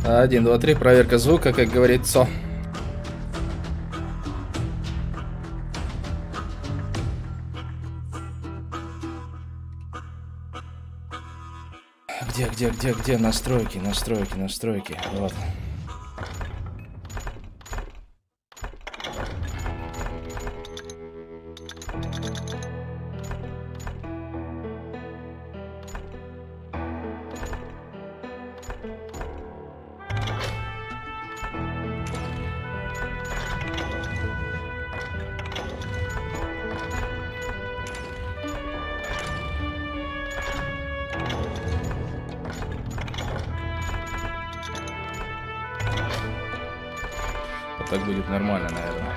1, 2, 3, проверка звука, как говорится. Где? Настройки. Вот. Так будет нормально, наверное.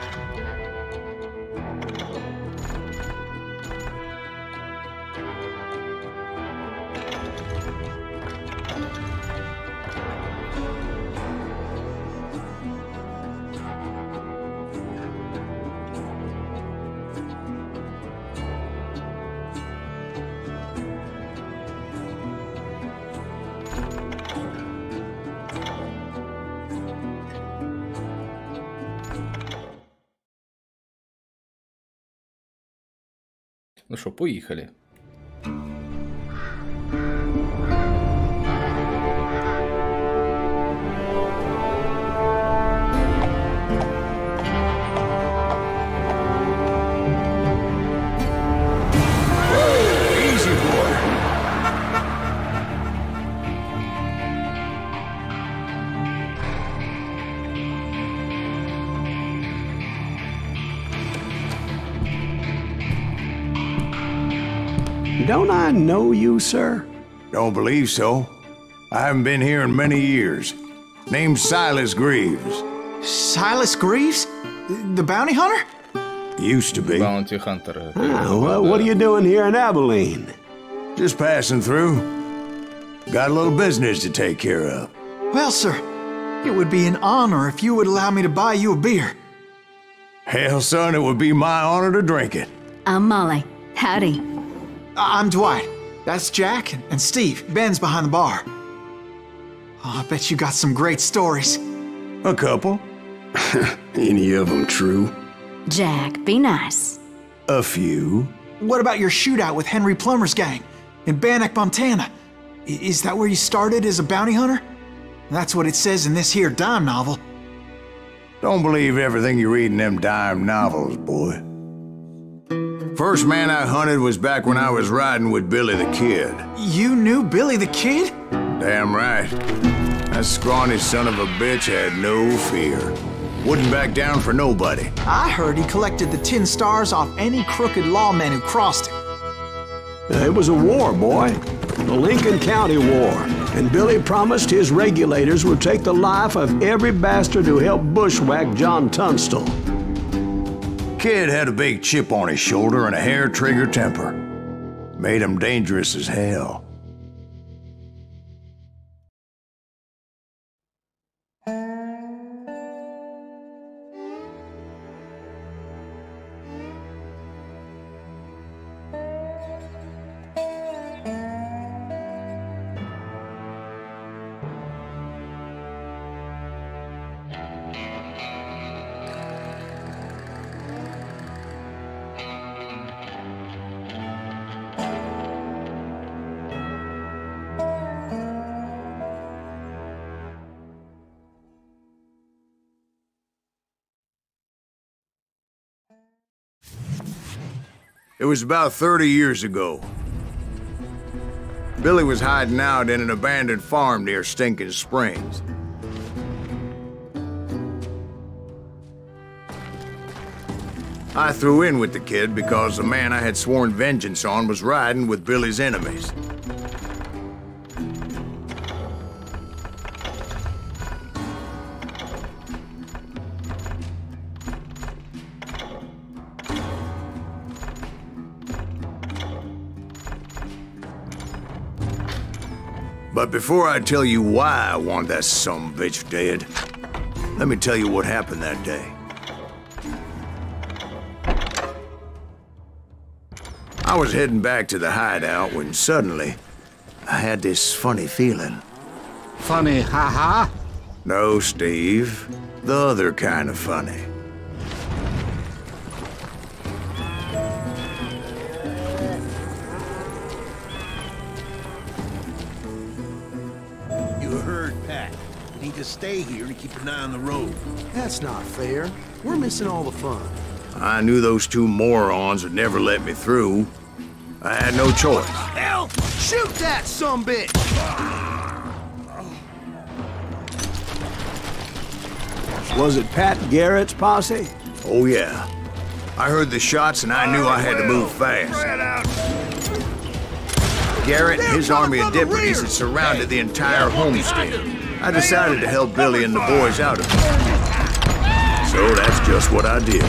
Ну что, поехали. Don't I know you, sir? Don't believe so. I haven't been here in many years. Name's Silas Greaves. Silas Greaves? The bounty hunter? Used to be. Bounty hunter. What are you doing here in Abilene? Just passing through. Got a little business to take care of. Well, sir, it would be an honor if you would allow me to buy you a beer. Hell, son, it would be my honor to drink it. I'm Molly. Howdy. I'm Dwight. That's Jack and Steve. Ben's behind the bar. Oh, I bet you got some great stories. A couple. Any of them true? Jack, be nice. A few. What about your shootout with Henry Plummer's gang in Bannock, Montana? Is that where you started as a bounty hunter? That's what it says in this here dime novel. Don't believe everything you read in them dime novels, boy. First man I hunted was back when I was riding with Billy the Kid. You knew Billy the Kid? Damn right. That scrawny son of a bitch had no fear. Wouldn't back down for nobody. I heard he collected the 10 stars off any crooked lawmen who crossed him. It was a war, boy. The Lincoln County War. And Billy promised his regulators would take the life of every bastard who helped bushwhack John Tunstall. Kid had a big chip on his shoulder and a hair-trigger temper. Made him dangerous as hell. It was about 30 years ago. Billy was hiding out in an abandoned farm near Stinking Springs. I threw in with the kid because the man I had sworn vengeance on was riding with Billy's enemies. But before I tell you why I want that sumbitch dead, let me tell you what happened that day. I was heading back to the hideout when suddenly I had this funny feeling. Funny, haha? No, Steve. The other kind of funny. You heard, Pat. You need to stay here to keep an eye on the road. That's not fair. We're missing all the fun. I knew those two morons would never let me through. I had no choice. Hell! Shoot that sumbitch! Was it Pat Garrett's posse? Oh, yeah. I heard the shots and I knew I had to move fast. Garrett and his army of deputies had surrounded the entire homestead. I decided to help Billy and the boys out of it. So that's just what I did.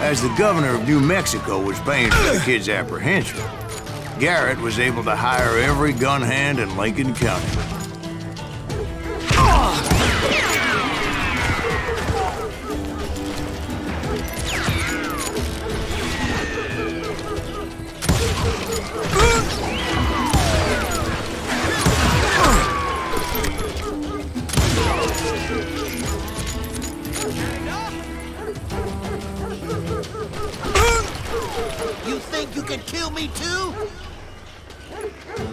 As the governor of New Mexico was paying for the kid's apprehension, Garrett was able to hire every gun hand in Lincoln County. You think you can kill me too?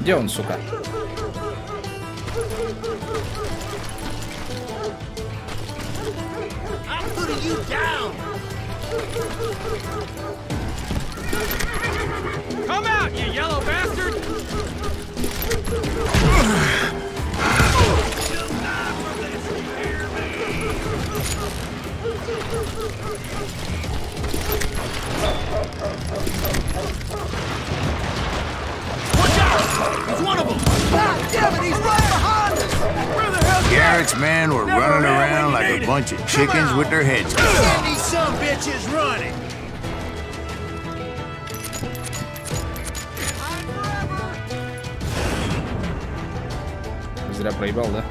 Где он, сука? I'm putting you down. Come out, you yellow bastard! Watch out! There's one of them. God damn it, he's right behind us! Where the hell? Garrett's men were running around like a bunch of chickens with their heads cut off. Get these some bitches running. Зря проебал, да?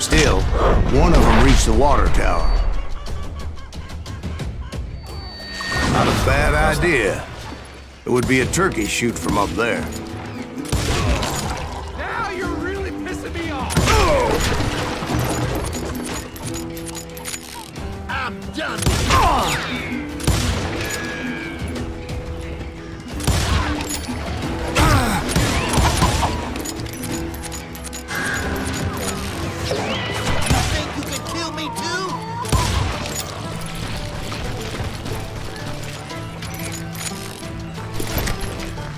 Still, one of them reached the water tower. Not a bad idea. It would be a turkey shoot from up there. Now you're really pissing me off! I'm done. You think you can kill me too?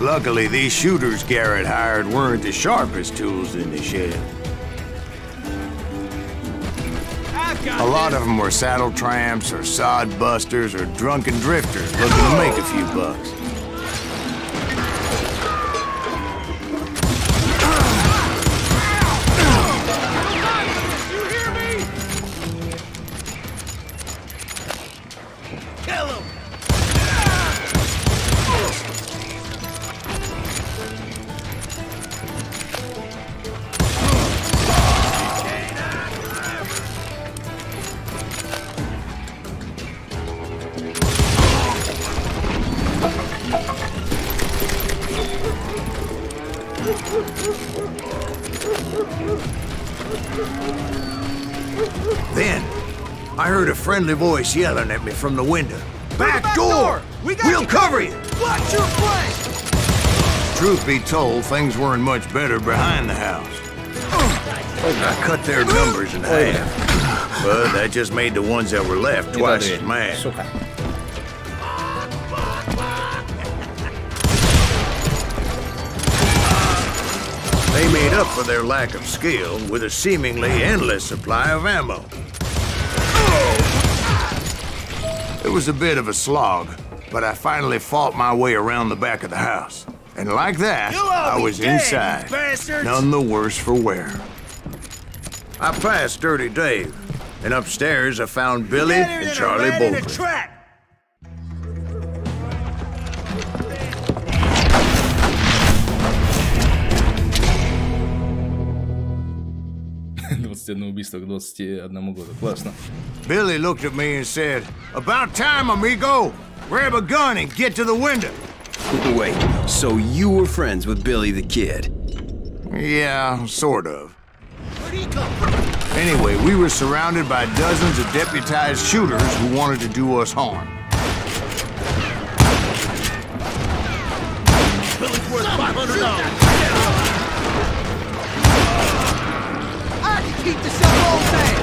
Luckily, these shooters Garrett hired weren't the sharpest tools in the shed. I've got A lot of them were saddle tramps or sod busters or drunken drifters looking to make a few bucks. You hear me? Kill him. Then, I heard a friendly voice yelling at me from the window. Back door! We'll cover you! Watch your flank! Truth be told, things weren't much better behind the house. I cut their numbers in half, but that just made the ones that were left twice as mad. Сука. They made up for their lack of skill with a seemingly endless supply of ammo. It was a bit of a slog, but I finally fought my way around the back of the house. And like that, You'll all I be was dead, you inside, bastards. none the worse for wear. I passed Dirty Dave, and upstairs I found Billy Better and than a Charlie rat in a both. trap. 21 убийство к 21 году. Классно. Billy looked at me and said, "About time, amigo. Grab a gun and get to the window." Wait, so you were friends with Billy the Kid? Yeah, sort of. Anyway, we were surrounded by dozens of deputized shooters who wanted to do us harm. Billy's worth $500. I can keep this up all day.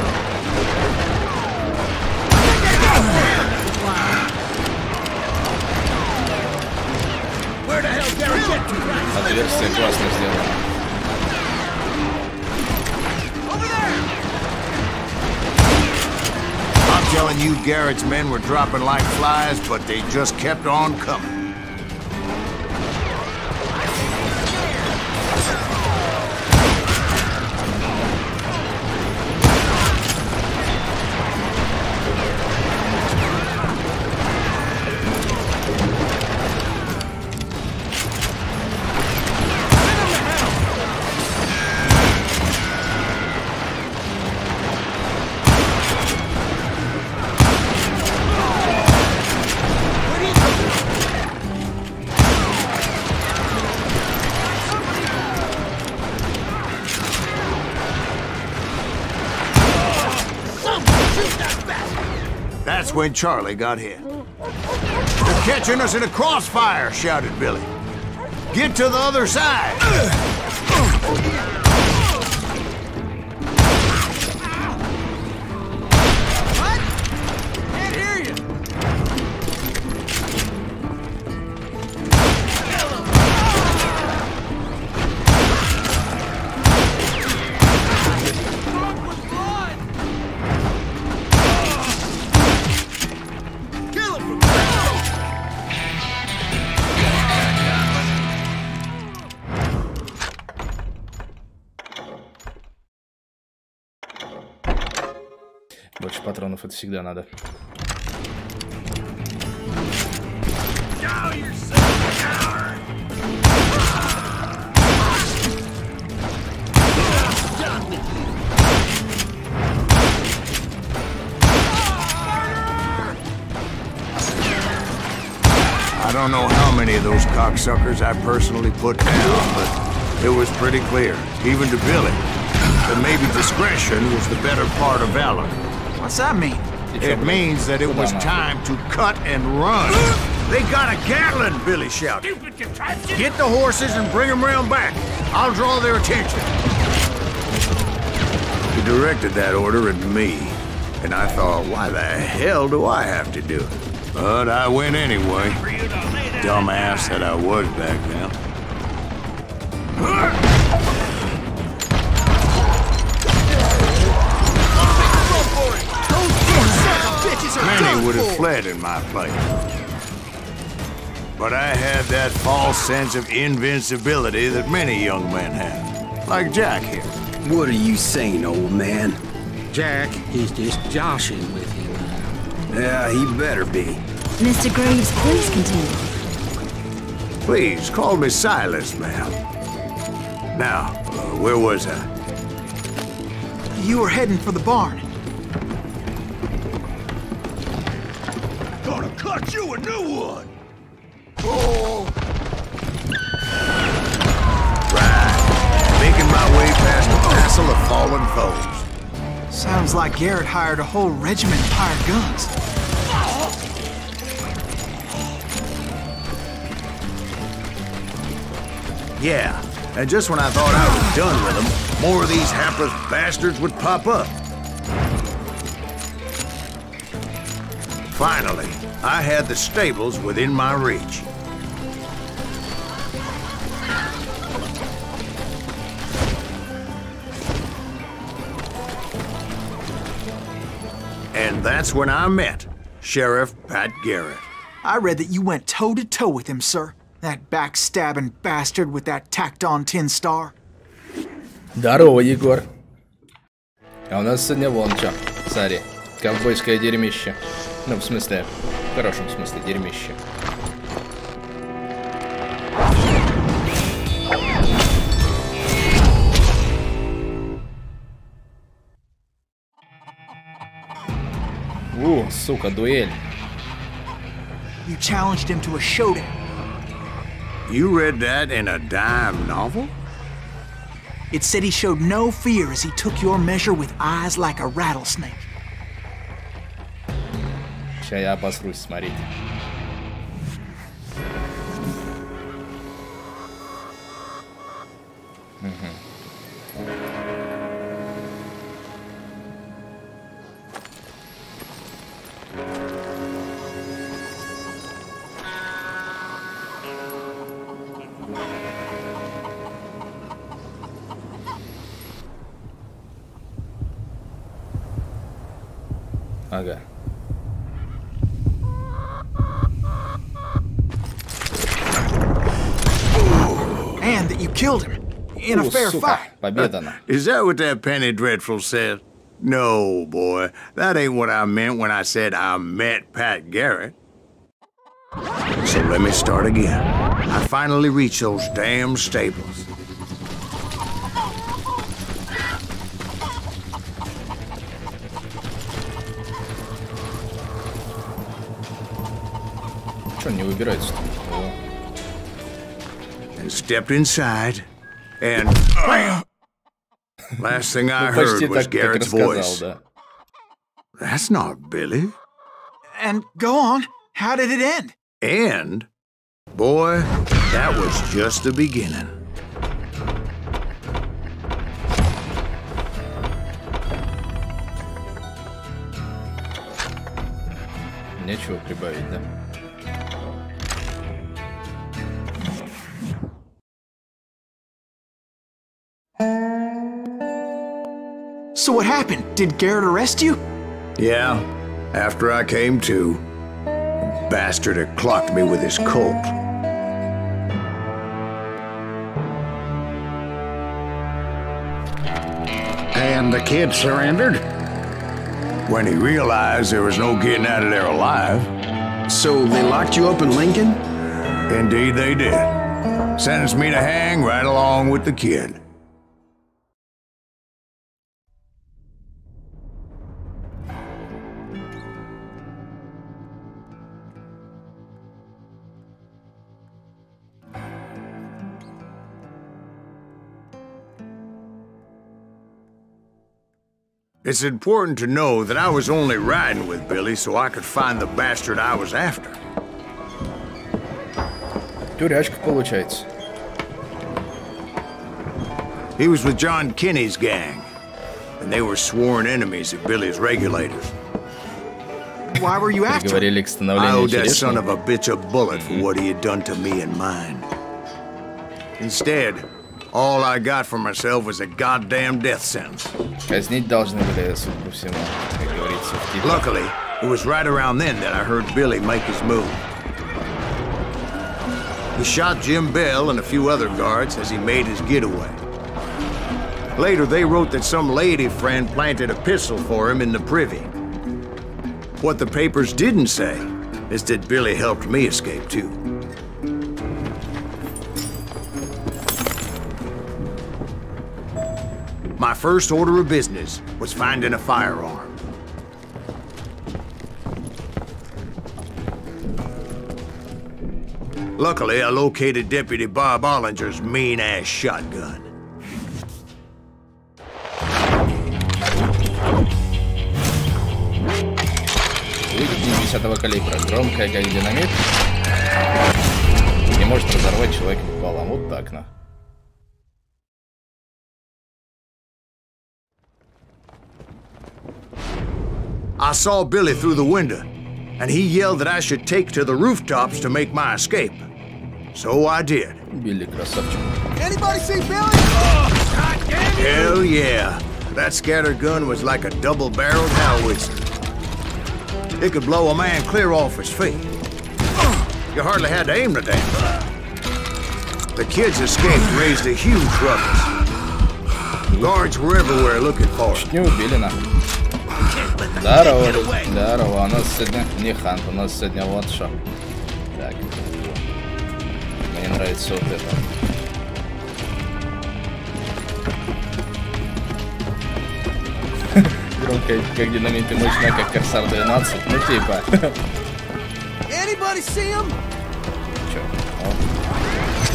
Where the hell did I get to? Отверстие классно сделано. I'm telling you, Garrett's men were dropping like flies, but they just kept on coming. That's when Charlie got hit. "They're catching us in a crossfire," shouted Billy. "Get to the other side!" What? Can't hear you. Больше патронов это всегда надо. I don't know how many of those cocksuckers I personally put down, but it was pretty clear, even to Billy, that maybe discretion was the better part of valor. What's that mean? It means that it was time to cut and run. "They got a Gatling!" Billy shouted. "Get the horses and bring them round back. I'll draw their attention." He directed that order at me, and I thought, why the hell do I have to do it? But I went anyway. Dumbass that I was back then. Many would have fled in my place. But I had that false sense of invincibility that many young men have. Like Jack here. What are you saying, old man? Jack is just joshing with him. Yeah, he better be. Mr. Graves, please continue. Please, call me Silas, ma'am. Now, where was I? You were heading for the barn. Gonna cut you a new one. Right. Making my way past a passel of fallen foes. Sounds like Garrett hired a whole regiment of hired guns. Yeah, and just when I thought I was done with them, more of these hapless bastards would pop up. Finally, I had the stables within my reach. And that's when I met Sheriff Pat Garrett. I read that you went toe-to-toe with him, sir. That backstabbing bastard with that tacked-on tin star. Здорово, Егор. А у нас сегодня вон чё, цари. Ковбойское дерьмище. Ну, в смысле, в хорошем смысле, дерьмище. сука, дуэль. You challenged him to a showdown. You read that in a dime novel? It said he showed no fear as he took your measure with eyes like a rattlesnake. Сейчас я обосрусь, смотрите. Ага. And that you killed him in a fair fight. Победа. Is that what that penny dreadful said? No, boy. That ain't what I meant when I said I met Pat Garrett. So let me start again. I finally reached those damn stables. Что не выбирается? And stepped inside, and last thing I heard was Garrett's voice. That's not Billy. And go on. How did it end? And, boy, that was just the beginning. Нечего прибавить, да? So what happened? Did Garrett arrest you? Yeah, after I came to, the bastard had clocked me with his Colt. And the kid surrendered? When he realized there was no getting out of there alive. So they locked you up in Lincoln? Indeed they did. Sentenced me to hang right along with the kid. It's important to know that I was only riding with Billy so I could find the bastard I was after. Тюрячка получается. He was with John Kinney's gang, and they were sworn enemies of Billy's regulators. Why were you after him? I owed that son of a bitch a bullet for what he had done to me and mine. Instead, all I got for myself was a goddamn death sentence. Казнить должны были, судя по всему, как говорится в титрах. Luckily, it was right around then that I heard Billy make his move. He shot Jim Bell and a few other guards as he made his getaway. Later, they wrote that some lady friend planted a pistol for him in the privy. What the papers didn't say is that Billy helped me escape too. My first order of business was finding a firearm. Luckily, I located Deputy Bob Ollinger's mean-ass shotgun. 10-го калибра, громкая как динамит, и может разорвать человека пополам. Вот так, на. I saw Billy through the window, and he yelled that I should take to the rooftops to make my escape. So I did. Billy, красавчик. Anybody see Billy? Oh, God damn you! Hell yeah. That scatter gun was like a double-barreled howitzer. It could blow a man clear off his feet. You hardly had to aim the damn thing. The kids escaped raised a huge ruckus. Guards were everywhere looking for him. Не убили, на. Здорово, здорово. У нас сегодня не хант, у нас сегодня вот что. Так. Мне нравится вот это. Громкая, как динамит, и мощная, как Корсар 12. Ну типа. Anybody see him? Чё?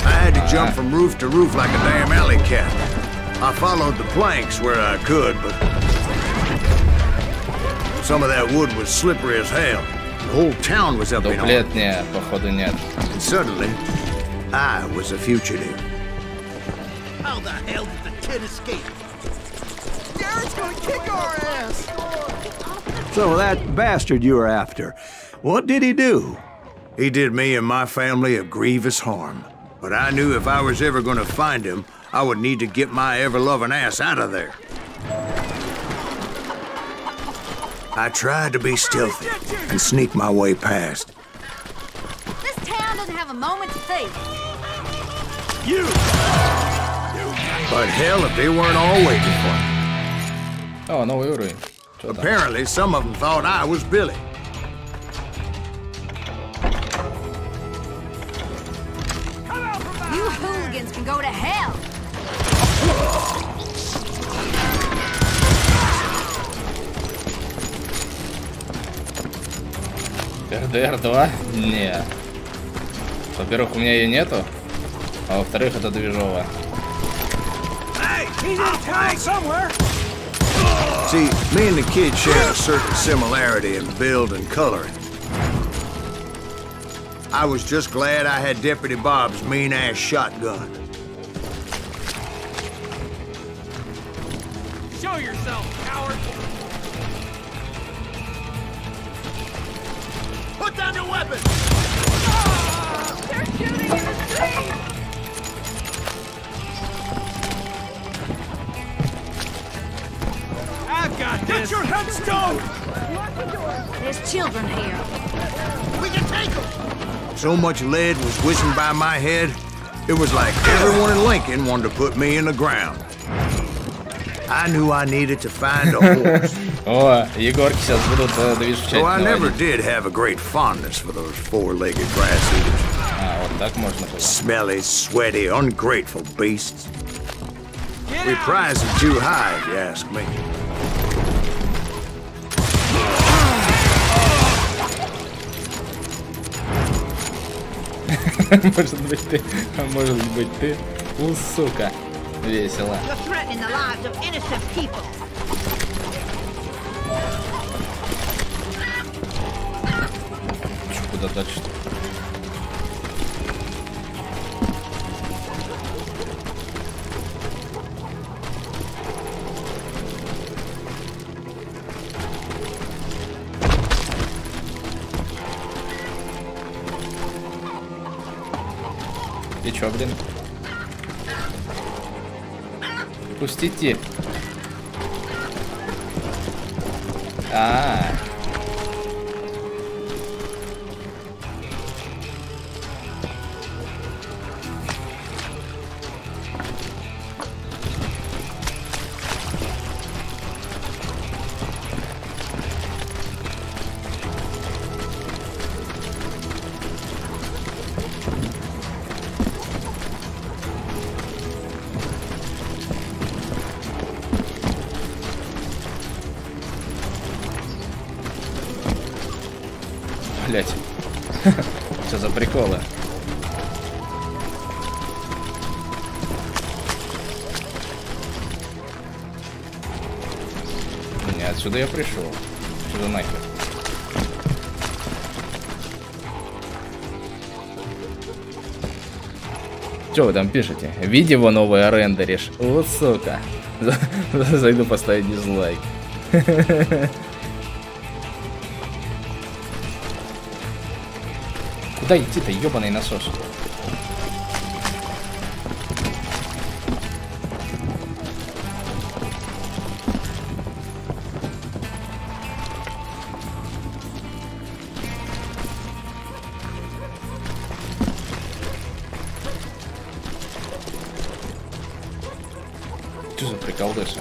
I had to jump from roof to roof like a damn alley cat. I followed the planks where I could, but some of that wood was slippery as hell. The whole town was up in arms. Дуплет не, походу нет. And suddenly, I was a fugitive. How the hell did the kid escape? Garrett's gonna kick our ass! So that bastard you were after, what did he do? He did me and my family a grievous harm. But I knew if I was ever gonna find him, I would need to get my ever-loving ass out of there. I tried to be stealthy and sneak my way past. This town doesn't have a moment's faith. You! But hell, if they weren't all waiting for me. О, новый уровень. Чё там? Apparently, some of them thought I was Billy. You hooligans can go to hell. РДР 2? Не. Во-первых, у меня ее нету. А во-вторых, это движово. He's in town somewhere! See, me and the kid share a certain similarity in build and coloring. I was just glad I had Deputy Bob's mean-ass shotgun. Show yourself, coward! Put down your weapon! They're shooting in the street. I've got this! Get your headstone! There's children here. We can take him! So much lead was whizzing by my head, it was like everyone in Lincoln wanted to put me in the ground. I knew I needed to find a horse. О, Егорки сейчас будут движ в чате So I never наводить. did have a great fondness for those four-legged grass eaters. А, вот так можно было. Smelly, sweaty, ungrateful beasts. We prize them too high, if you ask me. Может быть ты, а может быть ты. У, сука. Весело. You're threatening the lives of innocent people. Чё, куда дальше? И чё, блин? Пустите. А-а-а. Блять. Что за приколы? Не, отсюда я пришел. Сюда нахер. Что вы там пишете? Видео новое рендеришь? Вот сука. Зайду поставить дизлайк. Куда идти-то, ёбаный насос? Что за приколдесы?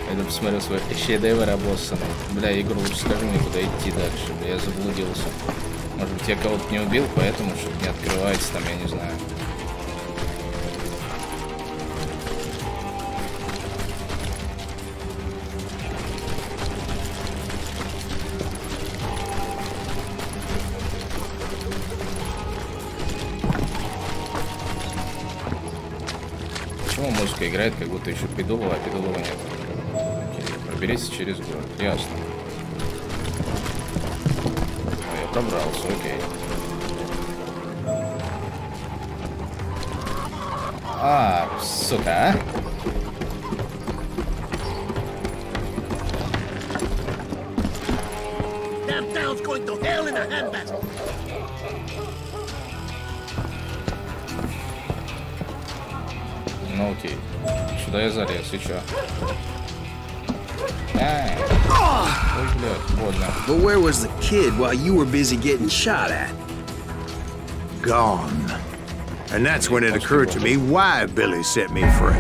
Я посмотрел свой шедевр обоссанный. Бля, игру лучше скажи мне, куда идти дальше. Бля, я заблудился. Может быть, я кого-то не убил, поэтому что-то не открывается там, я не знаю. Почему музыка играет, как будто еще Пидулова, а Пидулова нет? Окей, проберись через город, ясно. Я пробрался, окей. А, сука, а? Ну окей. Сюда я залез, и чё? Ой, блядь, больно. But where was the kid while you were busy getting shot at? Gone. And that's when it occurred to me why Billy set me free.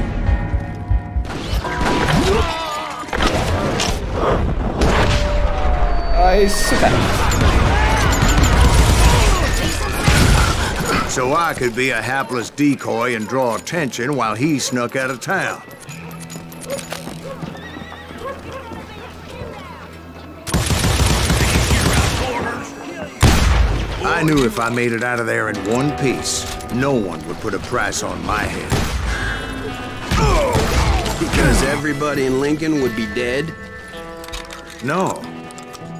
Ай, сука. So I could be a hapless decoy and draw attention while he snuck out of town. I knew if I made it out of there in one piece, no one would put a price on my head. Because everybody in Lincoln would be dead? No,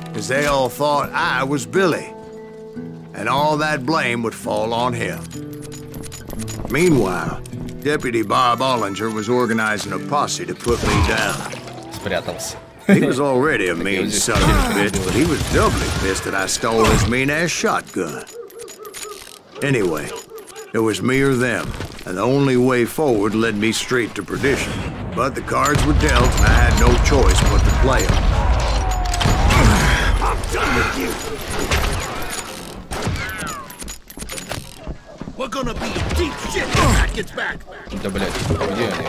because they all thought I was Billy, and all that blame would fall on him. Meanwhile, Deputy Bob Ollinger was organizing a posse to put me down. Спрятался. He was already a mean son of a bitch, but he was doubly pissed that I stole his mean-ass shotgun. Anyway, it was me or them, and the only way forward led me straight to perdition. But the cards were dealt, and I had no choice but to play them. I'm done with you! We're gonna be in deep shit when that gets back! Да, блядь, где они?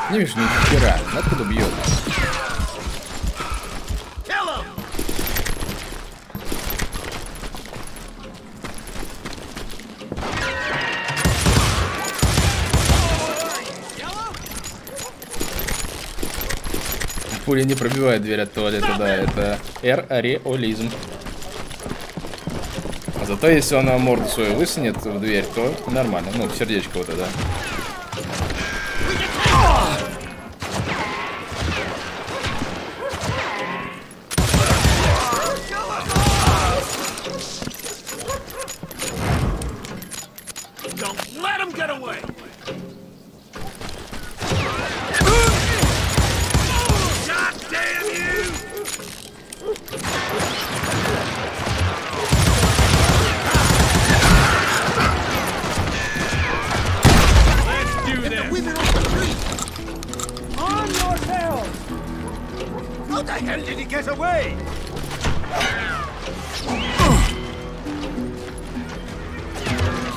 Не вижу ни хера. Откуда бьет? Пуля не пробивает дверь от туалета, да, это эр-ареолизм. А зато если он морду свою высунет в дверь, то нормально. Ну, сердечко вот это, да.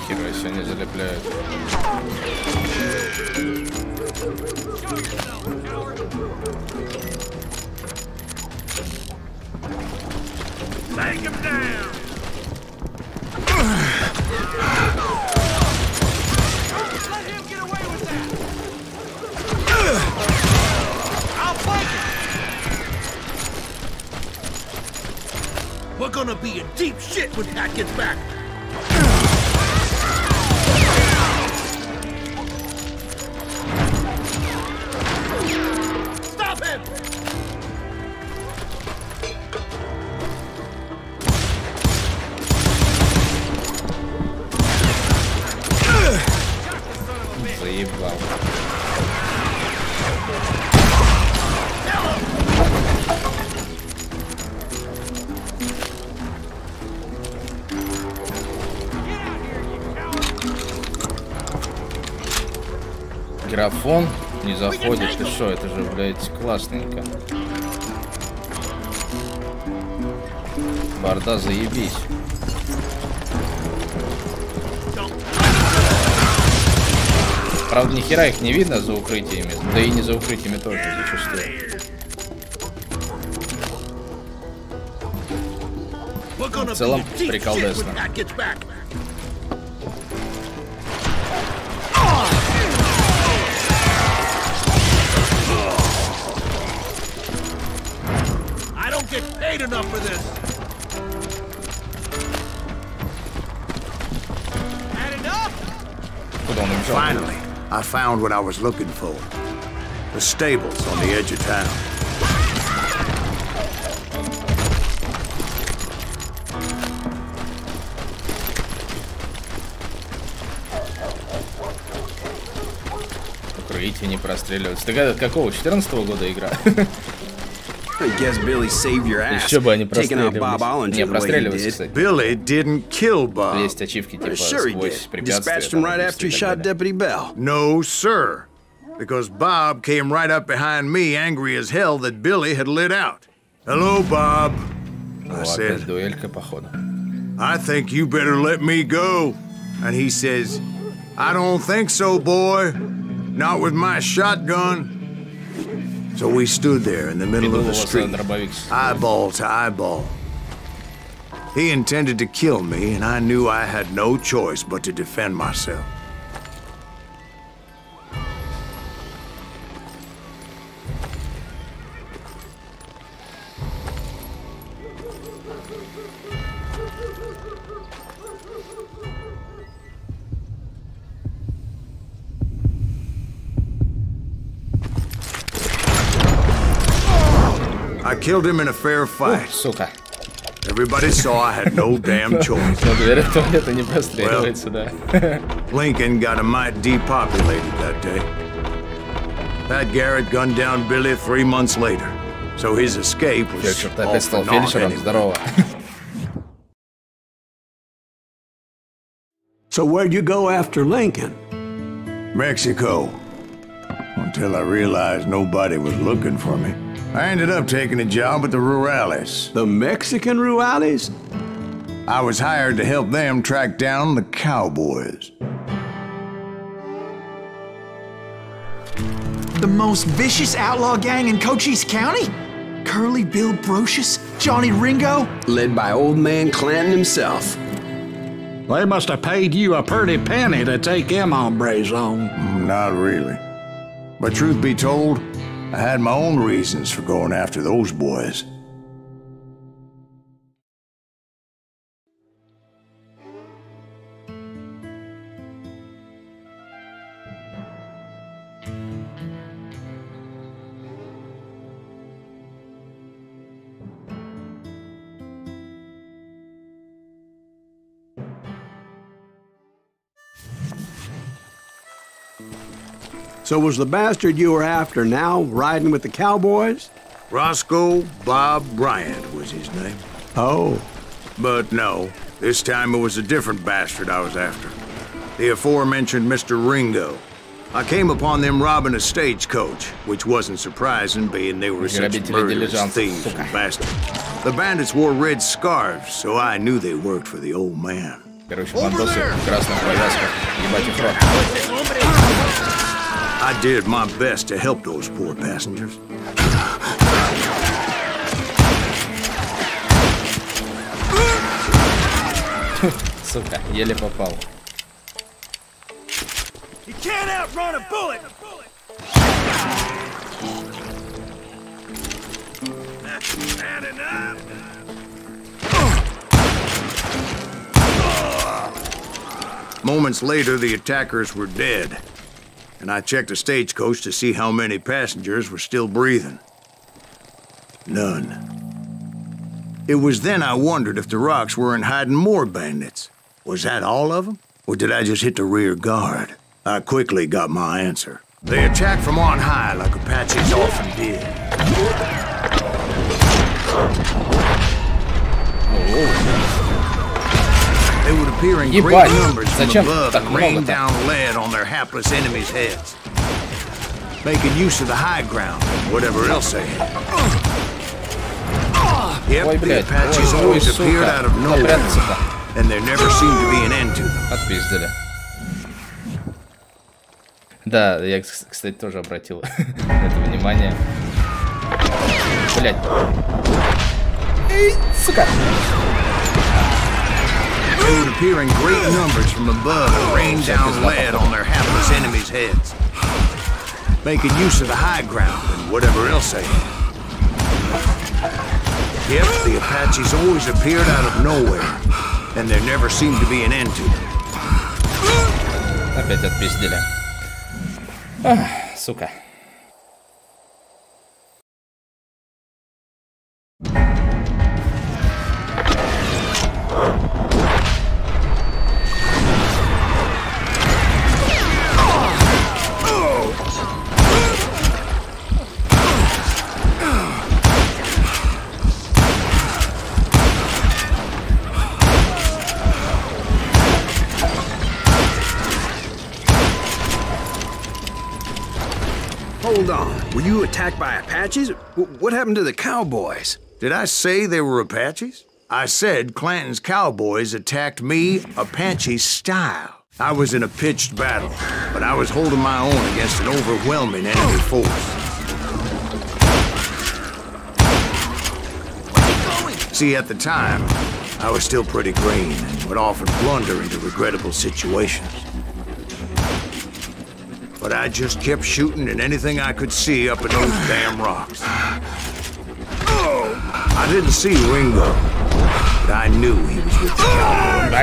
Хера себе не залепляют. We're gonna be in deep shit when that gets back! Stop him! Заебал. Микрофон не заходит, ты шо, это же, блядь, классненько. Борда, заебись. Правда, ни хера их не видно за укрытиями, да и не за укрытиями тоже зачастую. В целом, приколдесно. Куда он убежал? Finally, I found what I was looking for. The stables on the edge of town. Укрытие не простреливаются. Так это какого? 14-го года игра? Еще бы они простреливались. Не, простреливаются, кстати. Billy didn't kill Bob. Есть ачивки типа сквозь препятствия. No, sir. Because Bob came right up behind me, angry as hell that Billy had lit out. Hello, Bob. I said, дуэлька, походу. I think you better let me go. And he says, I don't think so, boy. Not with my shotgun. So we stood there in the middle of the street, eyeball to eyeball. He intended to kill me, and I knew I had no choice but to defend myself. I killed him in a fair fight. Сука. Everybody saw I had no damn choice. Well, Lincoln got a mite depopulated that day. Pat Garrett gunned down Billy 3 months later, so his escape was off for naught anyway. So where'd you go after Lincoln? Mexico. Until I realized nobody was looking for me. I ended up taking a job at the Rurales. The Mexican Rurales? I was hired to help them track down the cowboys. The most vicious outlaw gang in Cochise County? Curly Bill Brocious? Johnny Ringo? Led by old man Clanton himself. They must have paid you a pretty penny to take them hombres on. Not really. But truth be told, I had my own reasons for going after those boys. So was the bastard you were after now riding with the cowboys? Roscoe Bob Bryant was his name. Oh. But no, this time it was a different bastard I was after. The aforementioned Mr. Ringo. I came upon them robbing a stagecoach, which wasn't surprising, being they were such murderous thieves and bastards. The bandits wore red scarves, so I knew they worked for the old man. I did my best to help those poor passengers. Сука, еле попал. You can't outrun a bullet. Bad enough. Moments later, the attackers were dead. And I checked the stagecoach to see how many passengers were still breathing. None. It was then I wondered if the rocks weren't hiding more bandits. Was that all of them? Or did I just hit the rear guard? I quickly got my answer. They attacked from on high like Apaches often did. They would appear in great numbers from above and rain down lead on their hapless enemies' heads, making use of the high ground and whatever else they had. Yep, the Apaches always appeared out of nowhere, and there never seemed to be an end to them. Да, я, кстати, тоже обратил на это внимание. Блять. Эй, сука. They would appear in great numbers from above and rain down lead on their hapless enemies' heads, making use of the high ground and whatever else they had. Yep, the Apaches always appeared out of nowhere, and there never seemed to be an end to them. Опять отпиздили. Ах, сука. Hold on. Were you attacked by Apaches? What happened to the cowboys? Did I say they were Apaches? I said Clanton's cowboys attacked me Apache style. I was in a pitched battle, but I was holding my own against an overwhelming enemy force. See, at the time, I was still pretty green and would often blunder into regrettable situations. But I just kept shooting at anything I could see up in those damn rocks. I didn't see Ringo, but I knew he was with the cowboys.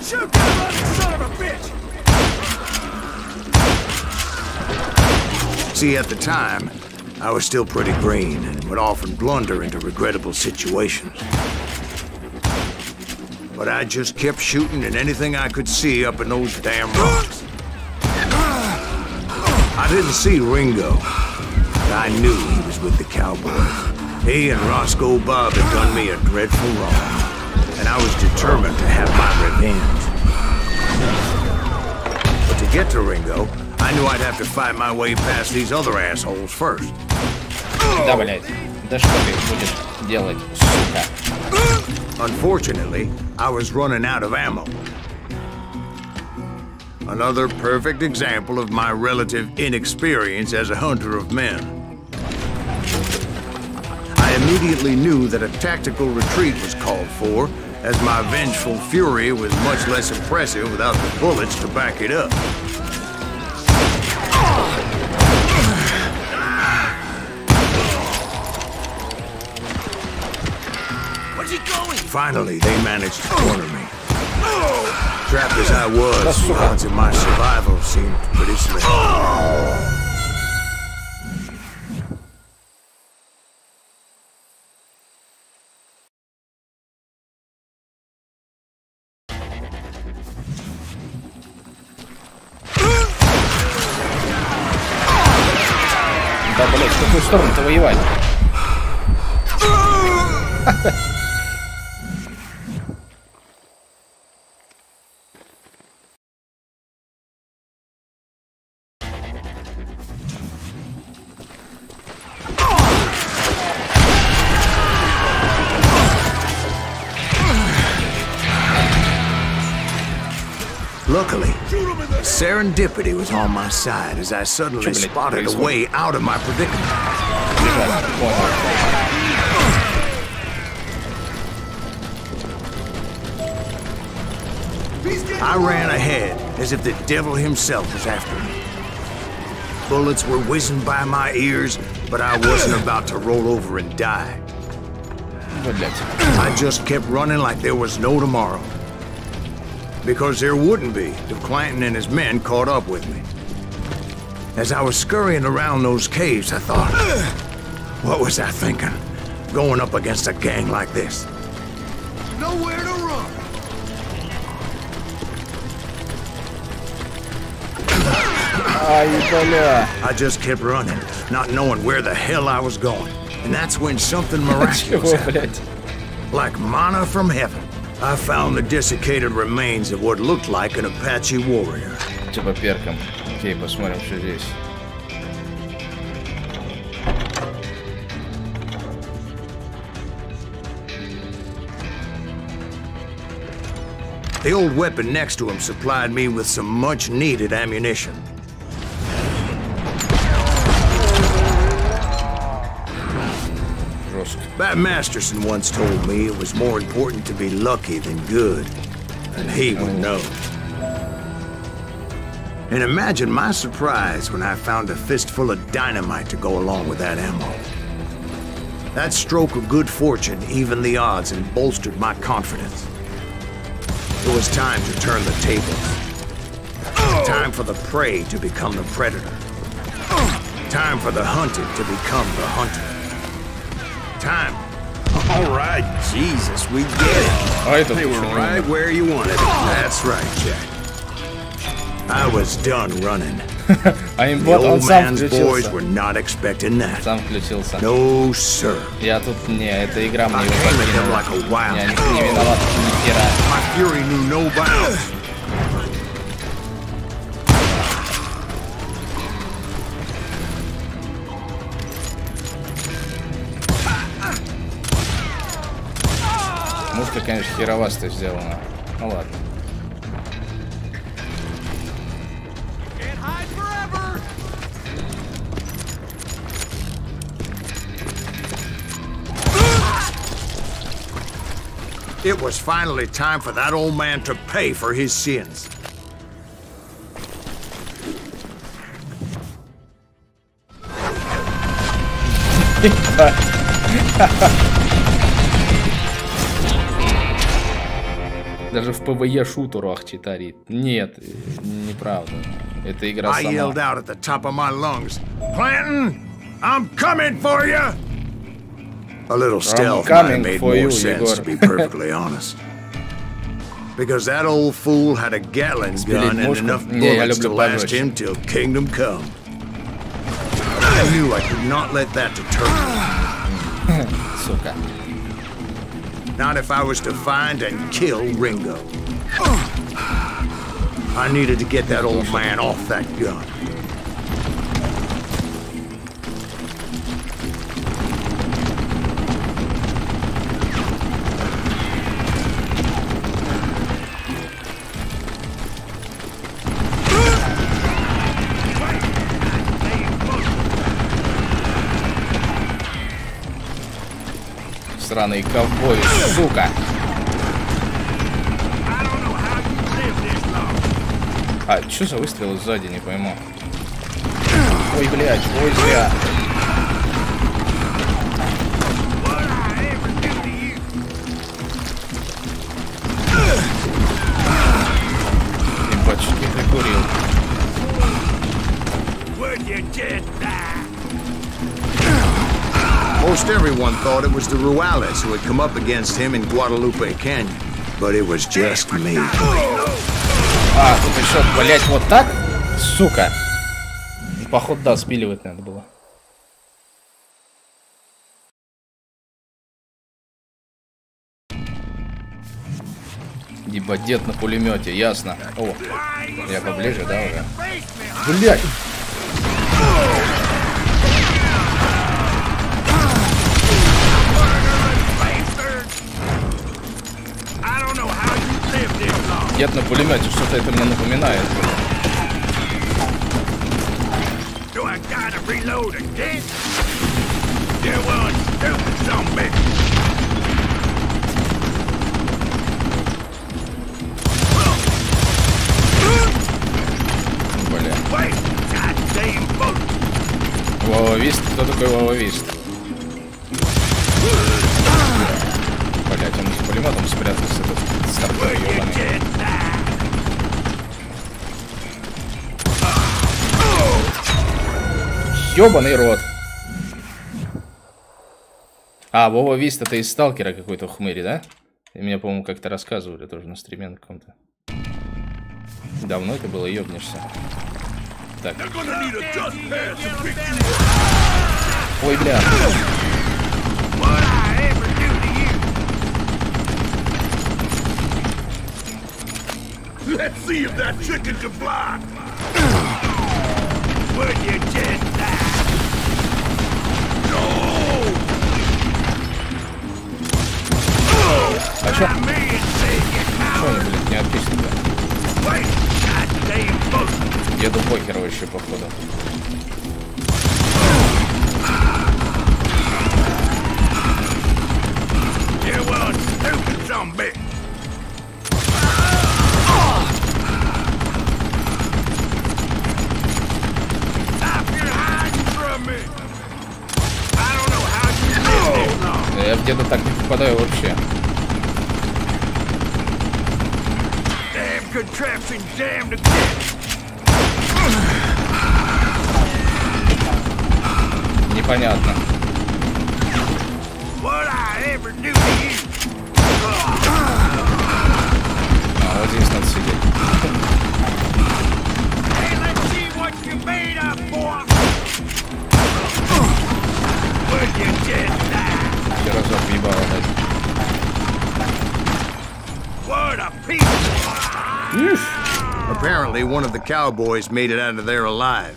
Shoot that bloody son of a bitch! See, at the time, I was still pretty green and would often blunder into regrettable situations. But I just kept shooting at anything I could see up in those damn rocks. I didn't see Ringo, but I knew he was with the cowboys. He and Roscoe Bob had done me a dreadful wrong, and I was determined to have my revenge. But to get to Ringo, I knew I'd have to fight my way past these other assholes first. Да, блядь. Да что ты будешь делать, сука? Unfortunately, I was running out of ammo. Another perfect example of my relative inexperience as a hunter of men. I immediately knew that a tactical retreat was called for, as my vengeful fury was much less impressive without the bullets to back it up. Where's he going? Finally, they managed to corner me. Trapped as I was, the odds of my survival seemed pretty slim. Да, блядь, в какую сторону-то воевать? Luckily, serendipity was on my side as I suddenly spotted a way out of my predicament. I ran ahead as if the devil himself was after me. Bullets were whizzing by my ears, but I wasn't about to roll over and die. I just kept running like there was no tomorrow. Because there wouldn't be if Clanton and his men caught up with me. As I was scurrying around those caves, I thought, what was I thinking? Going up against a gang like this? Nowhere to run! I just kept running, not knowing where the hell I was going. And that's when something miraculous happened. Like manna from heaven. I found the desiccated remains of what looked like an Apache warrior. Типа перком. Окей, посмотрим, что здесь. The old weapon next to him supplied me with some much-needed ammunition. Bat Masterson once told me it was more important to be lucky than good, and he would know. And imagine my surprise when I found a fistful of dynamite to go along with that ammo. That stroke of good fortune evened the odds and bolstered my confidence. It was time to turn the tables. Time for the prey to become the predator. Time for the hunted to become the hunter. Time. All right, Jesus, we get it. They were right where you wanted it. That's right, Jack. I was done running. The old man's boys were not expecting that. No, sir. Я тут не, эта игра мне его покинула. Я не виноват, ни хера. My fury knew no bounds. Мушка, конечно, херовасто сделана. Ну ладно. It was finally time for that old man to pay for his sins. Даже в ПВЕ шутерах читарит. Нет, неправда. Это игра сама. I yelled out at the top of my lungs, Clanton, I'm coming for you! A little stealth might have made more sense, to be perfectly honest. Because that old fool had a Gatling gun and enough bullets to last him till kingdom come. But I knew I could not let that deter me. Сука. Not if I was to find and kill Ringo. I needed to get that old man off that gun. Сраный ковбой, сука. А, что за выстрелы сзади, не пойму. Ой, блядь, ой, зря. Ебать, что ты прикурил. Most everyone thought it was the Ruales who had come up against him in Guadalupe Canyon, but it was just me. А, тут еще, блять, вот так? Сука. Походу, да, спиливать надо было. Ебать, дед на пулемете, ясно. О, я поближе, да, уже? Блять! Дед на пулемете, что-то это мне напоминает. Бля. Вововист? Кто такой вововист? Блять, он с пулеметом спрятался, этот стартер ебаный. Ёбаный рот. А, Вова Вист это из Сталкера какой-то хмырь, да? И мне, по-моему, как-то рассказывали тоже на стриме на каком-то. Давно это было, ёбнешься. Так. Ой, бля. Let's see if that chicken can fly. Would you just die? No! А чё? Чё они, блядь, не отлично-то? Еду покера еще, походу. Я в деда так не попадаю вообще. Непонятно. А вот здесь надо сидеть. Я разок въебало дать. Apparently, one of the cowboys made it out of there alive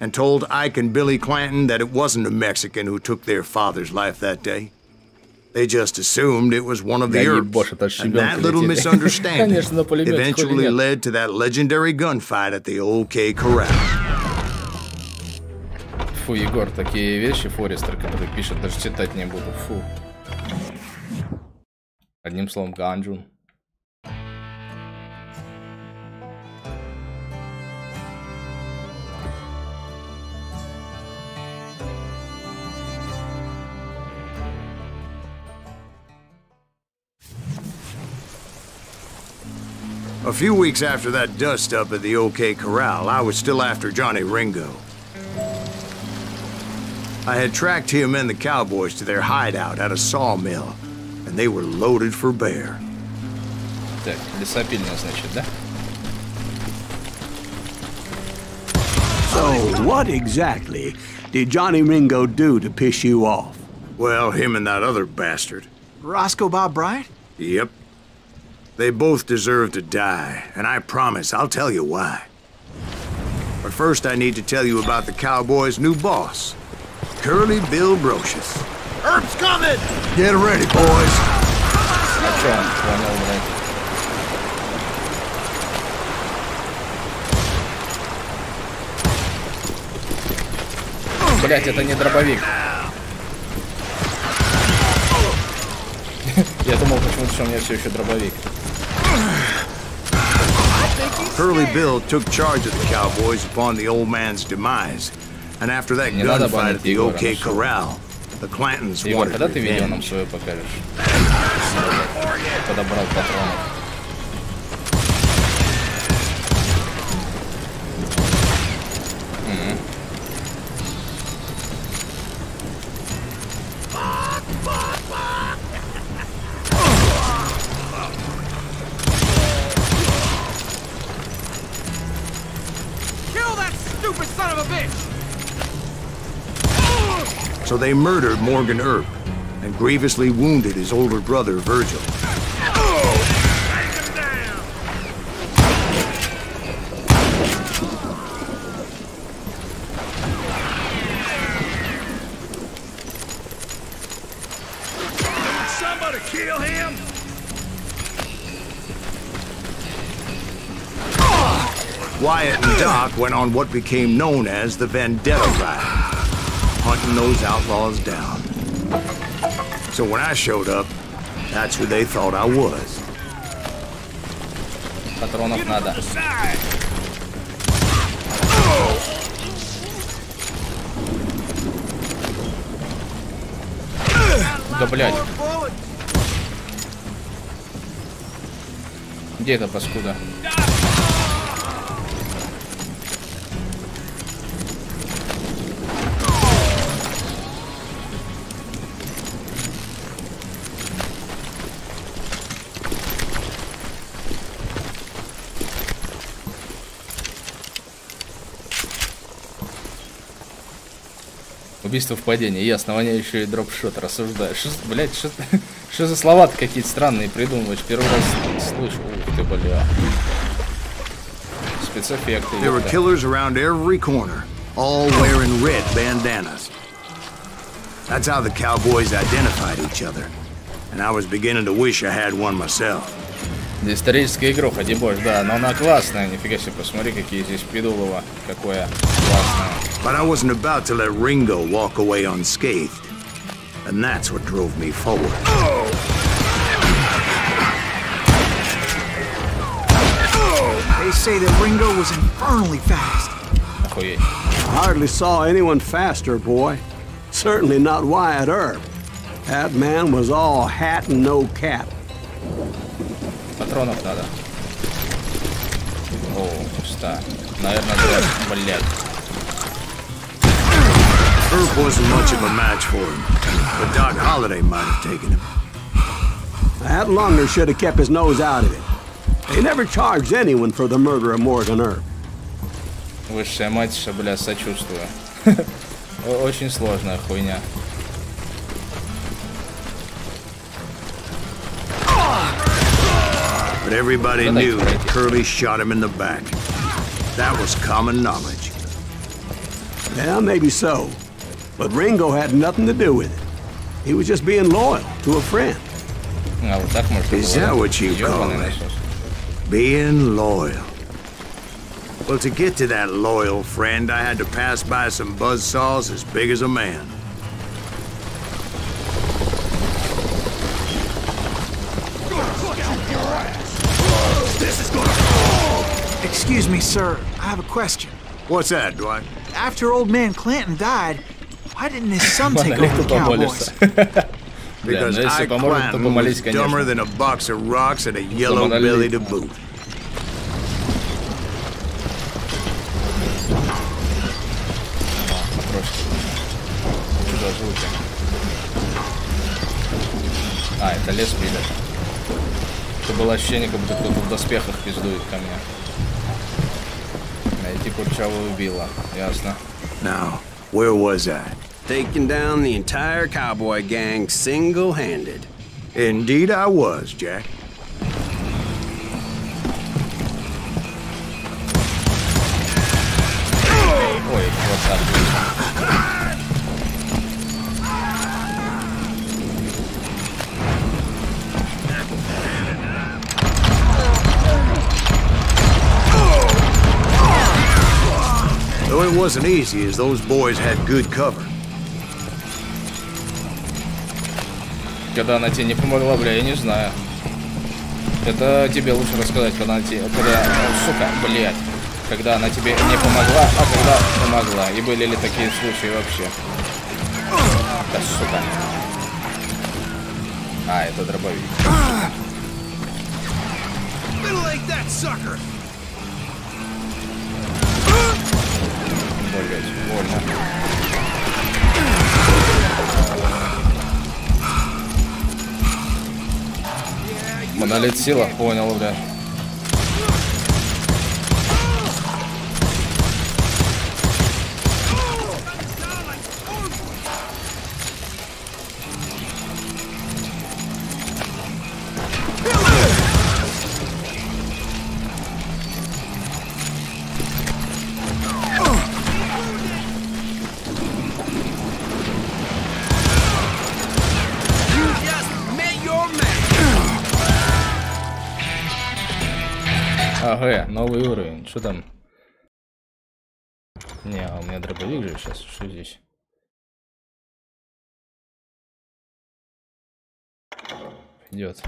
and told Ike and Billy Clanton that it wasn't a Mexican who took their father's life that day. They just assumed it was one of the Earps, and that little misunderstanding eventually led to that legendary gunfight at the OK Corral. Фу, Егор, такие вещи, Форестер, который пишет, даже читать не буду. Фу. Одним словом, ганджун. A few weeks after that dust-up at the OK Corral, I was still after Johnny Ringo. I had tracked him and the cowboys to their hideout at a sawmill, and they were loaded for bear. Так, лесопильня, значит, да? So, what exactly did Johnny Ringo do to piss you off? Well, him and that other bastard. Roscoe Bob Bryant? Yep. They both deserve to die, and I promise I'll tell you why. But first I need to tell you about the cowboys' new boss, Curly Bill Brocious. Earp's coming! Get ready, boys. Блять, это не дробовик. Я думал, почему-то, что у меня все еще дробовик. Curly Bill took charge of the cowboys upon the old man's demise, and after that gunfight at the OK Corral, the Clantons Егор, когда wanted ты видео revenge. нам свое покажешь? Подобрал патронов. So they murdered Morgan Earp and grievously wounded his older brother, Virgil. Somebody kill him! Wyatt and Doc went on what became known as the Vendetta Ride, hunting those outlaws down. So when I showed up, that's who they thought I was. Патронов надо. Да блядь. Где эта паскуда? Убийство в падении. И основание еще и дропшот. Рассуждаю. Блять, что за слова-то какие-то странные придумываешь? Первый раз слышу. ты, бля. Спецэффекты. There were killers around every corner, all wearing red bandanas. That's how the cowboys identified each other. And I was beginning to wish I had one myself. Историческая игруха, дебош, да, но она классная. Нифига себе, посмотри, какие здесь придулово. Какое классное. But I wasn't about to let Ringo walk away unscathed. And that's what drove me forward. They say that Ringo was infernally fast. Охуеть. I hardly saw anyone faster, boy. Certainly not Wyatt Earp. That man was all hat and no cap. Патронов надо. О, пусто. Наверное, блядь. Earp wasn't much of a match for him, but Doc Holliday might have taken him. That Lunger should have kept his nose out of it. They never charged anyone for the murder of Morgan Earp. Высшая матиша, бля, сочувствую. Очень сложная хуйня. But everybody knew that Curly shot him in the back. That was common knowledge. Yeah, maybe so. But Ringo had nothing to do with it. He was just being loyal to a friend. Is that what you call it? Being loyal. Well, to get to that loyal friend, I had to pass by some buzzsaws as big as a man. Excuse me, sir. I have a question. What's that, Dwight? After old man Clanton died, why didn't his son take over the Cowboys? Because Ike Clanton was dumber than a box of rocks and a yellow belly to boot. А, это лес пилит. Это было ощущение, как будто кто-то в доспехах пиздует ко мне. Найти курчавую убила. Ясно. Now, where was I? Taking down the entire cowboy gang single-handed. Indeed I was, Jack. Ой, вот так. Though it wasn't easy, as those boys had good cover. Когда она тебе не помогла, бля, я не знаю. Это тебе лучше рассказать, когда она тебе... сука, блядь. Когда она тебе не помогла, а когда помогла. И были ли такие случаи вообще? Да, сука. А, это дробовик. Блядь, больно. Монолит сила, понял, бля. Ага, новый уровень. Что там? Не, а у меня дробовик же сейчас. Что здесь? Идет.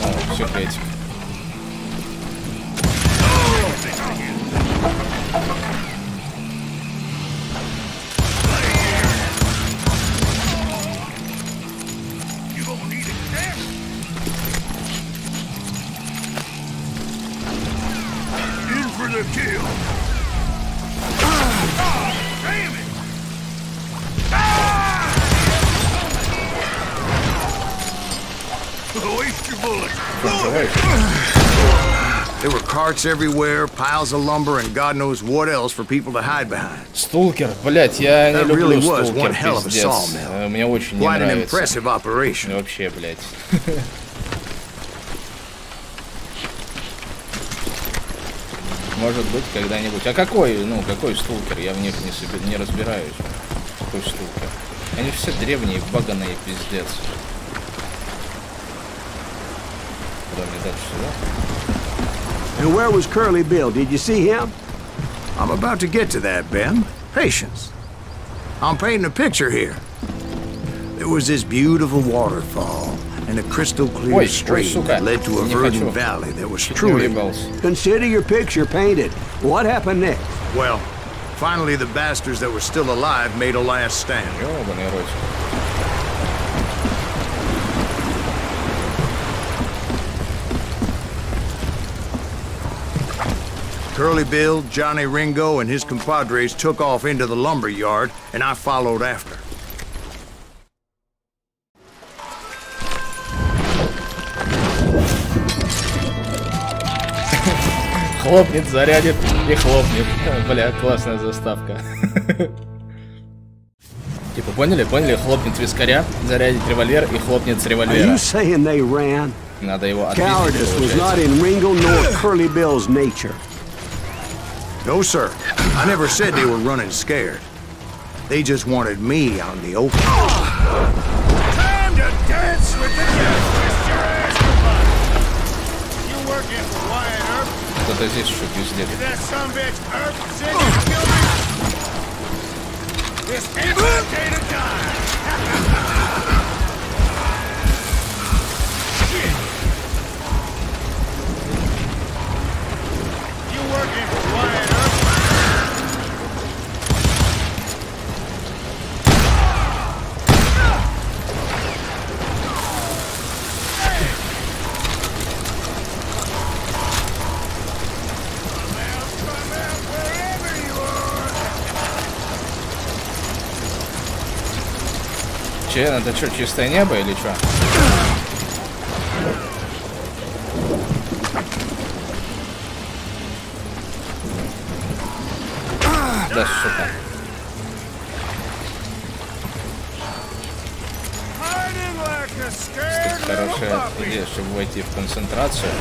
О, секретик. The kill. Damn it! Waste your bullet. There were carts everywhere, piles of lumber, and God knows what else for people to hide behind. Сталкер, блять, я не люблю сталкер, пиздец. Sawmill. Мне очень не Quite an нравится. impressive operation. Вообще, блять. Может быть, когда-нибудь. А какой, какой сталкер? Я в них не разбираюсь. Какой сталкер? Они все древние, баганые, пиздец. Куда мне дальше сюда? And where was Curly Bill? Did you see him? I'm about to get to that, Ben. Patience. I'm painting a picture here. There was this beautiful waterfall and a crystal clear stream that led to a verdant valley that was truly... Consider your picture painted. What happened next? Well, finally the bastards that were still alive made a last stand. Curly Bill, Johnny Ringo, and his compadres took off into the lumber yard, and I followed after. Хлопнет, зарядит и хлопнет. Бля, классная заставка. Типа, поняли? Хлопнет с вискаря, зарядит револьвер и хлопнет с револьвера. Надо его ответить. Cowardice was not in Ringo nor Curly Bill's nature. No, sir. I never said they were running scared. They just wanted me on the open. Time to dance with the devil, twist your ass for fun. You working for Wyatt Earp? Кто-то здесь что пиздец. Did that sumbitch Earp send you to kill me? This ain't the day to die. You working for Wyatt Earp? Это что, чистое небо или что? Да, сука. Хорошая идея, чтобы войти в концентрацию.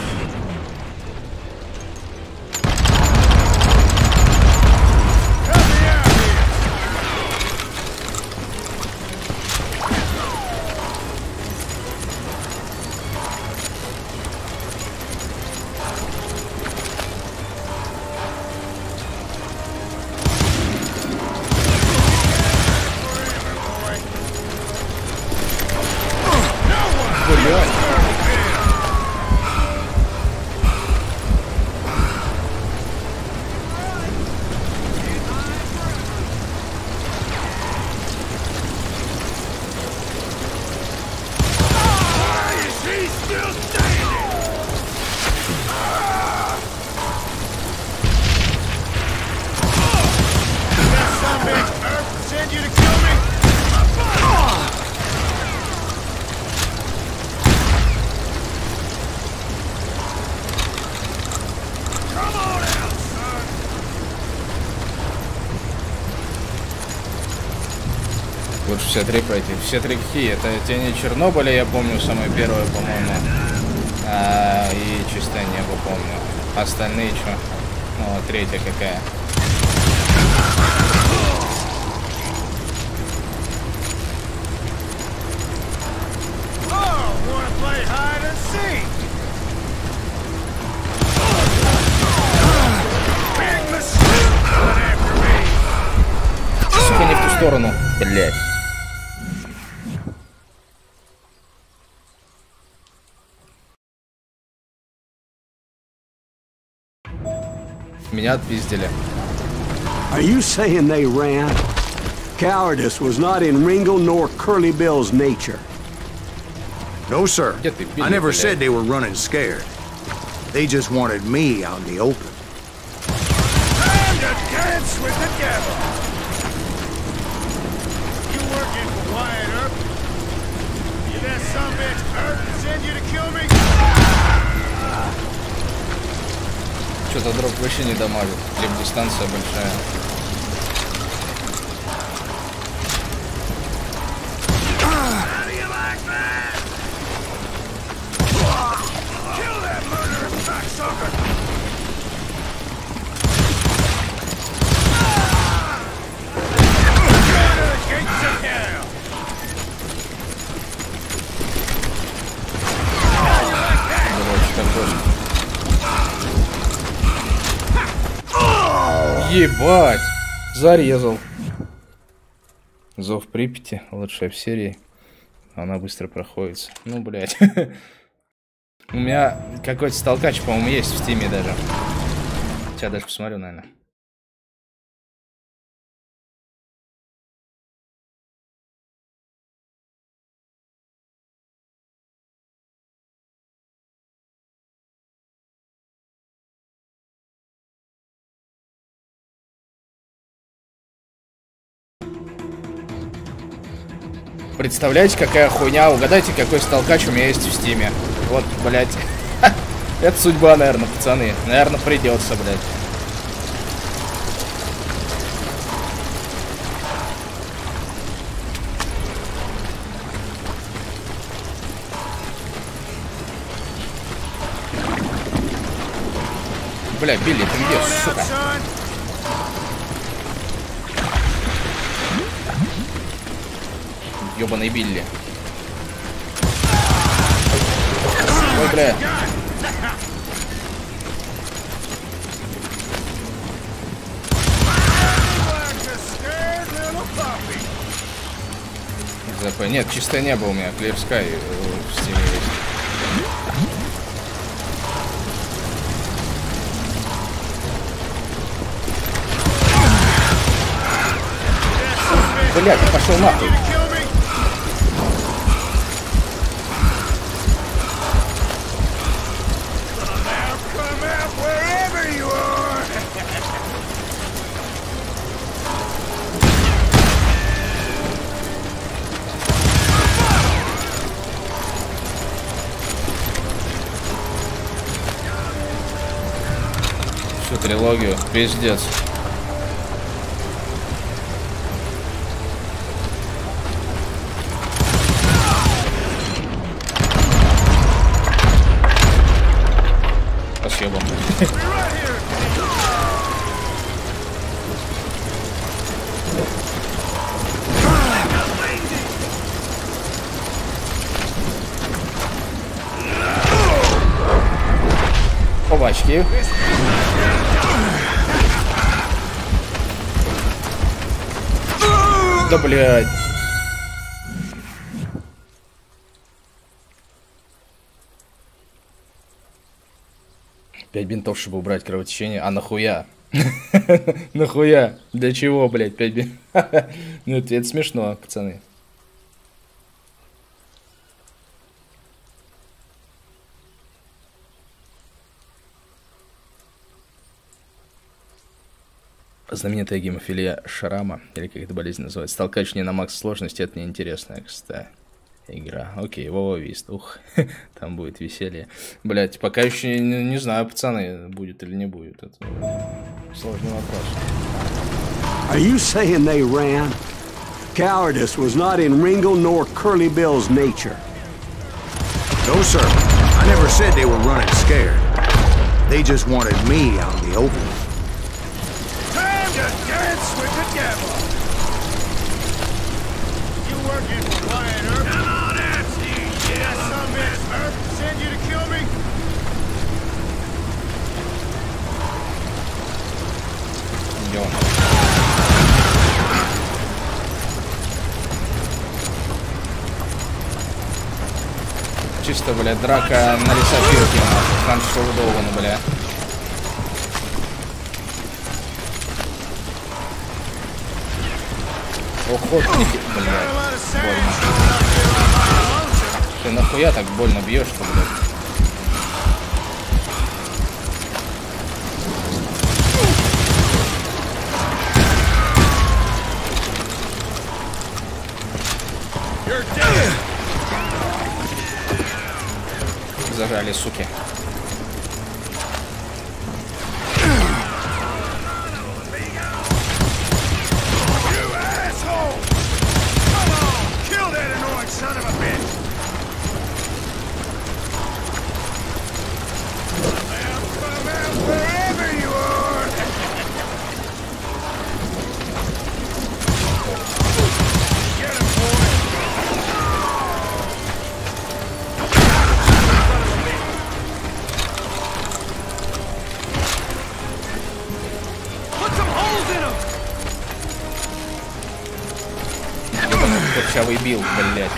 Лучше все три пройти. Все три какие? Это тени Чернобыля, я помню, самое первое, по-моему. И чистое небо, помню. Остальные что? Ну, третья какая? Сука, не в ту сторону. Блять. Меня отпиздили. Are you saying they ran? Cowardice was not in Ringo nor Curly Bill's nature. No, sir. I never said they were running scared. They just wanted me on the open. Time to dance with the devil. You working for Wyatt Earp? You let some bitch Earp send you to kill me? Что-то дроп вообще не дамажит. Либо дистанция большая. Ебать! Зарезал. Зов Припяти. Лучшая в серии. Она быстро проходится. Ну, блядь. У меня какой-то сталкач, по-моему, есть в стиме даже. Сейчас даже посмотрю, наверное. Представляете, какая хуйня? Угадайте, какой сталкач у меня есть в стиме. Вот, блядь. Это судьба, наверное, пацаны. Наверное, придется, блядь. Бля, Билли, ты где, сука? Ёбаный Билли. Ой, бля. ЗП. Нет, чистое небо у меня. Clear Sky в стиме есть. Блядь, пошел нахуй. Всю трилогию, пиздец. Спасибо. Овачки. Да, блядь. Пять бинтов, чтобы убрать кровотечение. А нахуя? Нахуя? Для чего, блядь, 5 бинтов? Ну, это смешно, пацаны. Знаменитая гемофилия шрама, или как эта болезнь называется. Сталкач не на макс сложности, это неинтересная, кстати. Игра. Окей, Вова Вист. Ух, там будет веселье. Блять, пока еще не знаю, пацаны, будет или не будет. Это сложный вопрос. Are you saying they ran? Cowardice was not in Ringo nor Curly Bill's nature. No, sir. I never said they were running scared. They just wanted me out in the open. Time to dance with the devil. You working for Lion Earth? Come on, Nancy. Yeah, some bitch Earth send you to kill me? Идем. Чисто, блядь, драка на лесопилке. Франшоудован, бля. Охотники, блядь, больно. Ты нахуя так больно бьешь-то, блядь? Зажали, суки. курчавый бил, блядь.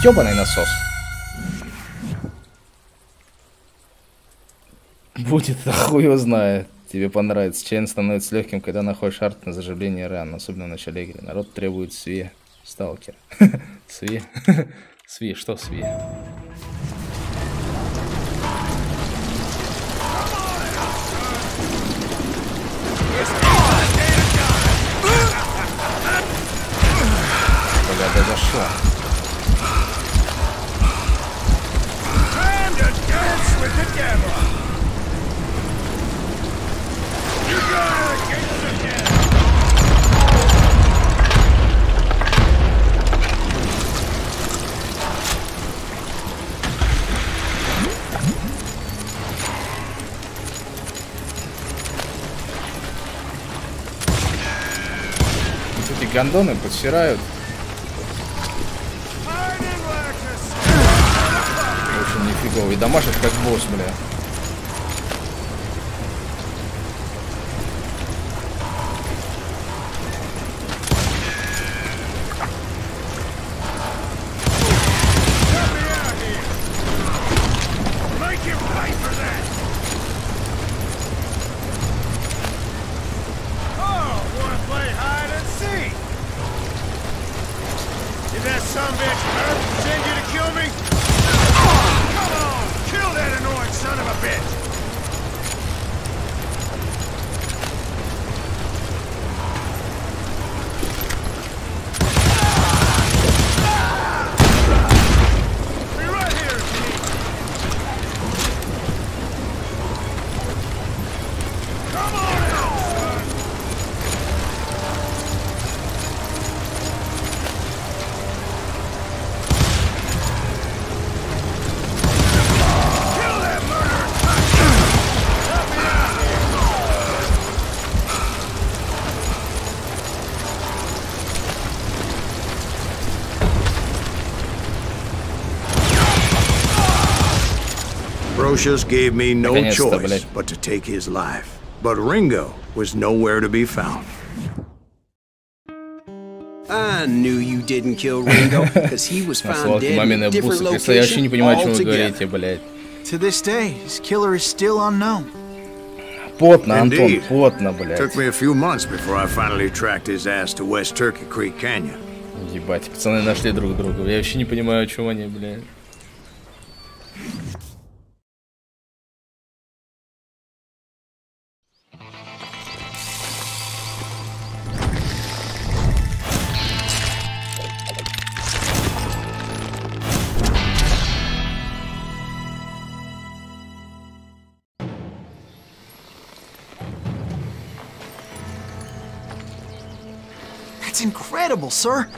Ёбаный насос. Будет, хуй его знает. Тебе понравится. Чейн становится легким, когда находишь арт на заживление ран, особенно в начале игры. Народ требует све. Сталкер. Све. Све, что све? Когда зашла. Эти гондоны подсирают. Очень нифигово. И дамажит как босс, бля. Brocious gave me no choice but to take his life. But Ringo was nowhere to be found. I knew you didn't kill Ringo, because he was found dead in a different location altogether. To this day, his killer is still unknown. Потно, Антон, потно, блядь. Took me a few months before I finally tracked his ass to West Turkey Creek Canyon. Ебать, пацаны нашли друг друга. Я вообще не понимаю, о чем они, блядь. That's incredible, sir.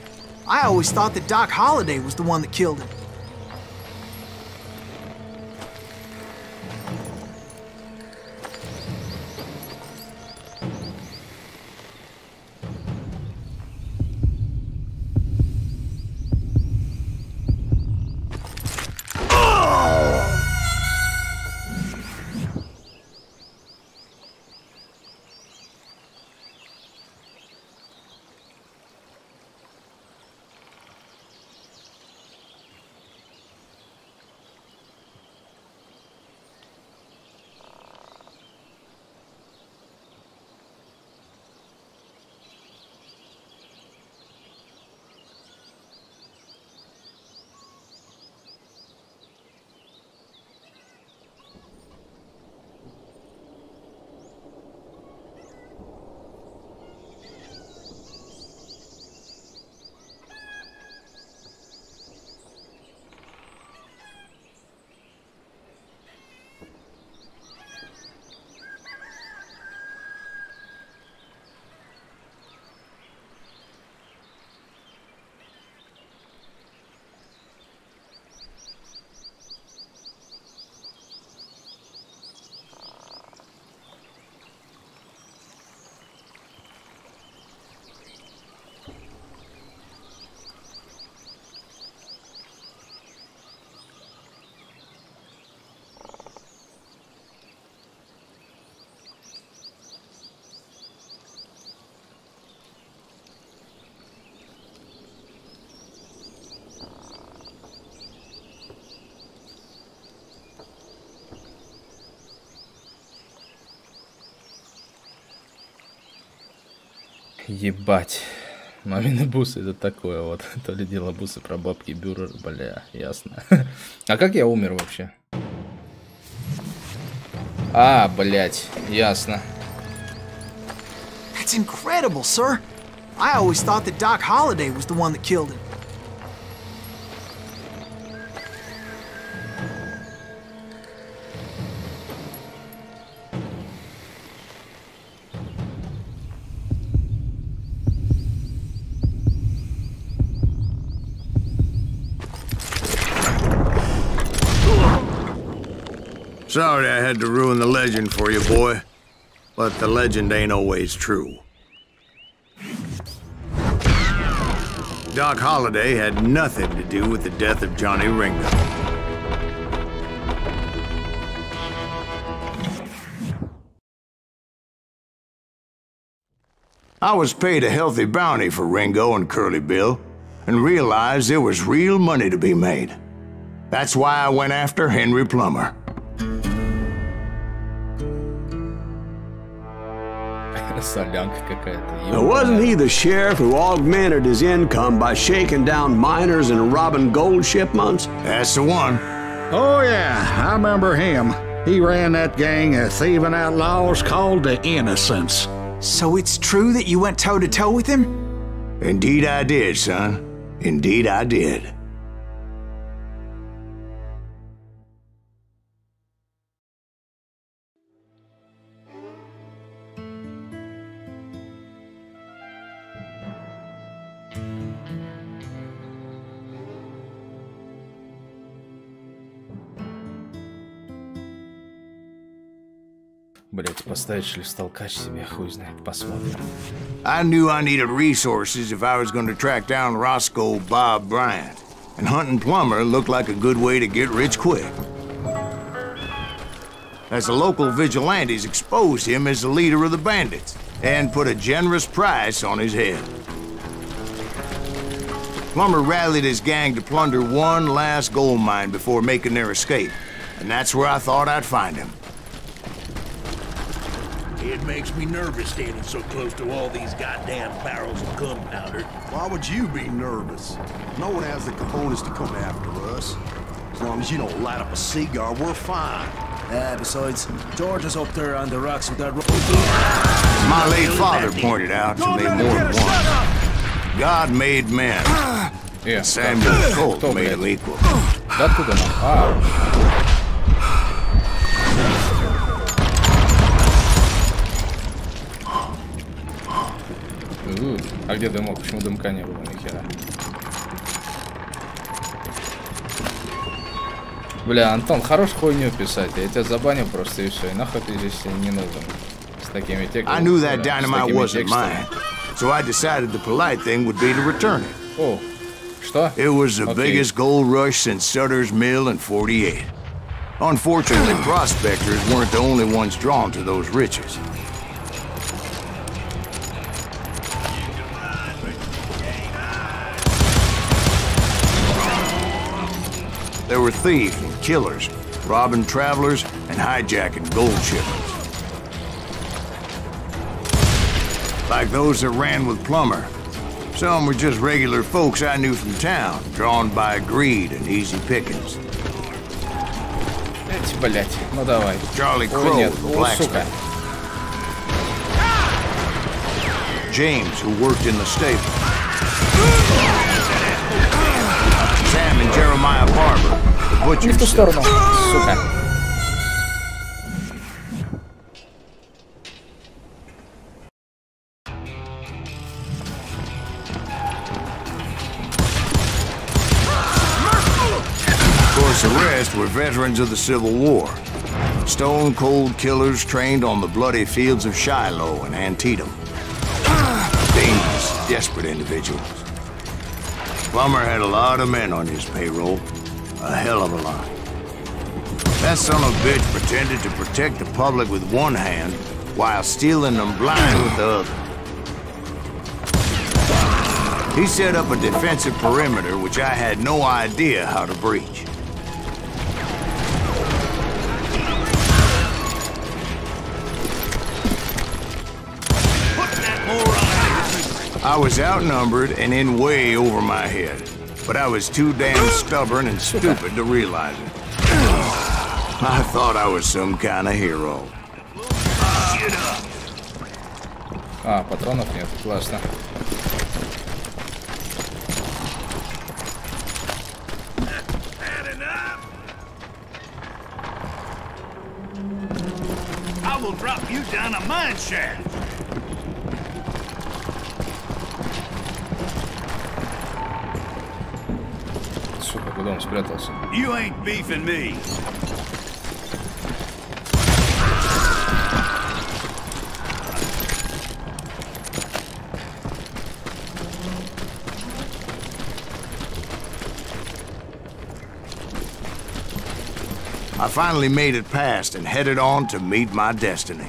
I always thought that Doc Holliday was the one that killed him. Ебать. Мамины бусы, это такое вот. То ли дело бусы про бабки бюро, бля, ясно. А как я умер вообще? А, блядь, ясно. That's incredible, sir. I always thought that Doc Holliday was the one that killed him. Sorry I had to ruin the legend for you, boy. But the legend ain't always true. Doc Holliday had nothing to do with the death of Johnny Ringo. I was paid a healthy bounty for Ringo and Curly Bill, and realized there was real money to be made. That's why I went after Henry Plummer. Now, wasn't he the sheriff who augmented his income by shaking down miners and robbing gold shipments? That's the one. Oh, yeah, I remember him. He ran that gang of thieving outlaws called the Innocents. So it's true that you went toe-to-toe with him? Indeed I did, son. Indeed I did. Блять, поставить шлифстолкач себе, хуй знает, посмотрим. I knew I needed resources if I was going to track down Roscoe Bob Bryant, and hunting Plummer looked like a good way to get rich quick. As the local vigilantes exposed him as the leader of the bandits, and put a generous price on his head. Plummer rallied his gang to plunder one last gold mine before making their escape, and that's where I thought I'd find him. It makes me nervous standing so close to all these goddamn barrels of gunpowder. Why would you be nervous? No one has the cojones to come after us. As long as you don't light up a cigar, we're fine. Besides, George is up there on the rocks with that rope. My late father pointed out to me more than once. God made men. Yeah, Samuel Colt made them equal. Да откуда нам? А где дымок? Почему дымка не было? Нихера. Бля, Антон, хорош хуйню писать. Я тебя забаню просто и все. И нахуй ты здесь не нужен. С такими текстами. I knew that dynamite wasn't mine, so I decided the polite thing would be to return it. О, что? It was the biggest gold rush since Sutter's Mill in '48. Unfortunately, prospectors weren't the only ones drawn to those riches. There were thieves and killers, robbing travelers and hijacking gold shipments. Like those that ran with Plummer. Some were just regular folks I knew from town, drawn by greed and easy pickings. Блять, ну давай. Charlie Crow, the blacksmith. James, who worked in the stable. Sam and Jeremiah Barber, the butcher. Не в ту сторону, сука. Of course, the rest were veterans of the Civil War. Stone-cold killers trained on the bloody fields of Shiloh and Antietam. Dangerous, desperate individuals. Plummer had a lot of men on his payroll. A hell of a lot. That son of a bitch pretended to protect the public with one hand while stealing them blind with the other. He set up a defensive perimeter which I had no idea how to breach. I was outnumbered and in way over my head, but I was too damn stubborn and stupid to realize it. I thought I was some kind of hero. А, патронов нет, классно. I will drop you down a mine shaft. Сука, куда он спрятался? You ain't beefing me. I finally made it past and headed on to meet my destiny.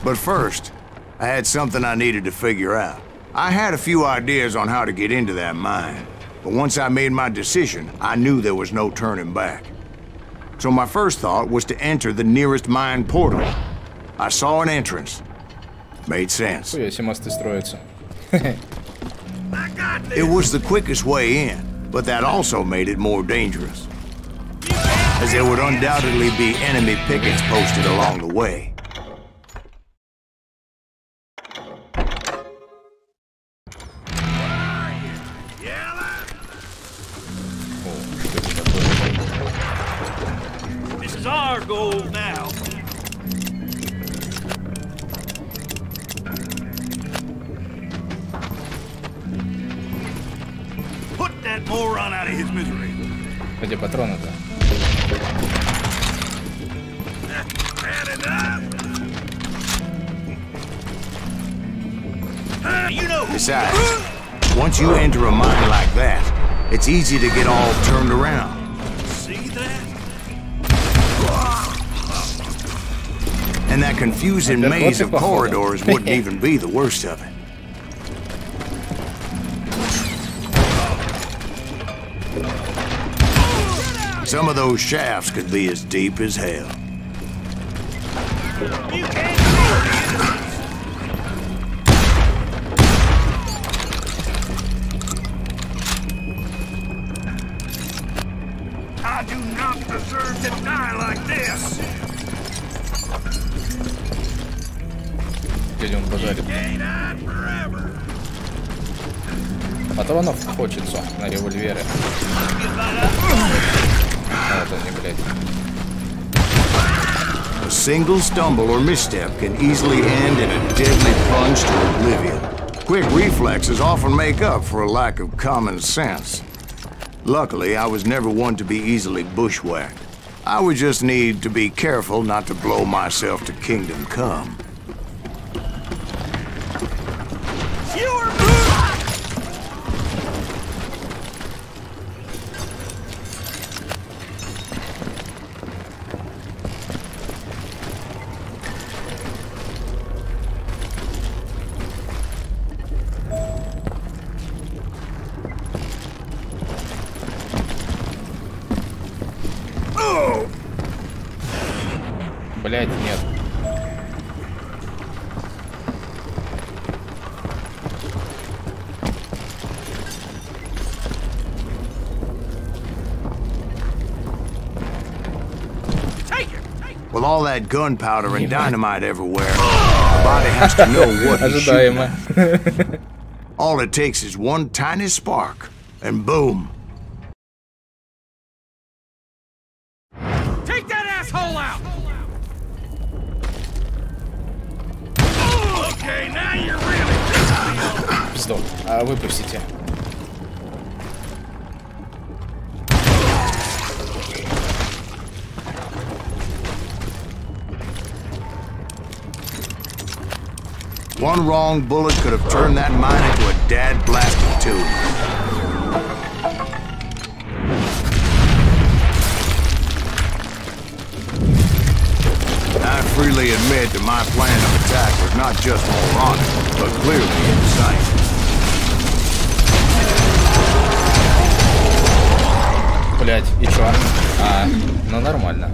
But first, I had something I needed to figure out. I had a few ideas on how to get into that mine, but once I made my decision, I knew there was no turning back. So my first thought was to enter the nearest mine portal. I saw an entrance. Made sense. Если мосты строятся. It was the quickest way in, but that also made it more dangerous, as there would undoubtedly be enemy pickets posted along the way. This is our goal now. Put that moron out of his misery. Где патроны-то? Besides, once you enter a mine like that, it's easy to get all turned around. See that? And that confusing maze of corridors wouldn't even be the worst of it. Some of those shafts could be as deep as hell. You can't I do not deserve to die like this. Где он базарит? Патронов хочется на револьверы. А, это не, блядь. A single stumble or misstep can easily end in a deadly plunge to oblivion. Quick reflexes often make up for a lack of common sense. Luckily, I was never one to be easily bushwhacked. I would just need to be careful not to blow myself to kingdom come. Блять, нет. With all that gunpowder and dynamite everywhere, a body has to know what he's shooting at. All it takes is one tiny spark, and boom. take that asshole out. Okay, now you're really Стоп, выпустите. One wrong bullet could have turned that mine into a dad-blasted tube. I freely admit that my plan of attack was not just moronic, but clearly insane. Блять, и чё? Ну нормально.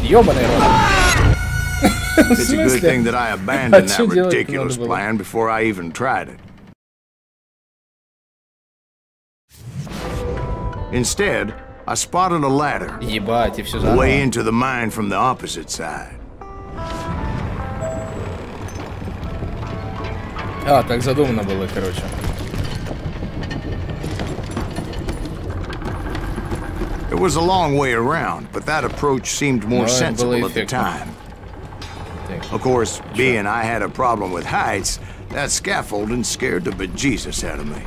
Ёбаный рот. It's a good thing that I abandoned that ridiculous plan before I even tried it. Instead, I spotted a ladder way into the mine from the opposite side. А, так задумано было, короче. It was a long way around, but that approach seemed more sensible at the time. Of course, being I had a problem with heights, that scaffolding scared the bejesus out of me.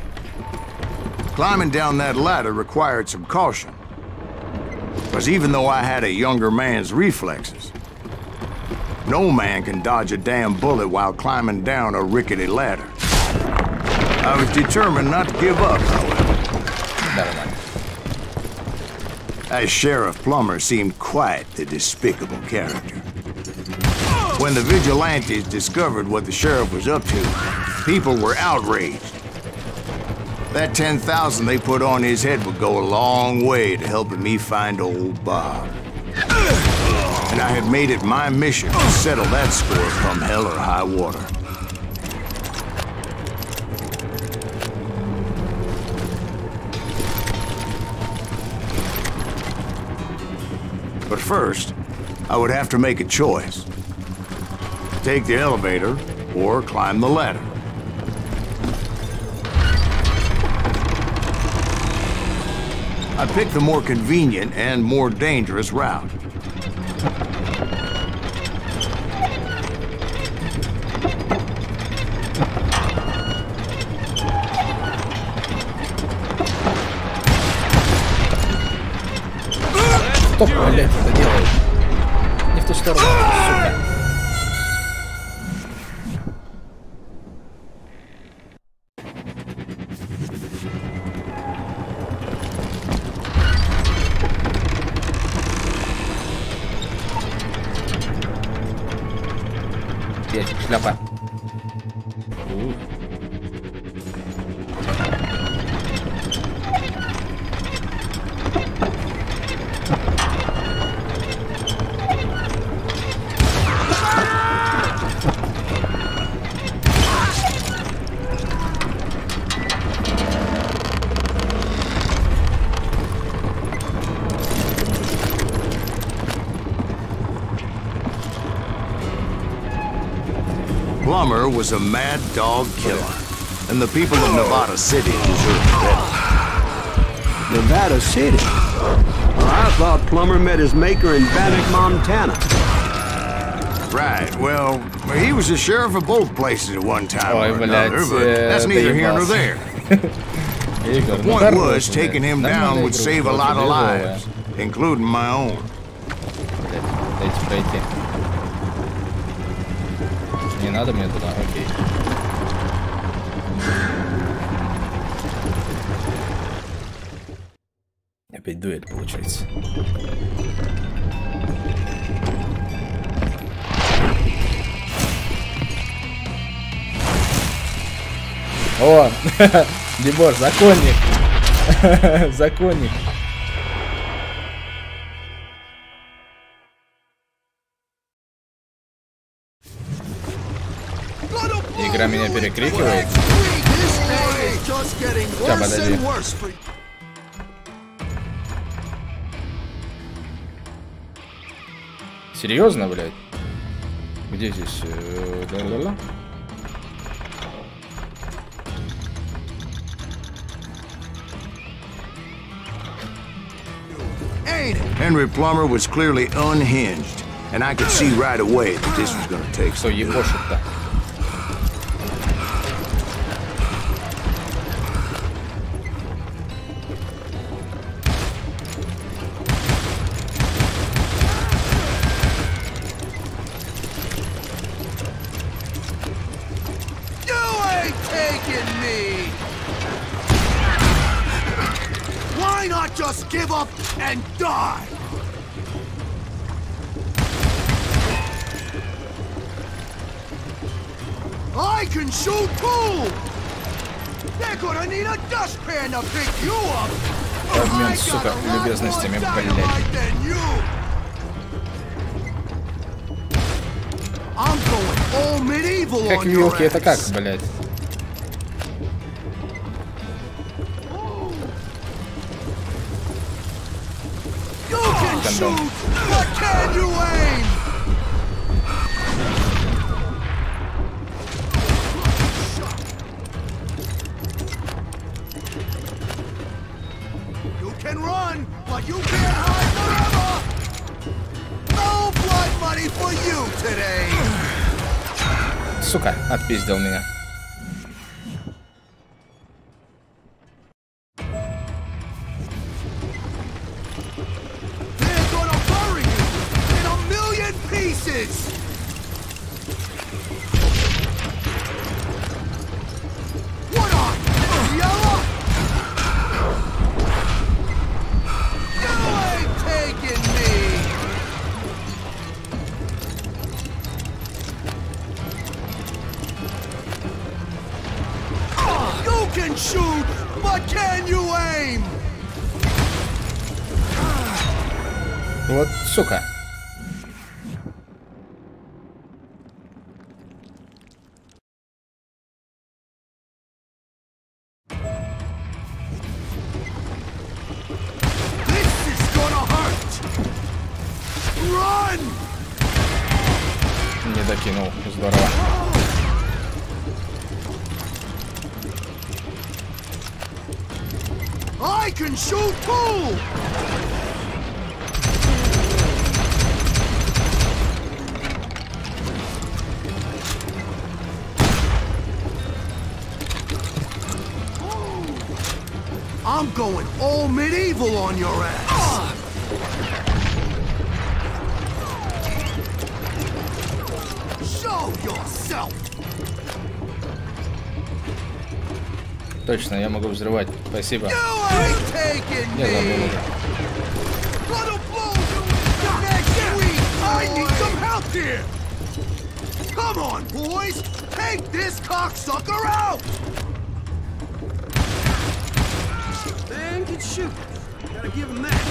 Climbing down that ladder required some caution. Because even though I had a younger man's reflexes, no man can dodge a damn bullet while climbing down a rickety ladder. I was determined not to give up, however. As Sheriff Plummer seemed quite the despicable character. When the vigilantes discovered what the sheriff was up to, people were outraged. That 10,000 they put on his head would go a long way to helping me find old Bob. And I had made it my mission to settle that score come hell or high water. But first, I would have to make a choice. Take the elevator or climb the ladder. I picked the more convenient and more dangerous route. Что, блядь, это делает? Не в ту сторону, сука. Шляпа. Plummer was a mad dog killer, and the people of Nevada City deserved better. Nevada City? Well, I thought Plummer met his maker in Bannock, Montana. Right, well, he was the sheriff of both places at one time or another, but that's neither here nor there. The point was, taking him down would save a lot of lives, including my own. Не надо мне туда, окей. Опять дуэль получается. О, Дебор, законник. Законник. Игра меня перекрикивает. Сейчас, подожди. Серьезно, блядь? Где здесь? Henry Plummer was clearly unhinged, and I could see right away that this was going to take some doing. Just give up and die! I can shoot too! They're gonna need a dustpan to pick you up! Обмен, сука, любезностями, блядь. Как вилки, это как, блядь? Кондом. Сука, отпиздил меня. Вот, сука. Не докинул, здорово. I can shoot too! I'm going all medieval on your ass. Show yourself. Точно, я могу взрывать. Спасибо. Я забыл уже. Come on, boys! Take this cocksucker out! Man can shoot. Gotta give him that.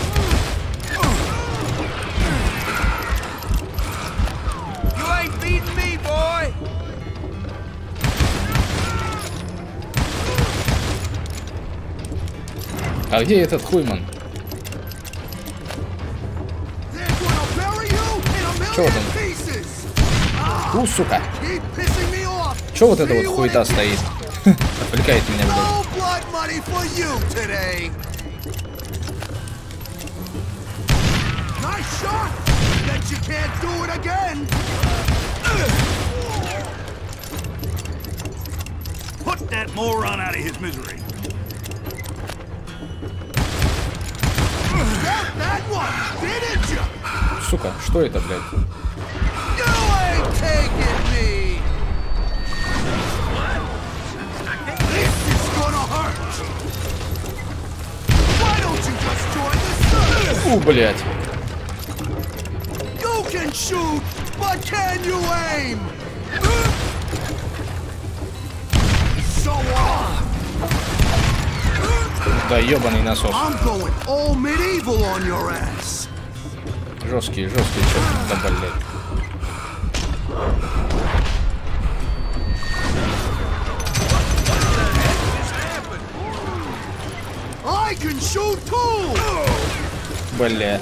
You ain't beating me, boy! А где этот хуйман? Чё вот он? Сука! Чё вот эта вот хуета стоит? Отвлекает меня, Put that moron out of his misery. Сука, что это, блядь? Блядь. Да ебаный насос. Жесткий, что-то там, блядь. Бля.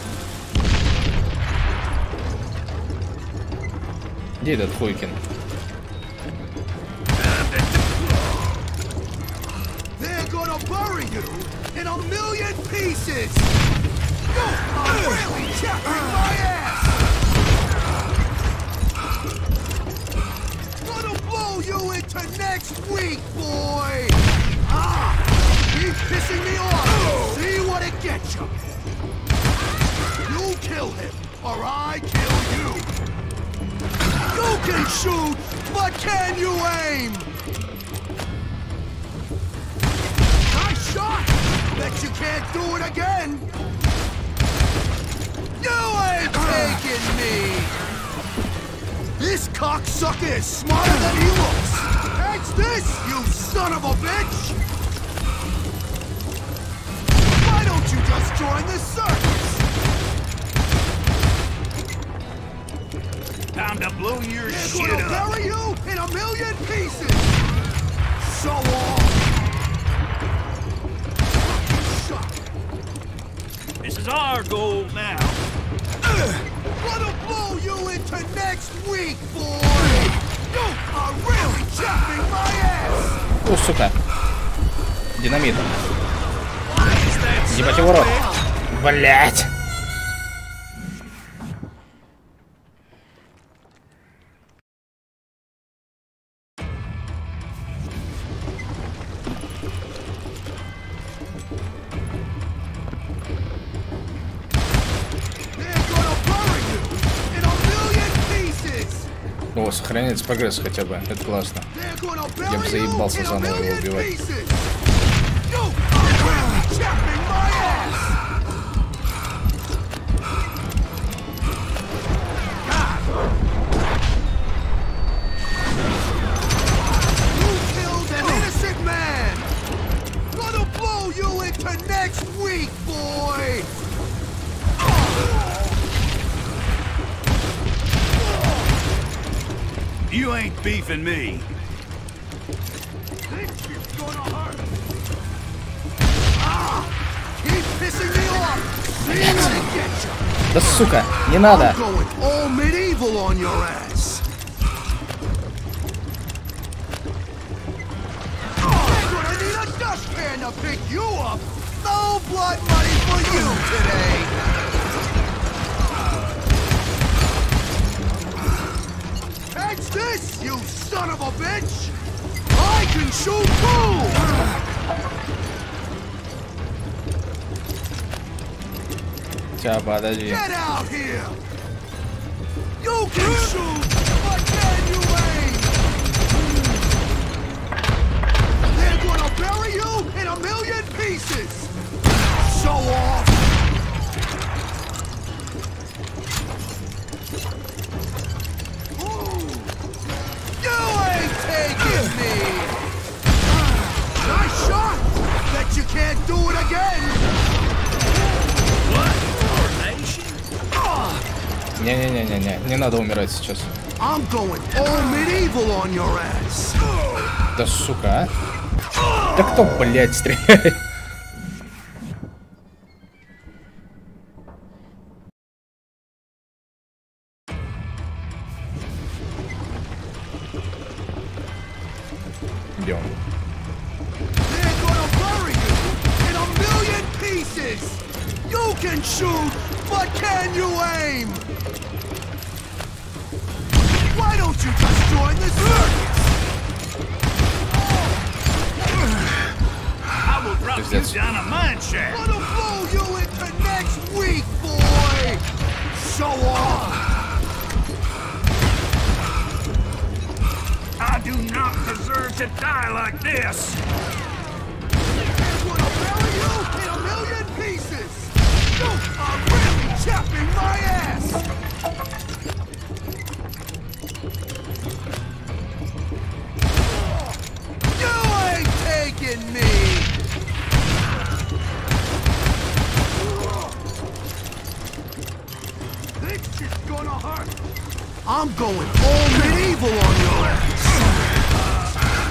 Где этот хуйкин? This cocksucker is smarter than he looks! Catch this, you son of a bitch! Why don't you just join the circus? Time to blow your They're shit gonna up. bury you in a million pieces! So on! This is our goal now. Gonna blow you into next week, boy! You are really chopping my ass! О, сука. Динамит. Ебать его рот. Блять. О, сохраняется прогресс хотя бы. Это классно. Я бы заебался заново его убивать. You ain't beefing me. Да сука, не надо. Catch this, you son of a bitch! I can shoot too! Сейчас, подожди. Get out here! You can shoot, but can you aim? They're gonna bury you in a million pieces! Show off! Nice shot! Bet you can't do it again! What? Formation? Не надо умирать сейчас. I'm going all medieval on your ass. Да сука, а? Да кто, блядь, стреляет? Идем. You can shoot, but can you aim? Why don't you just join the circus? I will drop you down a mine shaft. Gonna blow you into next week, boy. Show off. I do not deserve to die like this. They're gonna bury you in a million pieces. You are really chapping my ass. You ain't taking me. This is gonna hurt. I'm going all medieval on your ass.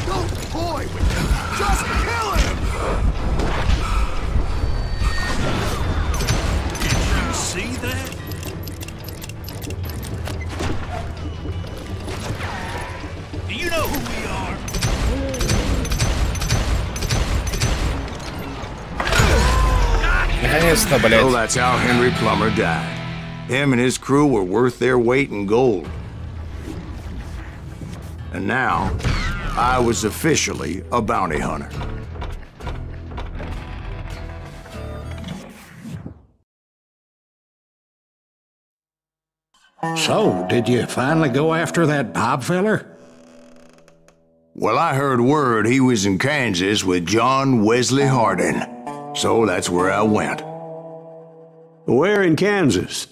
Don't toy with him. Just kill him. Did you see that? Do you know who we are? Наконец-то, блядь. So that's how Henry Plummer died. Him and his crew were worth their weight in gold. And now, I was officially a bounty hunter. So, did you finally go after that Bob feller? Well, I heard word he was in Kansas with John Wesley Hardin. So that's where I went. Where in Kansas?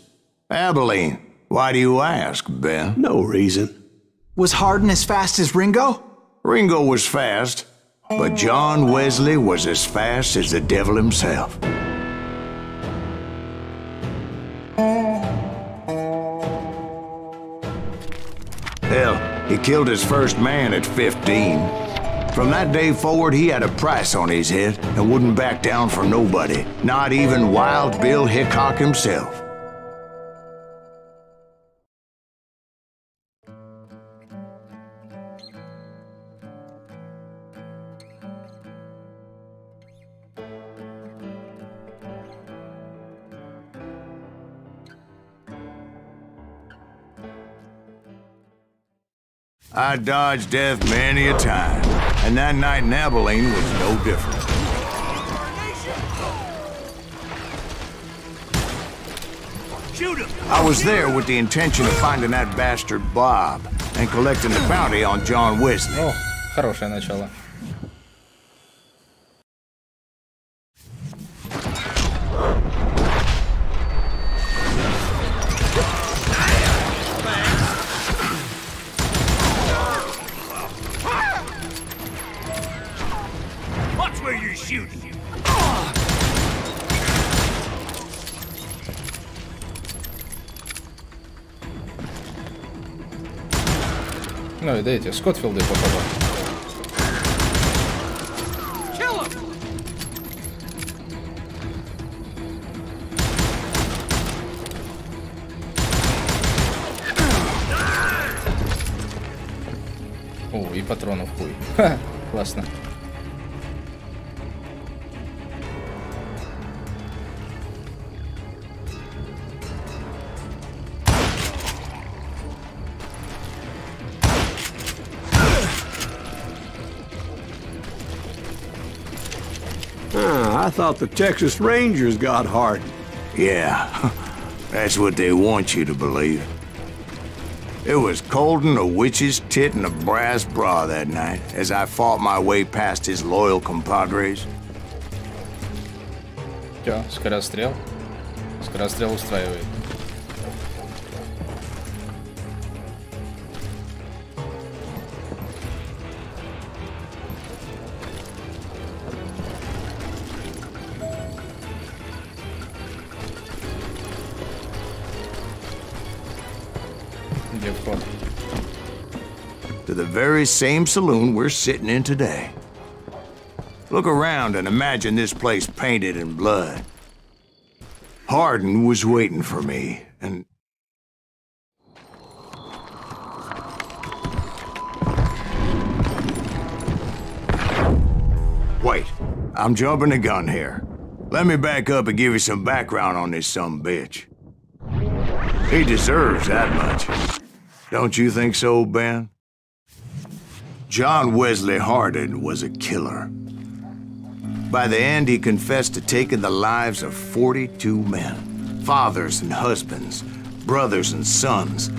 Abilene. Why do you ask, Ben? No reason. Was Hardin as fast as Ringo? Ringo was fast, but John Wesley was as fast as the devil himself. Hell, he killed his first man at 15. From that day forward, he had a price on his head and wouldn't back down for nobody, not even Wild Bill Hickok himself. I dodged death many a time, and that night in Abilene was no different. Shoot him! I was there with the intention of finding that bastard Bob and collecting the bounty on John Wesley. О, хорошее начало. Ну и да эти Скоттфилды походу. О, и патронов хуй. Ха, классно. I thought the Texas Rangers got hardened. Yeah, that's what they want you to believe. It was cold in a witch's tit and a brass bra that night as I fought my way past his loyal compadres. Чё, скорострел? Скорострел устраивает. To the very same saloon we're sitting in today. Look around and imagine this place painted in blood. Hardin was waiting for me, and... Wait, I'm jumping the gun here. Let me back up and give you some background on this sumbitch. He deserves that much. Don't you think so, Ben? John Wesley Hardin was a killer. By the end, he confessed to taking the lives of 42 men. Fathers and husbands, brothers and sons,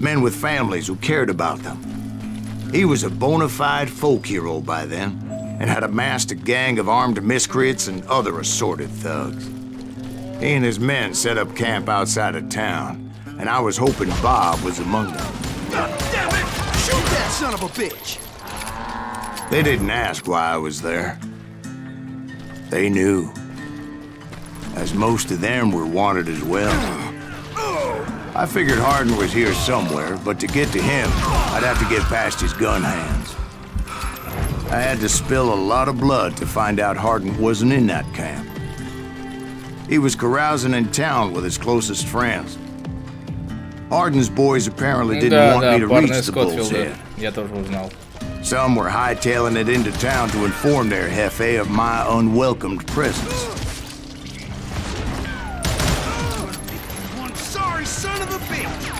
men with families who cared about them. He was a bona fide folk hero by then, and had amassed a gang of armed miscreants and other assorted thugs. He and his men set up camp outside of town, and I was hoping Bob was among them. God damn it! Shoot that son of a bitch! They didn't ask why I was there. They knew. As most of them were wanted as well. I figured Hardin was here somewhere, but to get to him, I'd have to get past his gun hands. I had to spill a lot of blood to find out Hardin wasn't in that camp. He was carousing in town with his closest friends. Hardin's boys apparently didn't want me to reach the bull's head. Some were hightailing it into town to inform their jefe of my unwelcomed presence. One sorry son of a bitch!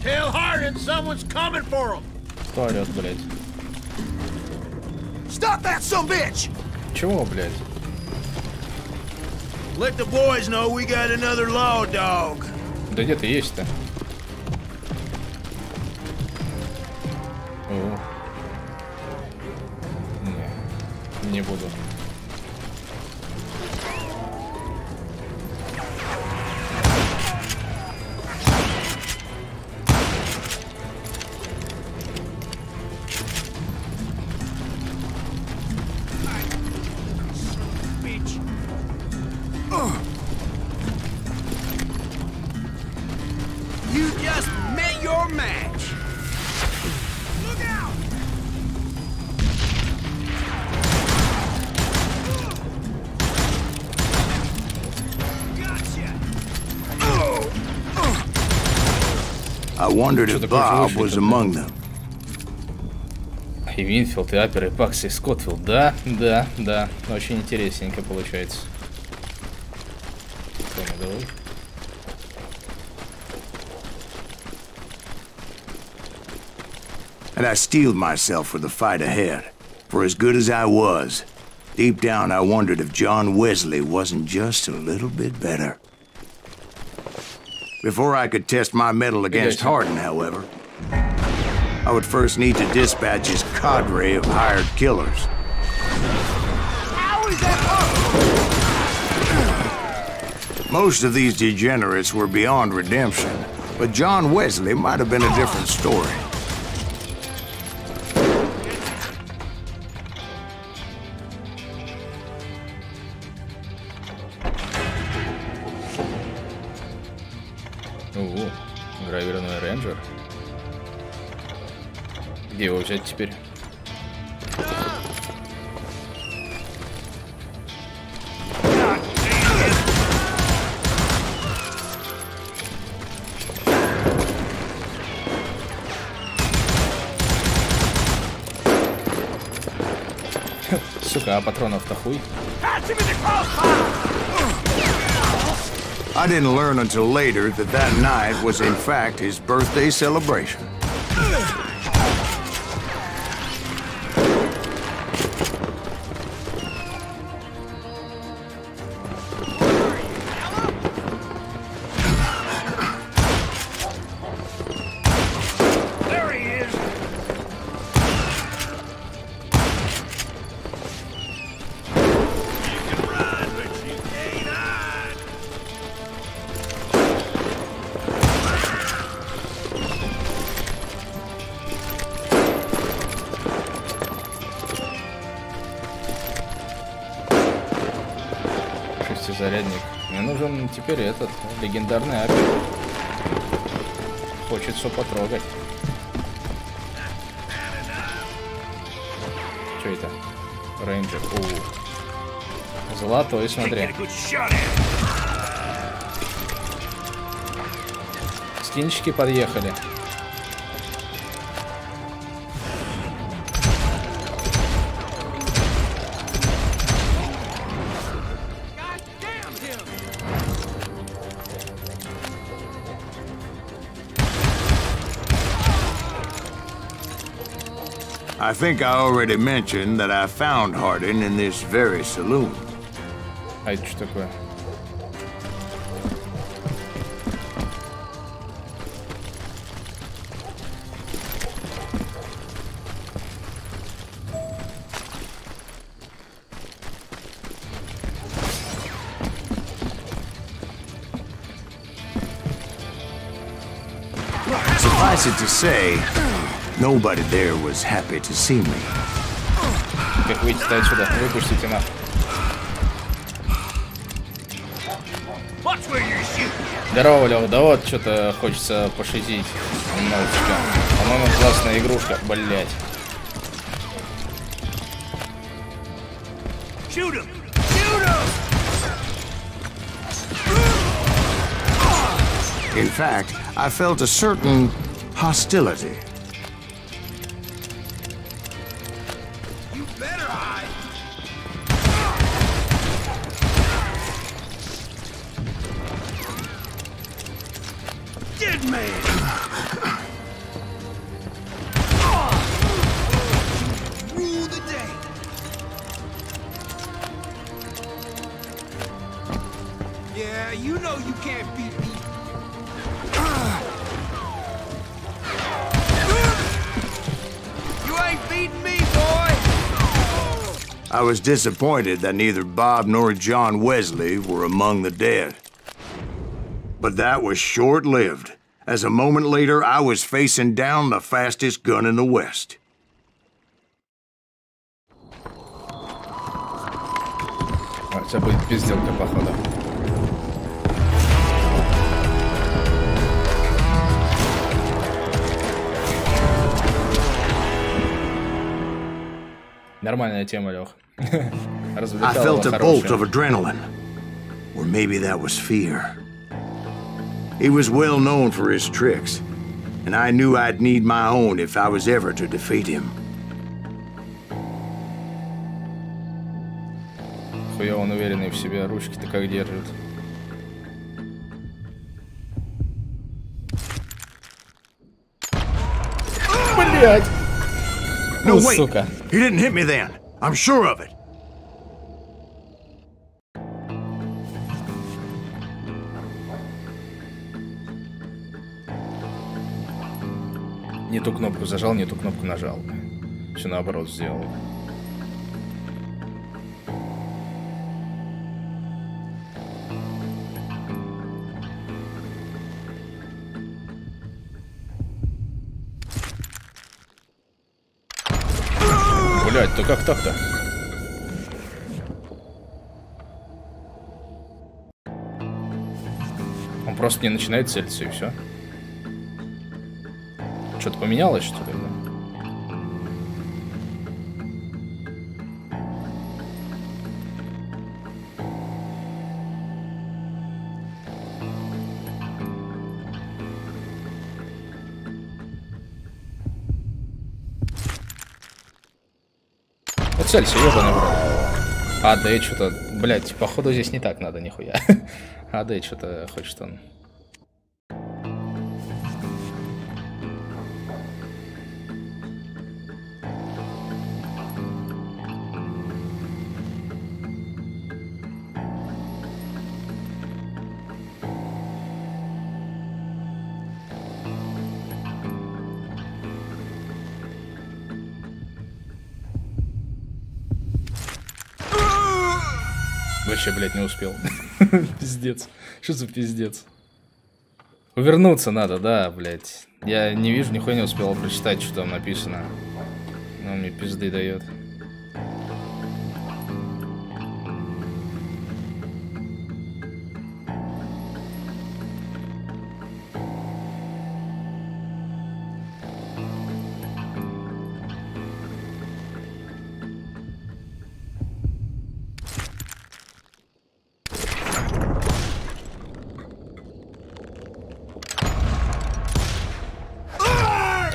Tell Hardin someone's coming for him. Кто орёт, блядь? Stop that sumbitch! Чего, блядь? Let the boys know we got another law dog. Да где ты есть-то? О. Не буду. I wondered if Bob was among them. И Винфилд, и Аппер, и Пакс, и Скоттфилд. Да. Очень интересненько получается. And I steeled myself for the fight ahead. For as good as I was, deep down I wondered if John Wesley wasn't just a little bit better. Before I could test my mettle against Hardin, however, I would first need to dispatch his cadre of hired killers. Most of these degenerates were beyond redemption, but John Wesley might have been a different story. Гравированный рейнджер. Где его взять теперь? Сука, а патронов-то хуй. I didn't learn until later that that night was in fact his birthday celebration. Зарядник. Мне нужен теперь этот легендарный Аппарат. Хочется потрогать. Что это? Рейнджер. Золотой, смотри. Скинчики подъехали. I think I already mentioned that I found Hardin in this very saloon. А это что такое? Suffice it to say, nobody there was happy to see me. Как выйти отсюда? Выпустите нас. Здорово, Лёв. Да вот, что-то хочется пошизить немножечко. По-моему, классная игрушка. Блять. In fact, I felt a certain hostility. You better hide. Dead man. Rule the day. Yeah, you know you can't beat me. I was disappointed that neither Bob nor John Wesley were among the dead. But that was short-lived, as a moment later I was facing down the fastest gun in the West. Это будет пизделка, походу. Нормальная тема, Лёх. I felt a bolt of adrenaline. Or maybe that was fear. He was well known for his tricks. and I knew I'd need my own if I was ever to defeat him. Хуя он уверенный в себе, ручки-то как держит. Блять! No, wait. Сука. He didn't hit me then. I'm sure of it. Не ту кнопку зажал, не ту кнопку нажал. Все наоборот сделал. Блять, то как так-то? Он просто не начинает целиться, и все. Что-то поменялось, что ли? Ну, целься, ёбаный в рот. АД что-то... Блять, походу здесь не так надо, нихуя. АД что-то хочет он... Вообще, блядь, не успел. Пиздец. Что за пиздец? Увернуться надо, да, блядь. Я не вижу, нихуя не успел прочитать, что там написано. Но он мне пизды дает.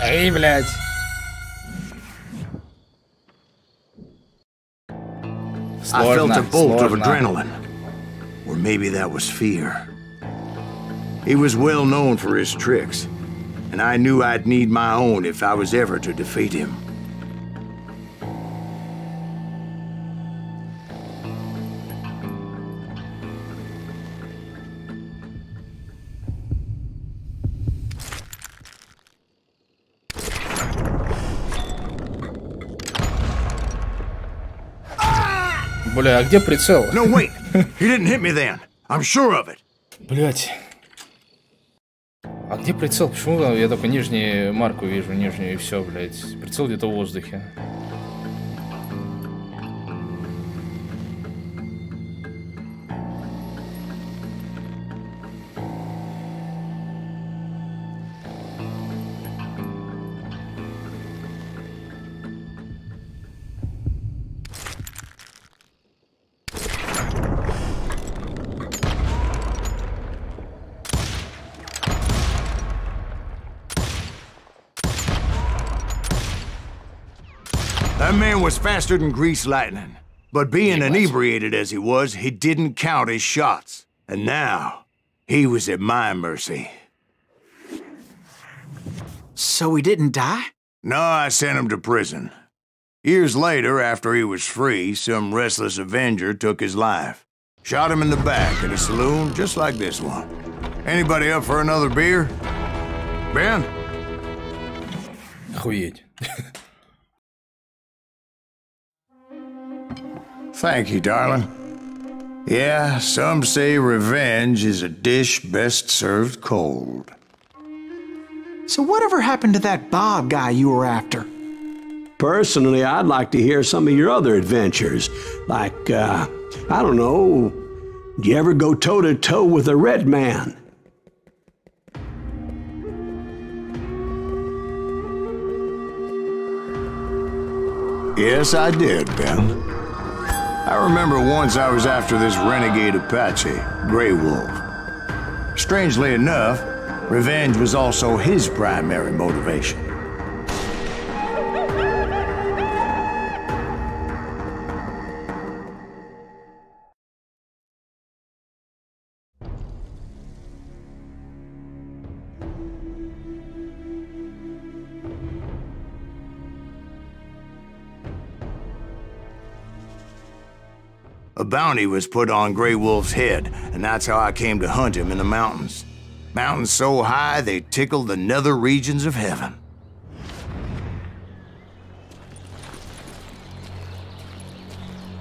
Эй, блядь. I felt a bolt of adrenaline. Or maybe that was fear. He was well known for his tricks, and I knew I'd need my own if I was ever to defeat him. Бля, а где прицел? No, wait. He didn't hit me then. I'm sure of it. Блять. А где прицел? Почему я только нижнюю марку вижу, нижнюю, и все, блять. Прицел где-то в воздухе. That man was faster than greased lightning. But being inebriated as he was, he didn't count his shots. And now, he was at my mercy. So he didn't die? No, I sent him to prison. Years later, after he was free, some restless avenger took his life. Shot him in the back at a saloon just like this one. Anybody up for another beer? Ben? Охуеть. Thank you, darling. Yeah, some say revenge is a dish best served cold. So whatever happened to that Bob guy you were after? Personally, I'd like to hear some of your other adventures. Like, I don't know, do you ever go toe-to-toe with a red man? Yes, I did, Ben. I remember once I was after this renegade Apache, Grey Wolf. Strangely enough, Revenge was also his primary motivation. A bounty was put on Grey Wolf's head, and that's how I came to hunt him in the mountains. Mountains so high they tickled the nether regions of heaven.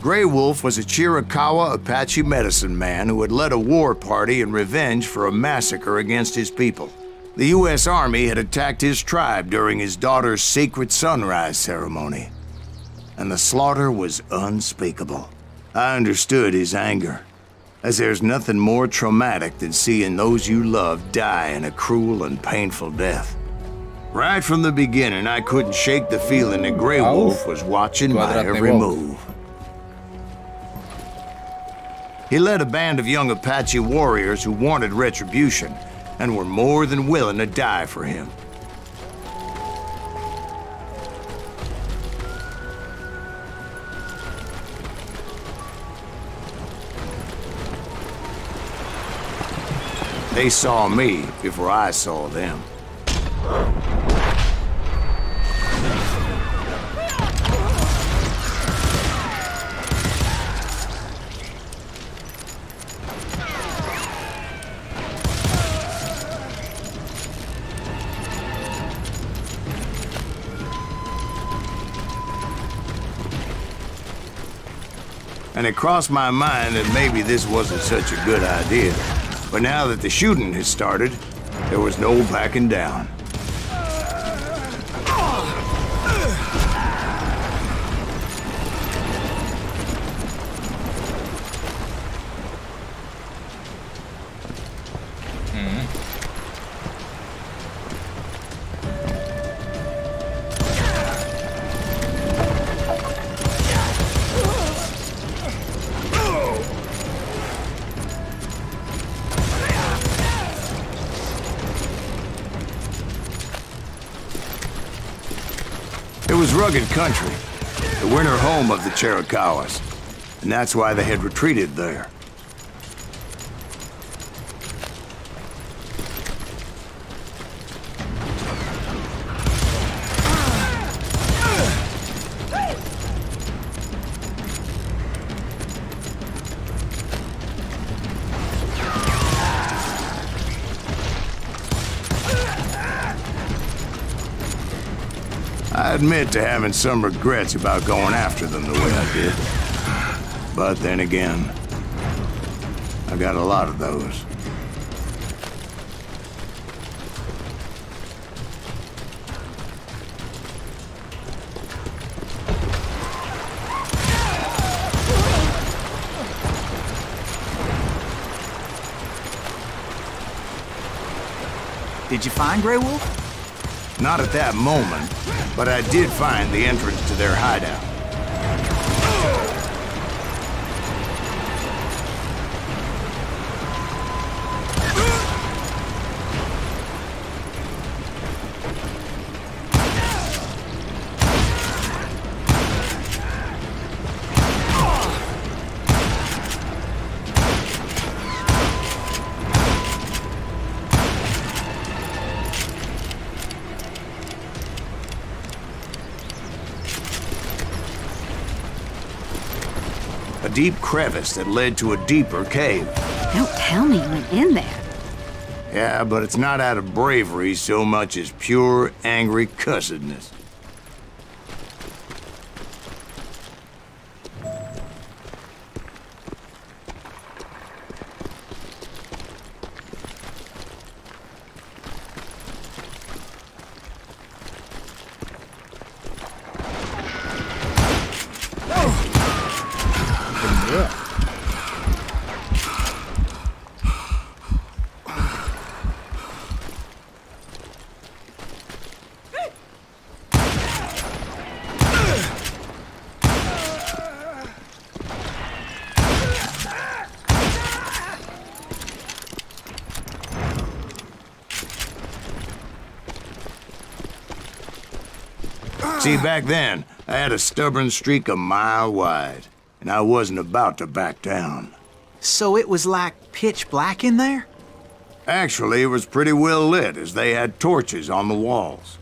Grey Wolf was a Chiricahua Apache medicine man who had led a war party in revenge for a massacre against his people. The U.S. Army had attacked his tribe during his daughter's sacred sunrise ceremony, and the slaughter was unspeakable. I understood his anger, as there's nothing more traumatic than seeing those you love die in a cruel and painful death. Right from the beginning, I couldn't shake the feeling that Grey Wolf was watching my every move. He led a band of young Apache warriors who wanted retribution and were more than willing to die for him. They saw me before I saw them. And it crossed my mind that maybe this wasn't such a good idea. But now that the shooting had started, there was no backing down. It was rugged country, the winter home of the Chiricahuas, and that's why they had retreated there. I admit to having some regrets about going after them the way I did. But then again, I got a lot of those. Did you find Grey Wolf? Not at that moment, but I did find the entrance to their hideout. A deep crevice that led to a deeper cave. Don't tell me you went in there. Yeah, but it's not out of bravery so much as pure, angry cussedness. See, back then, I had a stubborn streak a mile wide, and I wasn't about to back down. So it was like pitch black in there? Actually, it was pretty well lit, as they had torches on the walls.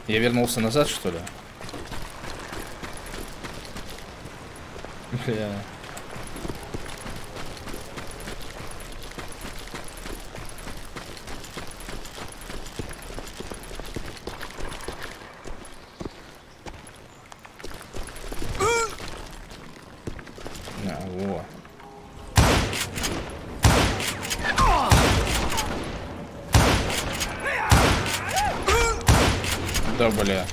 Я вернулся назад, что ли? Бля. Во. Да, бля.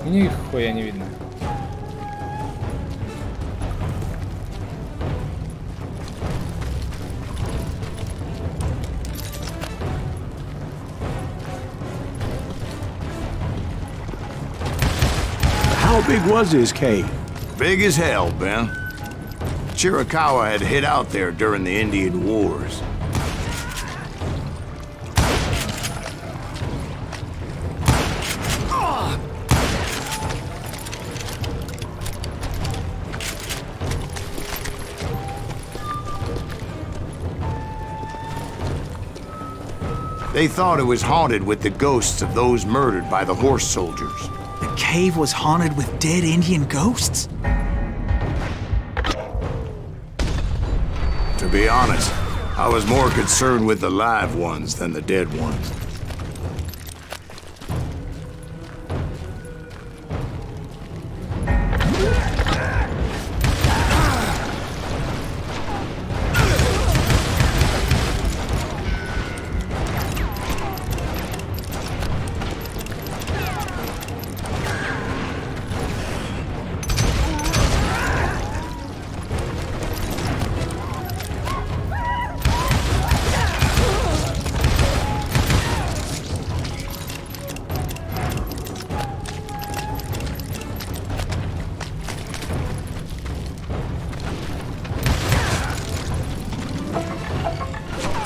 Нихуя не видно. How big was his cave? Big as hell, Ben. Chiricahua had hid out there during the Indian Wars. They thought it was haunted with the ghosts of those murdered by the horse soldiers. The cave was haunted with dead Indian ghosts? To be honest, I was more concerned with the live ones than the dead ones.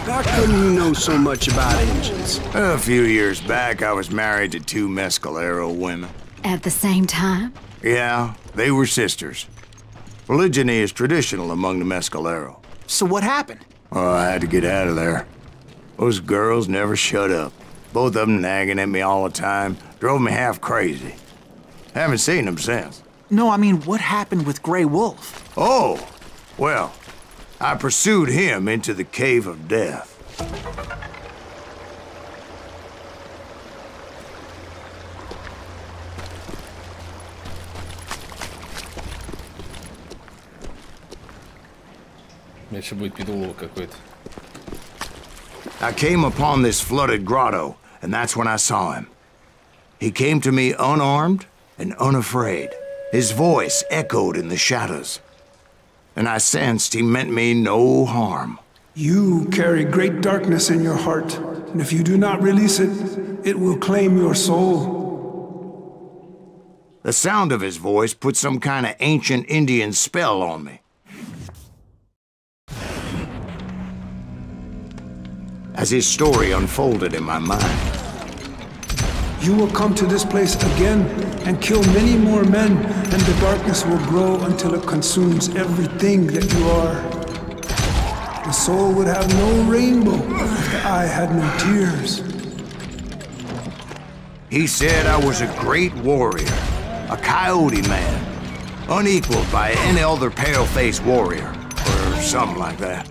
How come you know so much about engines? A few years back, I was married to two Mescalero women. At the same time? Yeah, they were sisters. Polygyny is traditional among the Mescalero. So what happened? Oh, I had to get out of there. Those girls never shut up. Both of them nagging at me all the time. Drove me half crazy. Haven't seen them since. No, I mean, what happened with Grey Wolf? Oh, well, I pursued him into the Cave of Death. Дальше будет пидулово какой-то. I came upon this flooded grotto, and that's when I saw him. He came to me unarmed and unafraid. His voice echoed in the shadows, and I sensed he meant me no harm. You carry great darkness in your heart, and if you do not release it, it will claim your soul. The sound of his voice put some kind of ancient Indian spell on me. As his story unfolded in my mind. You will come to this place again and kill many more men, and the darkness will grow until it consumes everything that you are. The soul would have no rainbow if the eye had no tears. He said I was a great warrior, a coyote man, unequaled by any other pale-faced warrior, or something like that.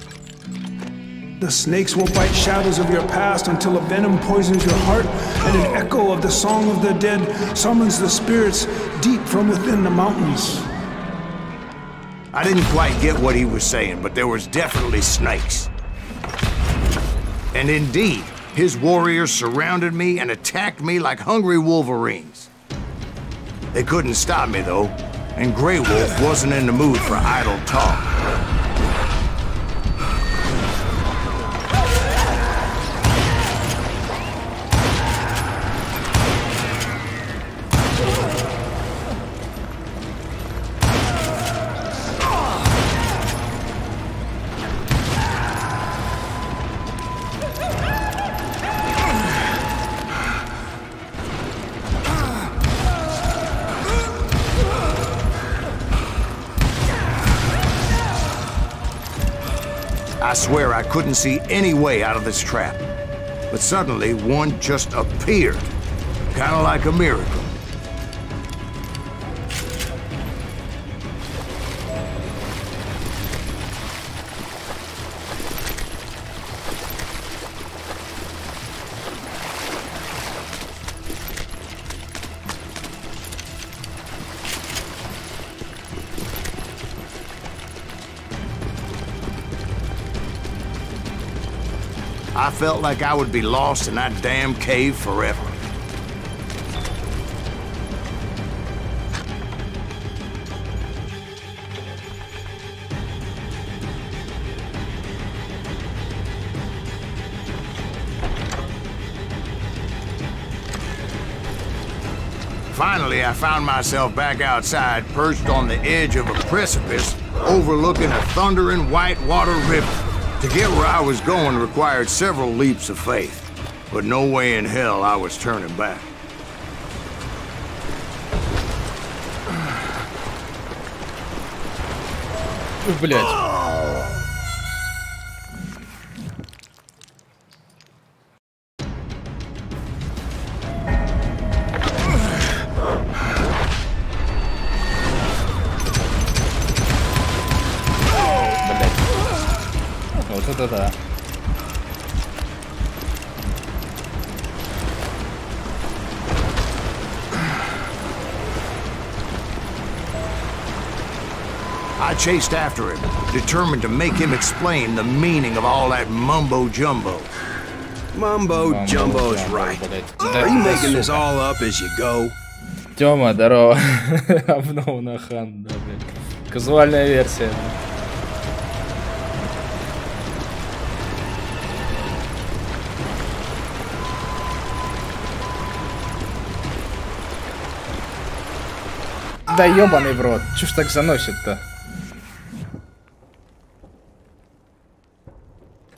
The snakes will bite shadows of your past until a venom poisons your heart, and an echo of the song of the dead summons the spirits deep from within the mountains. I didn't quite get what he was saying, but there was definitely snakes. And indeed, his warriors surrounded me and attacked me like hungry wolverines. They couldn't stop me, though, and Grey Wolf wasn't in the mood for idle talk. I swear I couldn't see any way out of this trap. But suddenly, one just appeared. Kind of like a miracle. I felt like I would be lost in that damn cave forever. Finally, I found myself back outside, perched on the edge of a precipice, overlooking a thundering whitewater river. To get where I was going required several leaps of faith, but no way in hell I was turning back. Блять. Вот это да. I chased after him, determined to make him explain the meaning of all that mumbo-jumbo. Mumbo-jumbo's right. Are you making this all up as you go? Тёма, здорово. Обнова на хан, да, блядь. Казуальная версия. Да ёбаный в рот. Чё ж так заносит-то?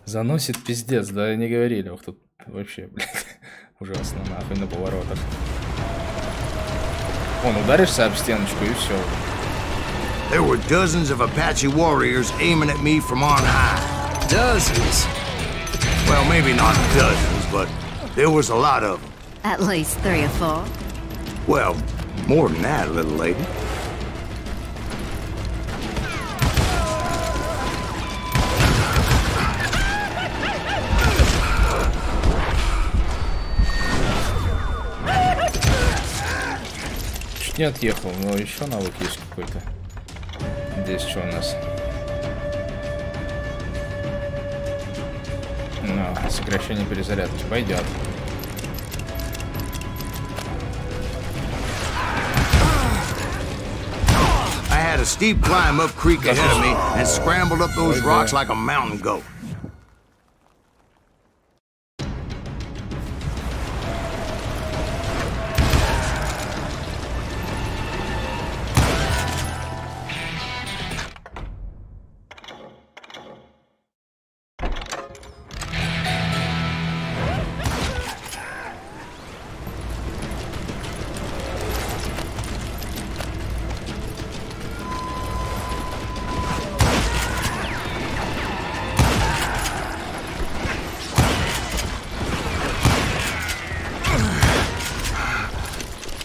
Заносит пиздец, да не говорили. Ох, тут вообще, блядь, ужасно нахуй на поворотах. Вон, ударишься об стеночку и все. There were dozens of Apache warriors aiming at me from on high. Dozens? Well, maybe not dozens, but there was a lot of them. At least 3 or 4. Well, more than that, little lady. Чуть не отъехал, но еще навык есть какой-то. Здесь что у нас? Ну, сокращение перезарядки пойдет. I had a steep climb up creek ahead of me and scrambled up those rocks like a mountain goat.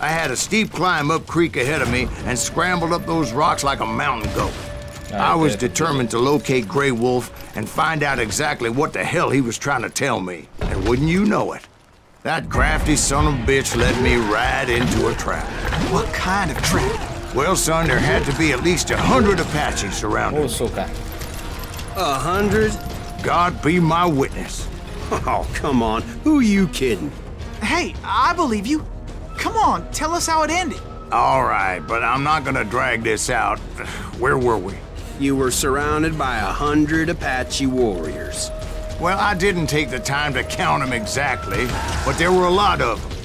I had a steep climb up creek ahead of me and scrambled up those rocks like a mountain goat. I was determined to locate Grey Wolf and find out exactly what the hell he was trying to tell me. And wouldn't you know it, that crafty son of a bitch led me right into a trap. What kind of trap? Well, son, there had to be at least 100 Apaches surrounding. 100? God be my witness. Oh, come on. Who are you kidding? Hey, I believe you. Come on, tell us how it ended. All right, but I'm not gonna drag this out. Where were we? You were surrounded by 100 Apache warriors. Well, I didn't take the time to count them exactly, but there were a lot of them.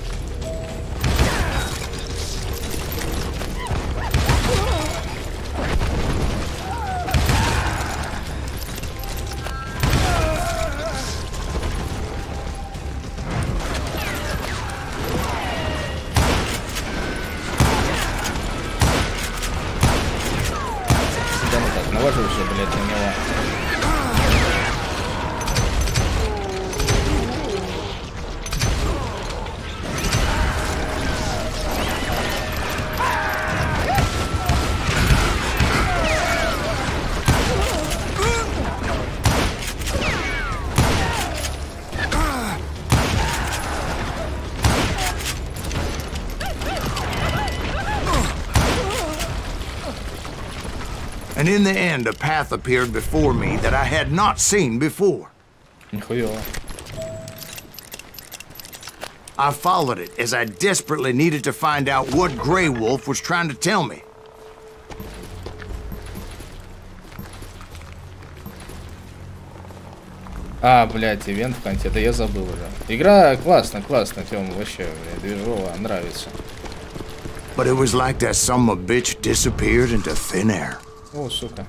And in the end, a path appeared before me that I had not seen before. I followed it as I desperately needed to find out what Grey Wolf was trying to tell me. А, блядь, ивент в конце, да я забыл уже. Игра классно, Тёма, вообще, блядь, движово, нравится. But it was like that son of a bitch disappeared into thin air. О, сука.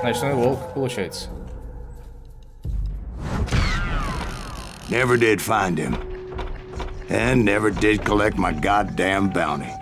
Ночной волк, получается. Never did find him. And never did collect my goddamn bounty.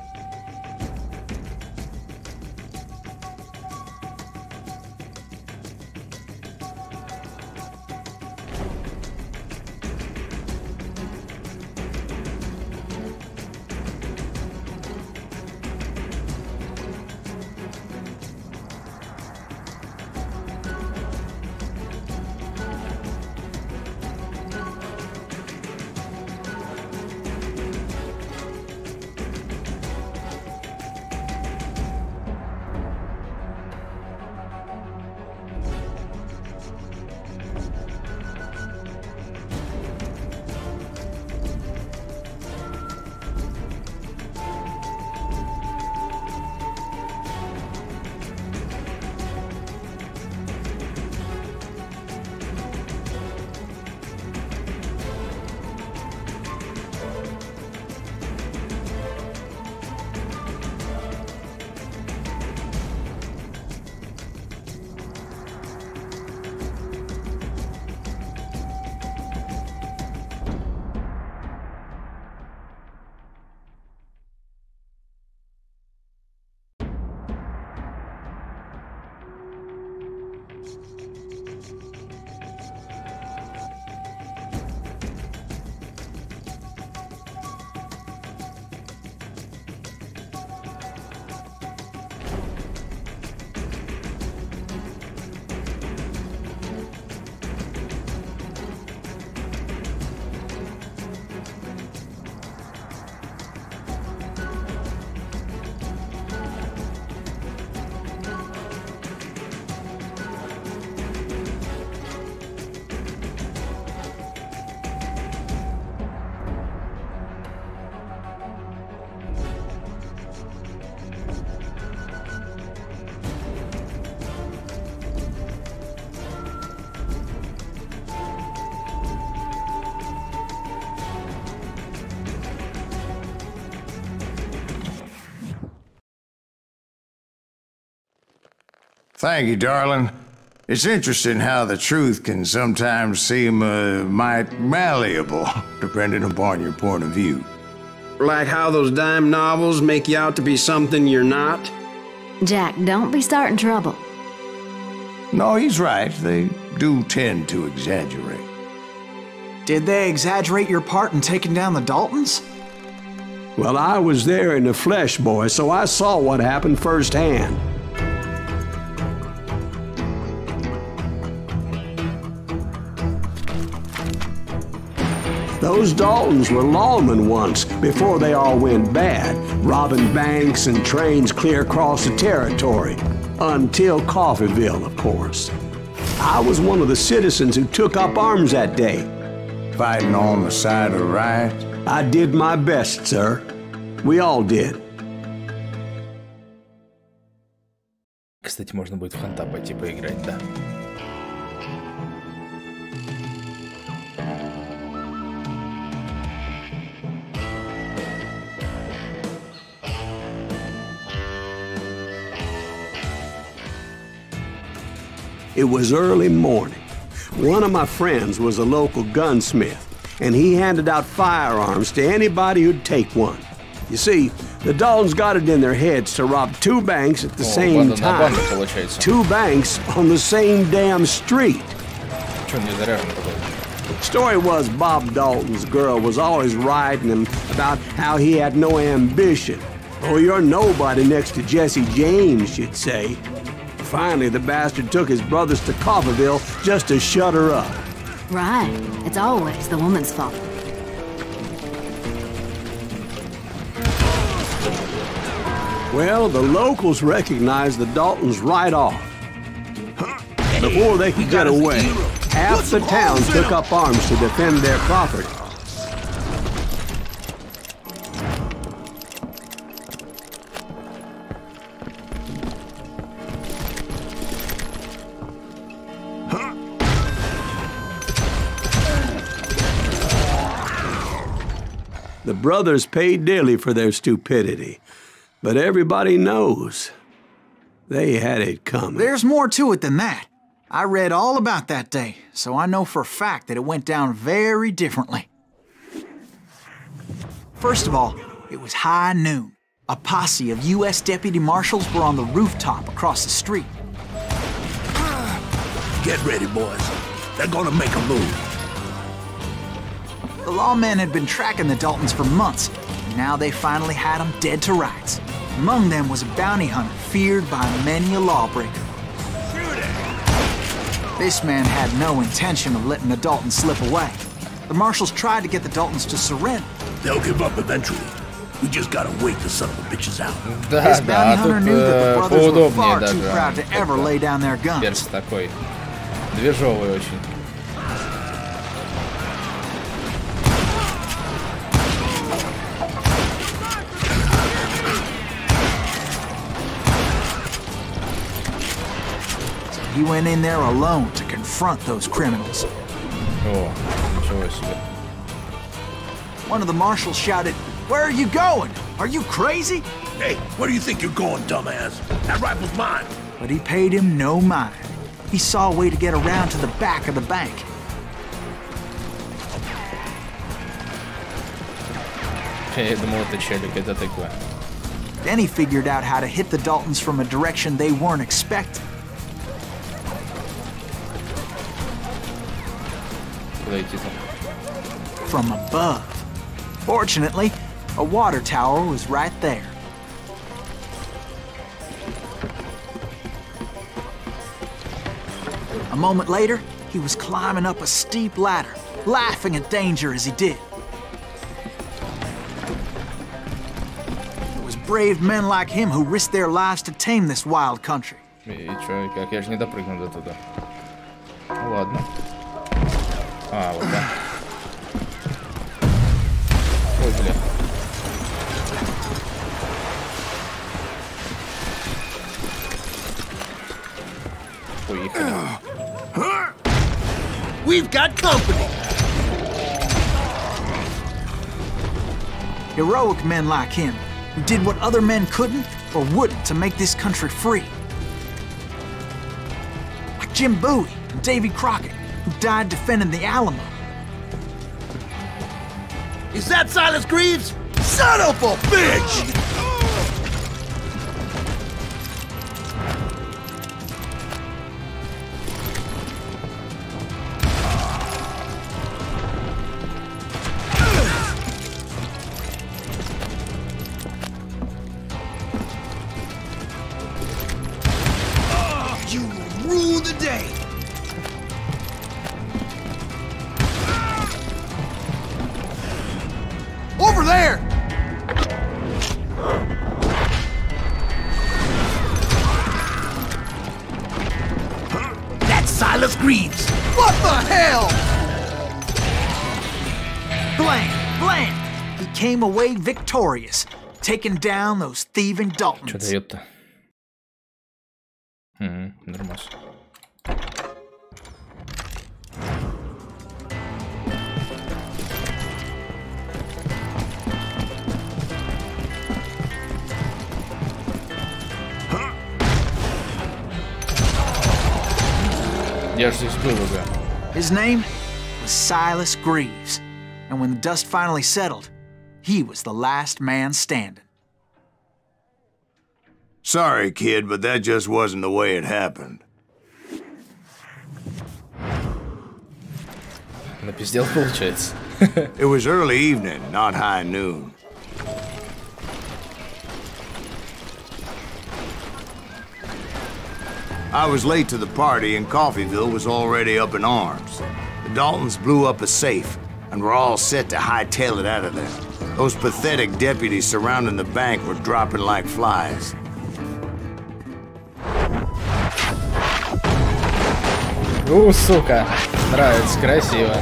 Thank you, darling. It's interesting how the truth can sometimes seem might malleable, depending upon your point of view. Like how those dime novels make you out to be something you're not? Jack, don't be starting trouble. No, he's right. They do tend to exaggerate. Did they exaggerate your part in taking down the Daltons? Well, I was there in the flesh, boy, so I saw what happened firsthand. Those Daltons were lawmen once, before they all went bad, robbing banks and trains clear across the territory. Until Coffeeville, of course. I was one of the citizens who took up arms that day. Fighting on the side of the right? I did my best, sir. We all did. Кстати, можно будет в ханта пойти поиграть, да. It was early morning. One of my friends was a local gunsmith, and he handed out firearms to anybody who'd take one. You see, the Daltons got it in their heads to rob 2 banks at the same time. 2 banks on the same damn street. Story was Bob Dalton's girl was always riding him about how he had no ambition. Oh, you're nobody next to Jesse James, she'd say. Finally, the bastard took his brothers to Coffeeville just to shut her up. Right. It's always the woman's fault. Well, the locals recognized the Daltons right off. Before they could get away, half the town took up arms to defend their property. The brothers paid dearly for their stupidity, but everybody knows they had it coming. There's more to it than that. I read all about that day, so I know for a fact that it went down very differently. First of all, it was high noon. A posse of U.S. deputy marshals were on the rooftop across the street. Get ready, boys. They're gonna make a move. The lawmen had been tracking the Daltons for months, and now they finally had them dead to rights. Among them was a bounty hunter feared by many a lawbreaker. This man had no intention of letting the Daltons slip away. The marshals tried to get the Daltons to surrender. They'll give up eventually. We just gotta wait the son of the bitches out. This bounty hunter knew that the brothers were far too proud to ever lay down their guns. Перс такой движовый очень. He went in there alone to confront those criminals. О, ничего себе. One of the marshals shouted, "Where are you going? Are you crazy?" Hey, where do you think you're going, dumbass? That rifle's mine. But he paid him no mind. He saw a way to get around to the back of the bank. Я думал, это челик, это такое. Then he figured out how to hit the Daltons from a direction they weren't expecting. From above. Fortunately, a water tower was right there. A moment later, he was climbing up a steep ladder, laughing at danger as he did. It was brave men like him who risked their lives to tame this wild country. И чё, как? Я же не допрыгну до туда. Ну ладно. А, вот так. Ой, бля. Поехали. We've got company. Heroic men like him, who did what other men couldn't or wouldn't to make this country free. Like Jim Bowie and Davy Crockett, who died defending the Alamo. Is that Silas Greaves? Son of a bitch! Silas Greaves! What the hell? Bland! He came away victorious, taking down those thieving Daltons. Что дает-то? Нормас. Я же здесь был уже. His name was Silas Greaves, and when the dust finally settled, he was the last man standing. Sorry, kid, but that just wasn't the way it happened. Напиздел, получается. It was early evening, not high noon. I was late to the party and Coffeyville was already up in arms. The Daltons blew up a safe and were all set to hightail it out of there. Those pathetic deputies surrounding the bank were dropping like flies. Сука. Нравится, красиво.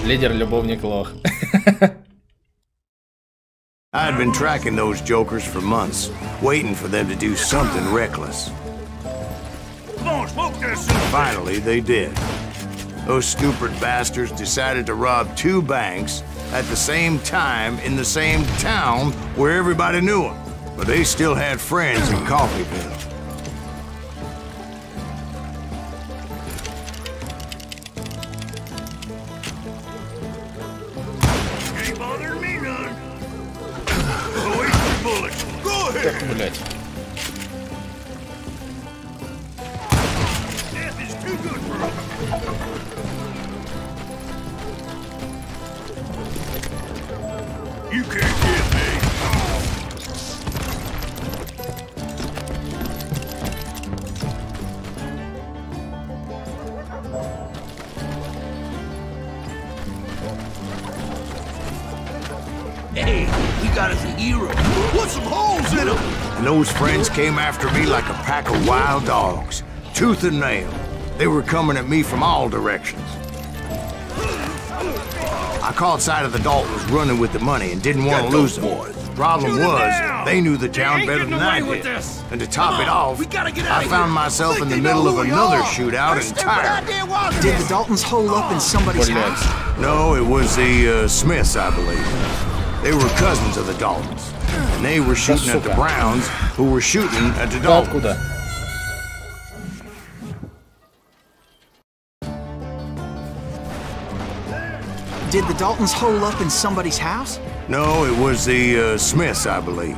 Лидер-любовник лох. I had been tracking those jokers for months, waiting for them to do something reckless. Finally, they did. Those stupid bastards decided to rob 2 banks at the same time in the same town where everybody knew them. But they still had friends in Coffeyville. Ain't bothering me none. Wait for the bullets. Go ahead. Блять. Death is too good for them. You can't get me. Hey, we got us a hero. Put some holes in him! And those friends came after me like a pack of wild dogs, tooth and nail. They were coming at me from all directions. I caught sight of the Daltons running with the money and didn't want to lose them. Problem was, they knew the town better than I did. And to top it off, I found myself in the middle of another shootout entirely. Did the Daltons hole up in somebody's house? No, it was the Smiths, I believe. They were cousins of the Daltons. And they were shooting at the Browns, who were shooting at the Daltons. Did the Daltons hole up in somebody's house? No, it was the Smiths, I believe.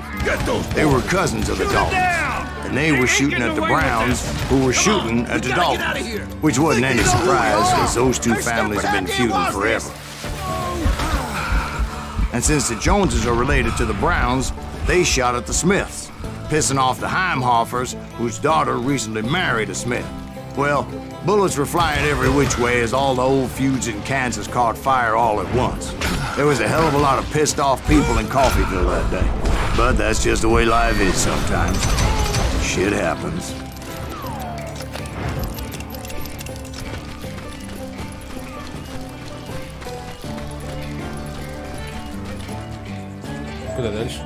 They were cousins of the Daltons. And they were shooting at the Browns, who were shooting at the Daltons. Which wasn't any surprise, because those two families have been feuding forever. And since the Joneses are related to the Browns, they shot at the Smiths, pissing off the Heimhoffers, whose daughter recently married a Smith. Well, bullets were flying every which way as all the old feuds in Kansas caught fire all at once. There was a hell of a lot of pissed off people in Coffeyville that day. But that's just the way life is sometimes. Shit happens. Куда дальше?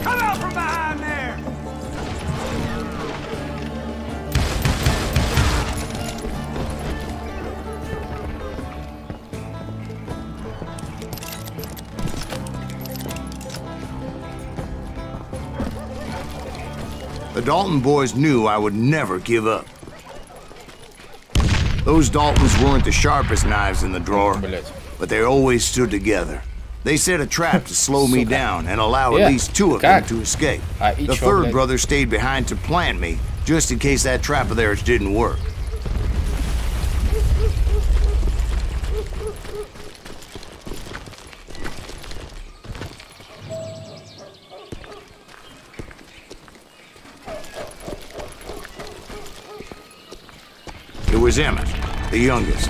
Come out from behind there! The Dalton boys knew I would never give up. Those Daltons weren't the sharpest knives in the drawer, but they always stood together. They set a trap to slow me down and allow at least 2 of them to escape. The third brother stayed behind to plant me, just in case that trap of theirs didn't work. It was Emmett, the youngest.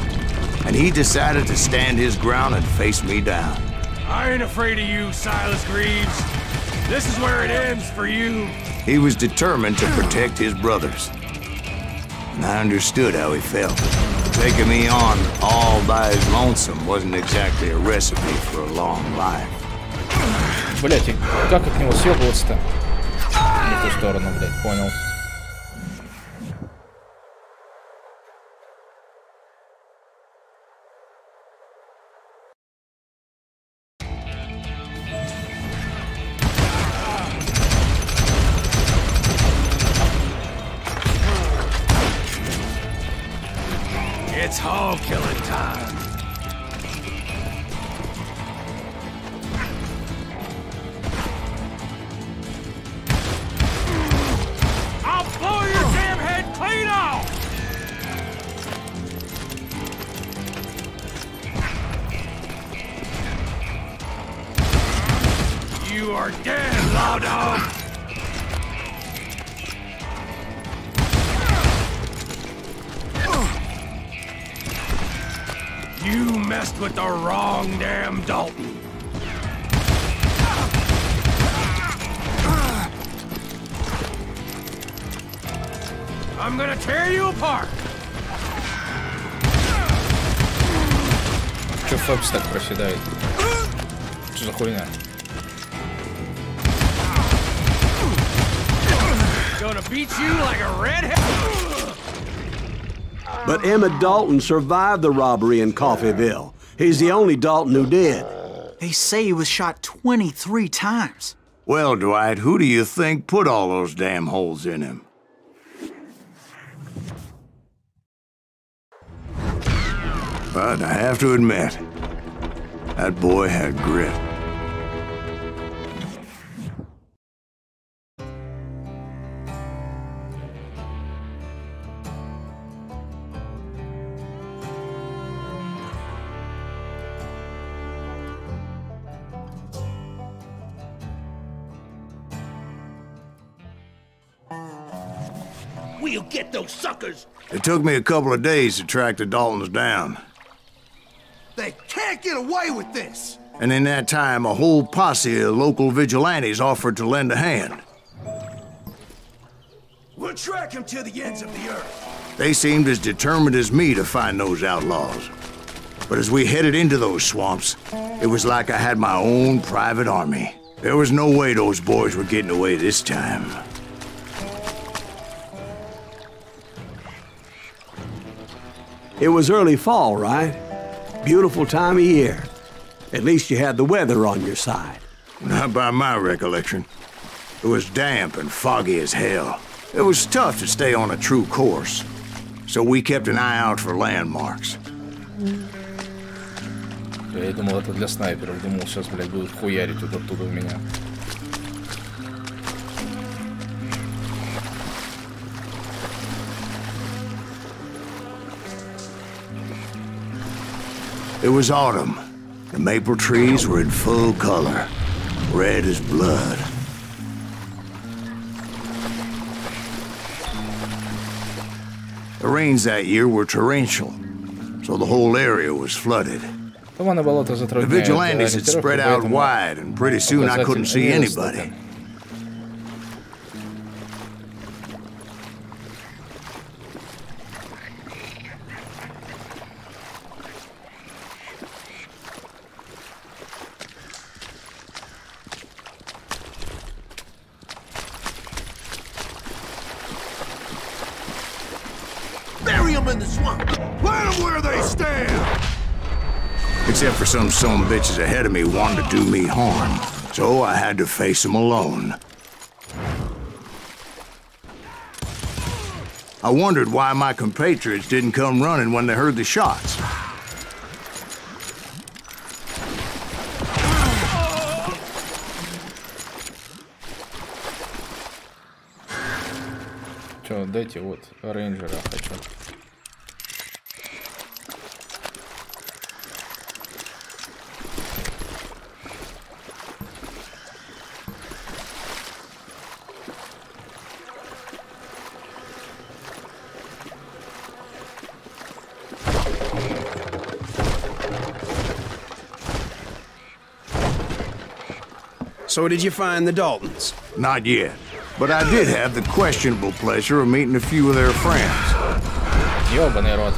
and he decided to stand his ground and face me down. I ain't afraid of you, Silas Greaves. This is where it ends for you. He was determined to protect his brothers. And I understood how he felt. Taking me on all by his lonesome wasn't exactly a recipe for a long life. Блять, как от него съебываться-то? Не в ту сторону, блять, понял. It's hog killing time. I'll blow your damn head clean off! You are dead, law dog! You messed with the wrong damn Dalton. I'm gonna tear you apart. Че Фобс так проседает? Что за хуйня? Gonna beat you like a redhead. But Emmett Dalton survived the robbery in Coffeyville. He's the only Dalton who did. They say he was shot 23 times. Well, Dwight, who do you think put all those damn holes in him? But I have to admit, that boy had grit. We'll get those suckers! It took me a couple of days to track the Daltons down. They can't get away with this! And in that time, a whole posse of local vigilantes offered to lend a hand. We'll track him to the ends of the earth. They seemed as determined as me to find those outlaws. But as we headed into those swamps, it was like I had my own private army. There was no way those boys were getting away this time. It was early fall, right? Beautiful time of year. At least you had the weather on your side. Not by my recollection. It was damp and foggy as hell. It was tough to stay on a true course. So we kept an eye out for landmarks. Я думал, это для снайперов. Думал, сейчас, блядь, будут хуярить вот оттуда у меня. It was autumn. The maple trees were in full color, red as blood. The rains that year were torrential, so the whole area was flooded. The vigilantes had spread out wide, and pretty soon I couldn't see anybody. Bury them in the swamp. Plant them where they stand. Except for some bitches ahead of me wanted to do me harm, so I had to face them alone. I wondered why my compatriots didn't come running when they heard the shots. Чё, дайте вот рейнджера хочу. So did you find the Daltons? Not yet. But I did have the questionable pleasure of meeting a few of their friends. Ёбаный рот.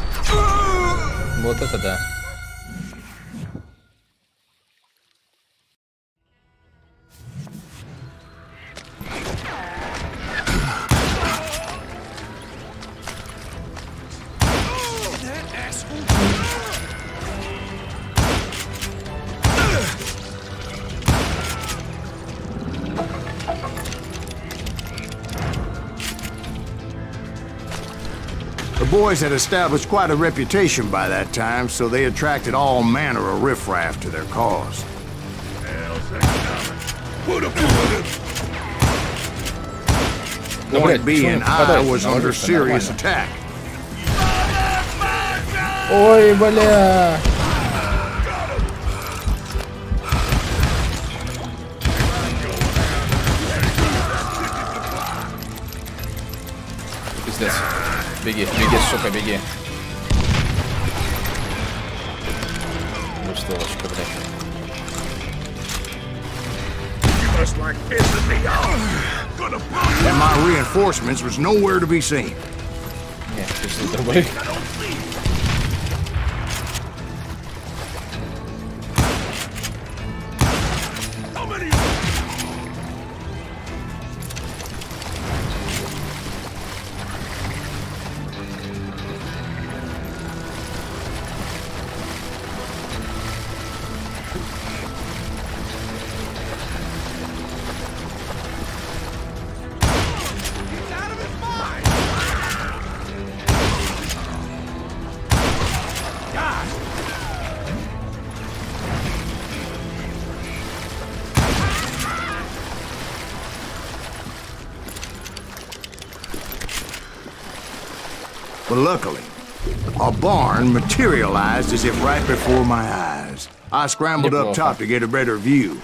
Вот это да. The boys had established quite a reputation by that time, so they attracted all manner of riffraff to their cause. Point being, I was under serious attack. Ой, бля! Пиздец. Беги, беги, сука, беги. Ну что, лошка, блядь. And my reinforcements was nowhere to be seen. Нет, пришли другой. But luckily, a barn materialized as if right before my eyes. I scrambled up top to get a better view,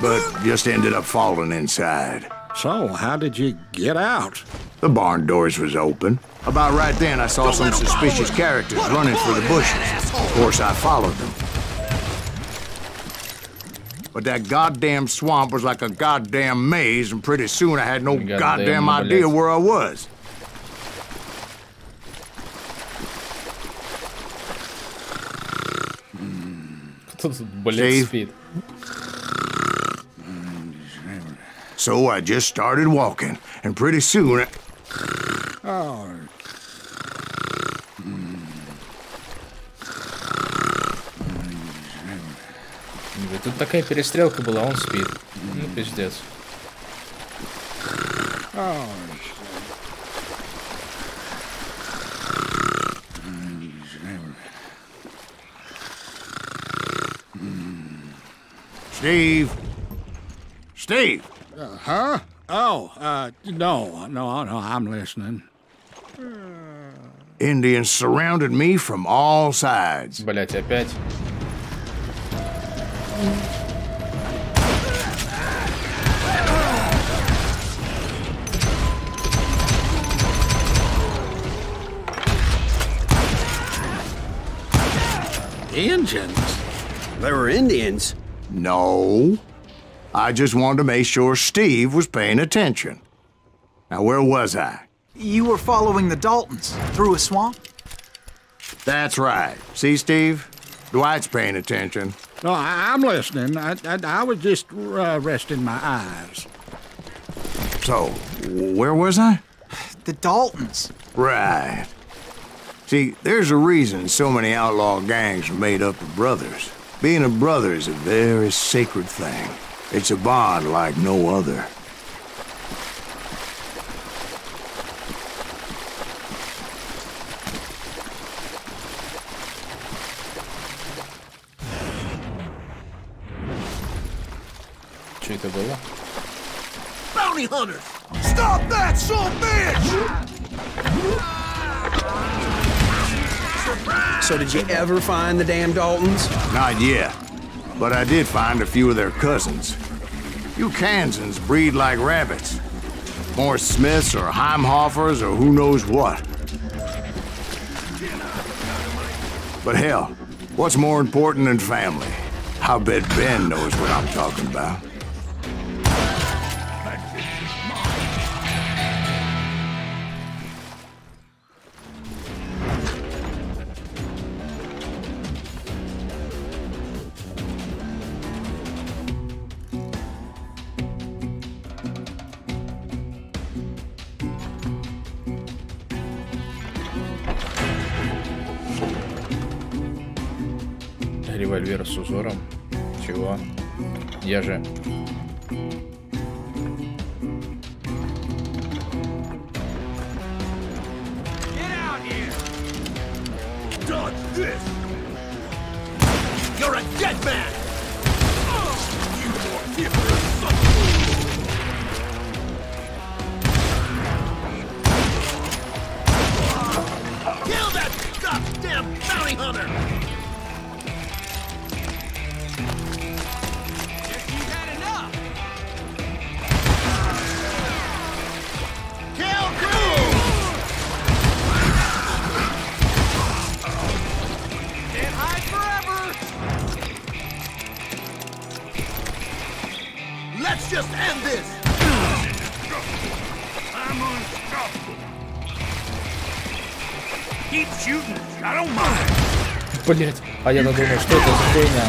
but just ended up falling inside. So, how did you get out? The barn doors was open. About right then, I saw some suspicious characters running for the bushes. Of course, I followed them. But that goddamn swamp was like a goddamn maze, and pretty soon I had no goddamn idea where I was. Блядь, So I just started walking, and pretty soon Тут такая перестрелка была, он спит. Ну, пиздец. Steve! Steve! Huh? Oh, no, I'm listening. Indians surrounded me from all sides. Блять, опять. Indians? There were Indians? No. I just wanted to make sure Steve was paying attention. Now, where was I? You were following the Daltons through a swamp? That's right. See, Steve? Dwight's paying attention. No, I'm listening. I was just resting my eyes. So, where was I? The Daltons. Right. See, there's a reason so many outlaw gangs are made up of brothers. Being a brother is a very sacred thing. It's a bond like no other. Что это было? Bounty hunters! Stop that, son of a bitch! So did you ever find the damn Daltons? Not yet. But I did find a few of their cousins. You Kansans breed like rabbits. More Smiths or Heimhoffers or who knows what. But hell, what's more important than family? I bet Ben knows what I'm talking about. Револьвер с узором. Чего? Я же... You're a dead man! Kill that goddamn bounty hunter! Let's just end this! I'm unstoppable. Keep shooting. I don't mind. Блять, а я думал, что это за хуйня?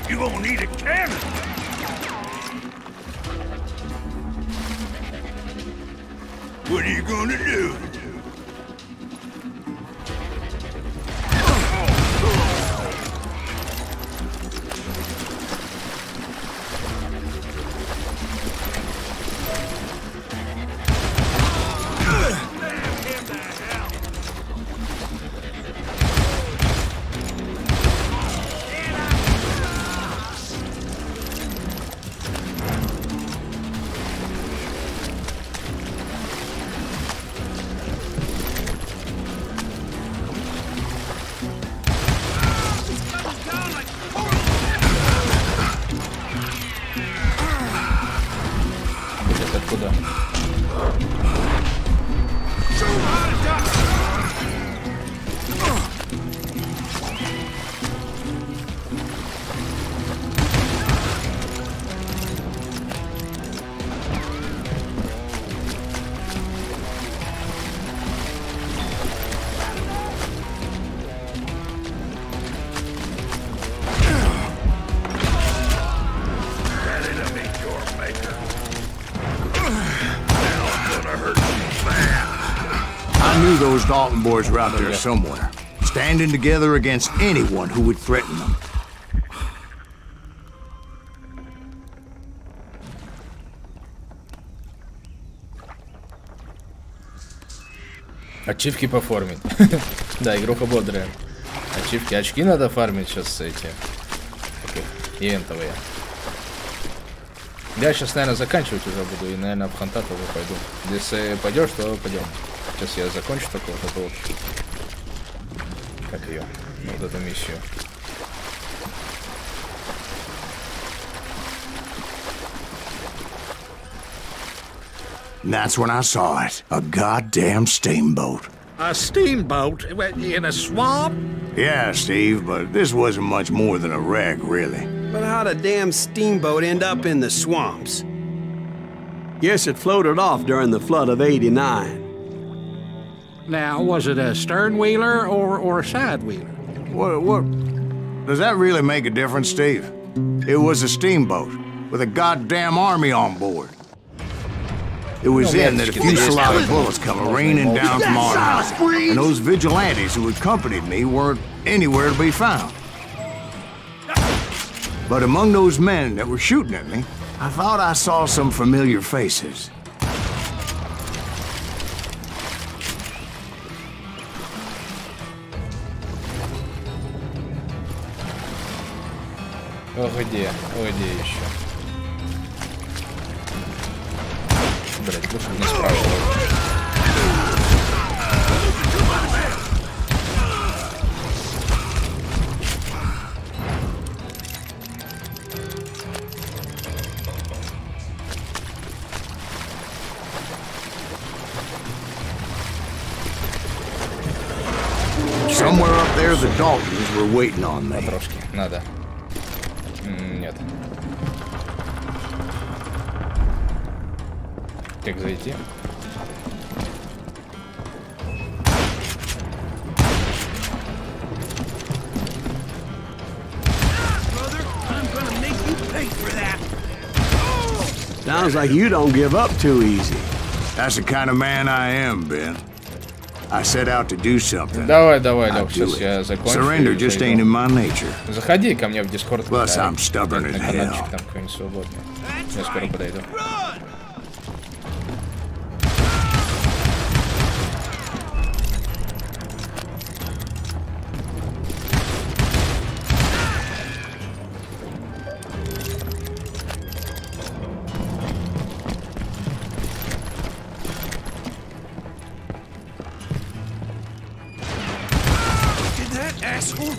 You gonna need a cannon. What are you gonna do? Откуда? I knew those Dalton boys were out there somewhere, standing together against anyone who would threaten them. Ачивки пофармить. Да, игруха бодрая. Ачивки. Очки надо фармить сейчас эти. Ивентовые. Я сейчас, наверное, заканчивать уже буду и, наверное, в Хантат уже пойду. Если пойдешь, то пойдем. Сейчас я закончу такое, вот эту вот. Как ее? Вот эту миссию. That's when I saw it. A goddamn steamboat. A steamboat in a swamp? Yeah, Steve, but this wasn't much more than a wreck, really. But how'd a damn steamboat end up in the swamps? Yes, it floated off during the flood of '89. Now, was it a stern-wheeler or a side-wheeler? What? Does that really make a difference, Steve? It was a steamboat with a goddamn army on board. It was then that a fusillade of bullets come raining down from our house, and those vigilantes who accompanied me weren't anywhere to be found. But among those men that were shooting at me, I thought I saw some familiar faces. Где еще? Блять, лучше бы не спрашивал. Somewhere up there, the Daltons were waiting on me. Потрошки, надо. Нет. Как зайти? Sounds like you don't give up too easy. That's the kind of man I am, Ben. I set out to do something. Давай, Лёх, сейчас я закончу. Surrender just ain't in my nature. Заходи ко мне в Discord. Plus, I'm stubborn as hell. На каналчик там какой-нибудь свободный. Я скоро подойду.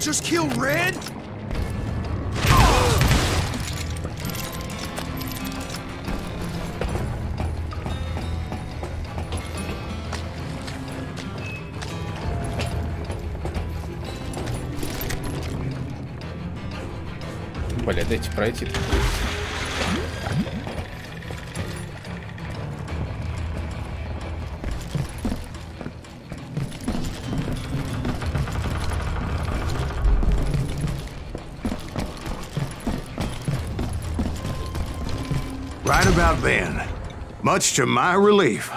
Just kill Red? Блин, дайте пройти. Right about then, much to my relief,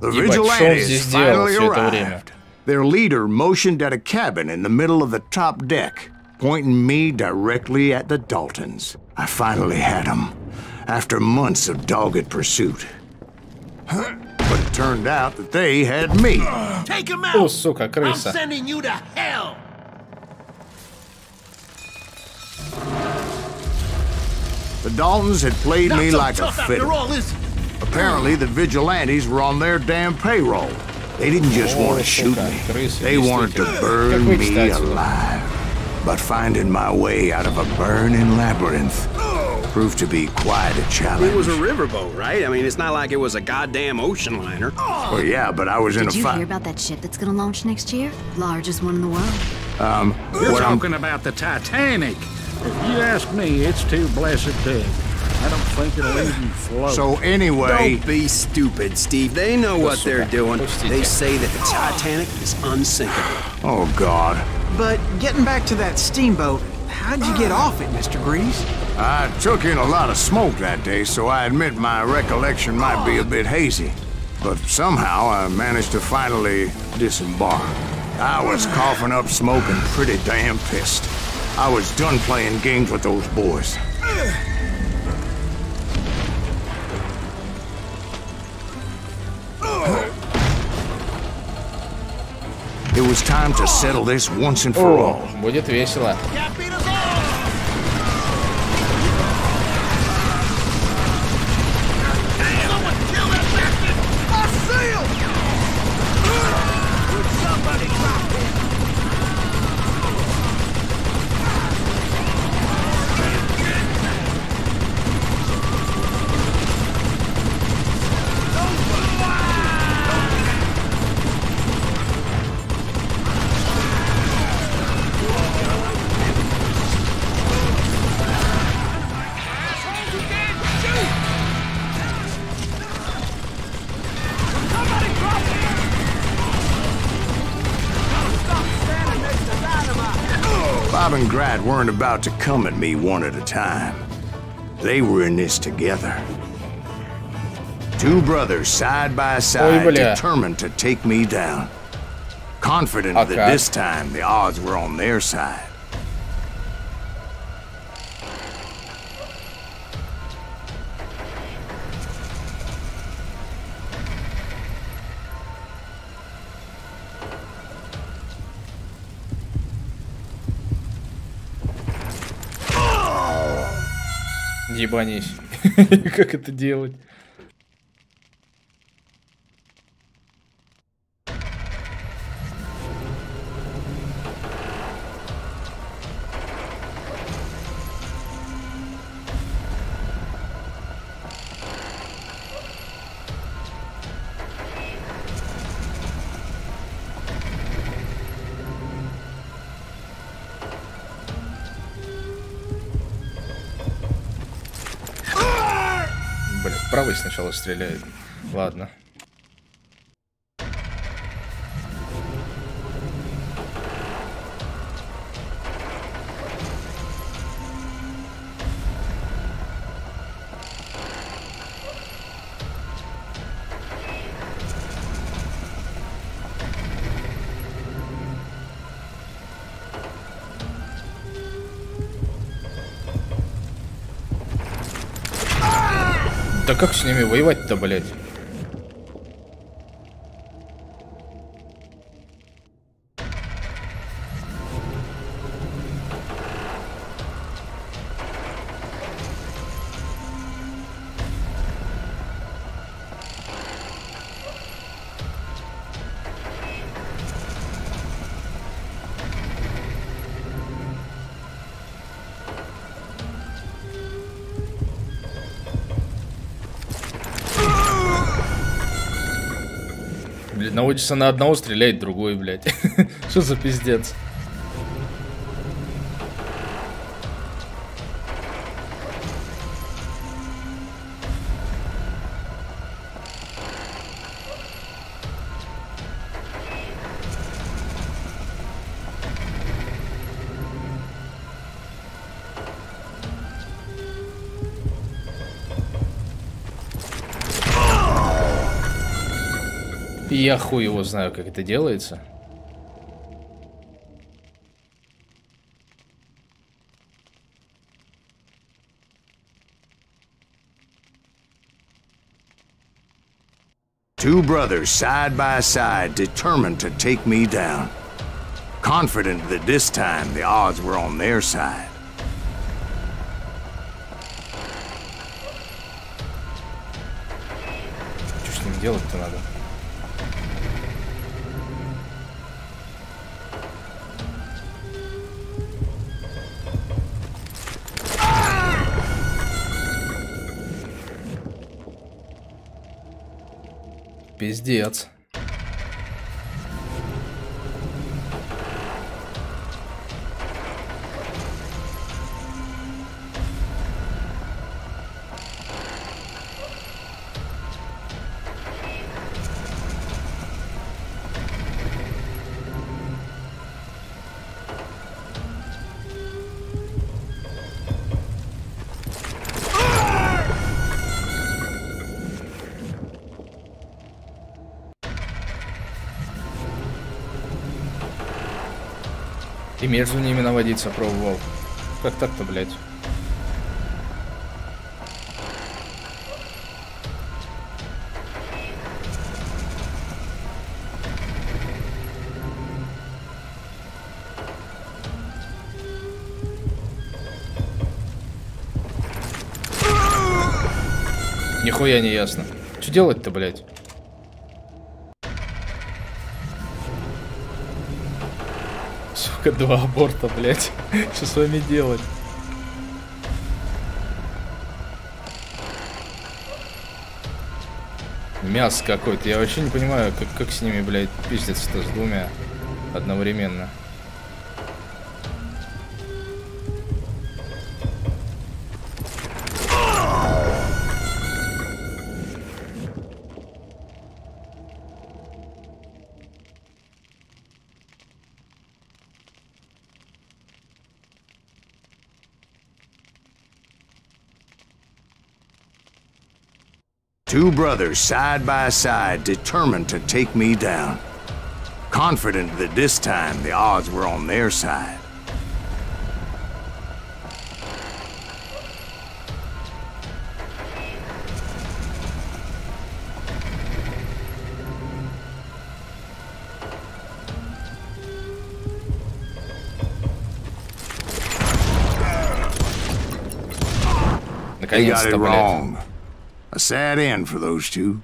the vigilantes finally arrived. Their leader motioned at a cabin in the middle of the top deck, pointing me directly at the Daltons. I finally had them, after months of dogged pursuit. But it turned out that they had me. Take him out! О, сука, крыса. I'm sending you to hell! The Daltons had played me like a fiddle. Apparently, the vigilantes were on their damn payroll. They didn't just want to shoot me. They wanted to burn me alive. But finding my way out of a burning labyrinth proved to be quite a challenge. It was a riverboat, right? I mean, it's not like it was a goddamn ocean liner. Well, yeah, but I was in a fight. Did you hear about that ship that's gonna launch next year? Largest one in the world. You're talking about the Titanic. If you ask me, it's too blessed big. I don't think it'll even float. So anyway... Don't be stupid, Steve. They know what they're doing. They say that the Titanic is unsinkable. Oh, God. But getting back to that steamboat, how'd you get off it, Mr. Greaves? I took in a lot of smoke that day, so I admit my recollection might be a bit hazy. But somehow I managed to finally disembark. I was coughing up smoke and pretty damn pissed. I was done playing games with those boys. It was time to settle this once and for all. Будет весело. Bob and Grad weren't about to come at me one at a time. They were in this together. Two brothers side by side, determined to take me down. Confident that this time the odds were on their side. Ебанись. Как это делать? в правый сначала стреляет. Ладно. Да как с ними воевать-то, блядь? Блин, научится на одного стрелять, другой, блядь. Что за пиздец? Я хуй его знаю, как это делается. Two brothers side by side, determined to take me down. Confident that this time the odds were on their side. Что с ним делать-то надо? Пиздец. И между ними наводиться пробовал. Как так-то, блядь? Нихуя не ясно. Что делать-то, блядь? Сука, 2 аборта, блядь. Что с вами делать? Мясо какое-то. Я вообще не понимаю, как с ними, блядь, пиздец-то с двумя одновременно. Two brothers side by side, determined to take me down. Confident that this time the odds were on their side. They got it wrong. A sad end for those two.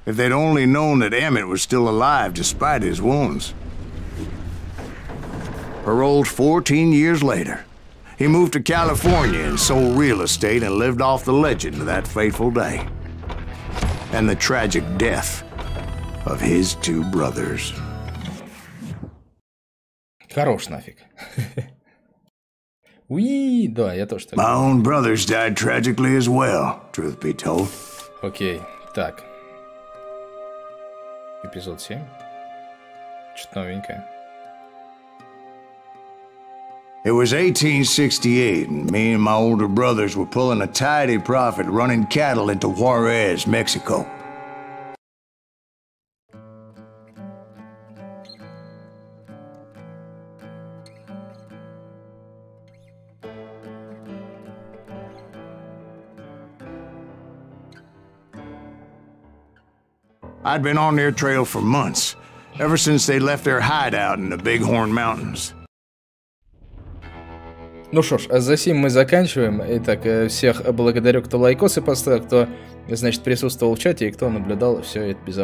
If they'd only known that Emmett was still alive despite his wounds. Paroled 14 years later, he moved to California and sold real estate and lived off the legend of that fateful day. And the tragic death of his two brothers. Хорош нафиг. Уи, да, я тоже так. My own brothers died tragically as well, truth be told. Окей, так. Эпизод 7. Что-то новенькое. It was 1868, and me and my older brothers were pulling a tidy profit running cattle into Juarez, Mexico. I'd been on their trail for months, ever since they left their hideout in the Bighorn Mountains. Ну что ж, за сим мы заканчиваем. Итак, всех благодарю, кто лайкосы поставил, кто, значит, присутствовал в чате и кто наблюдал все это безобразие.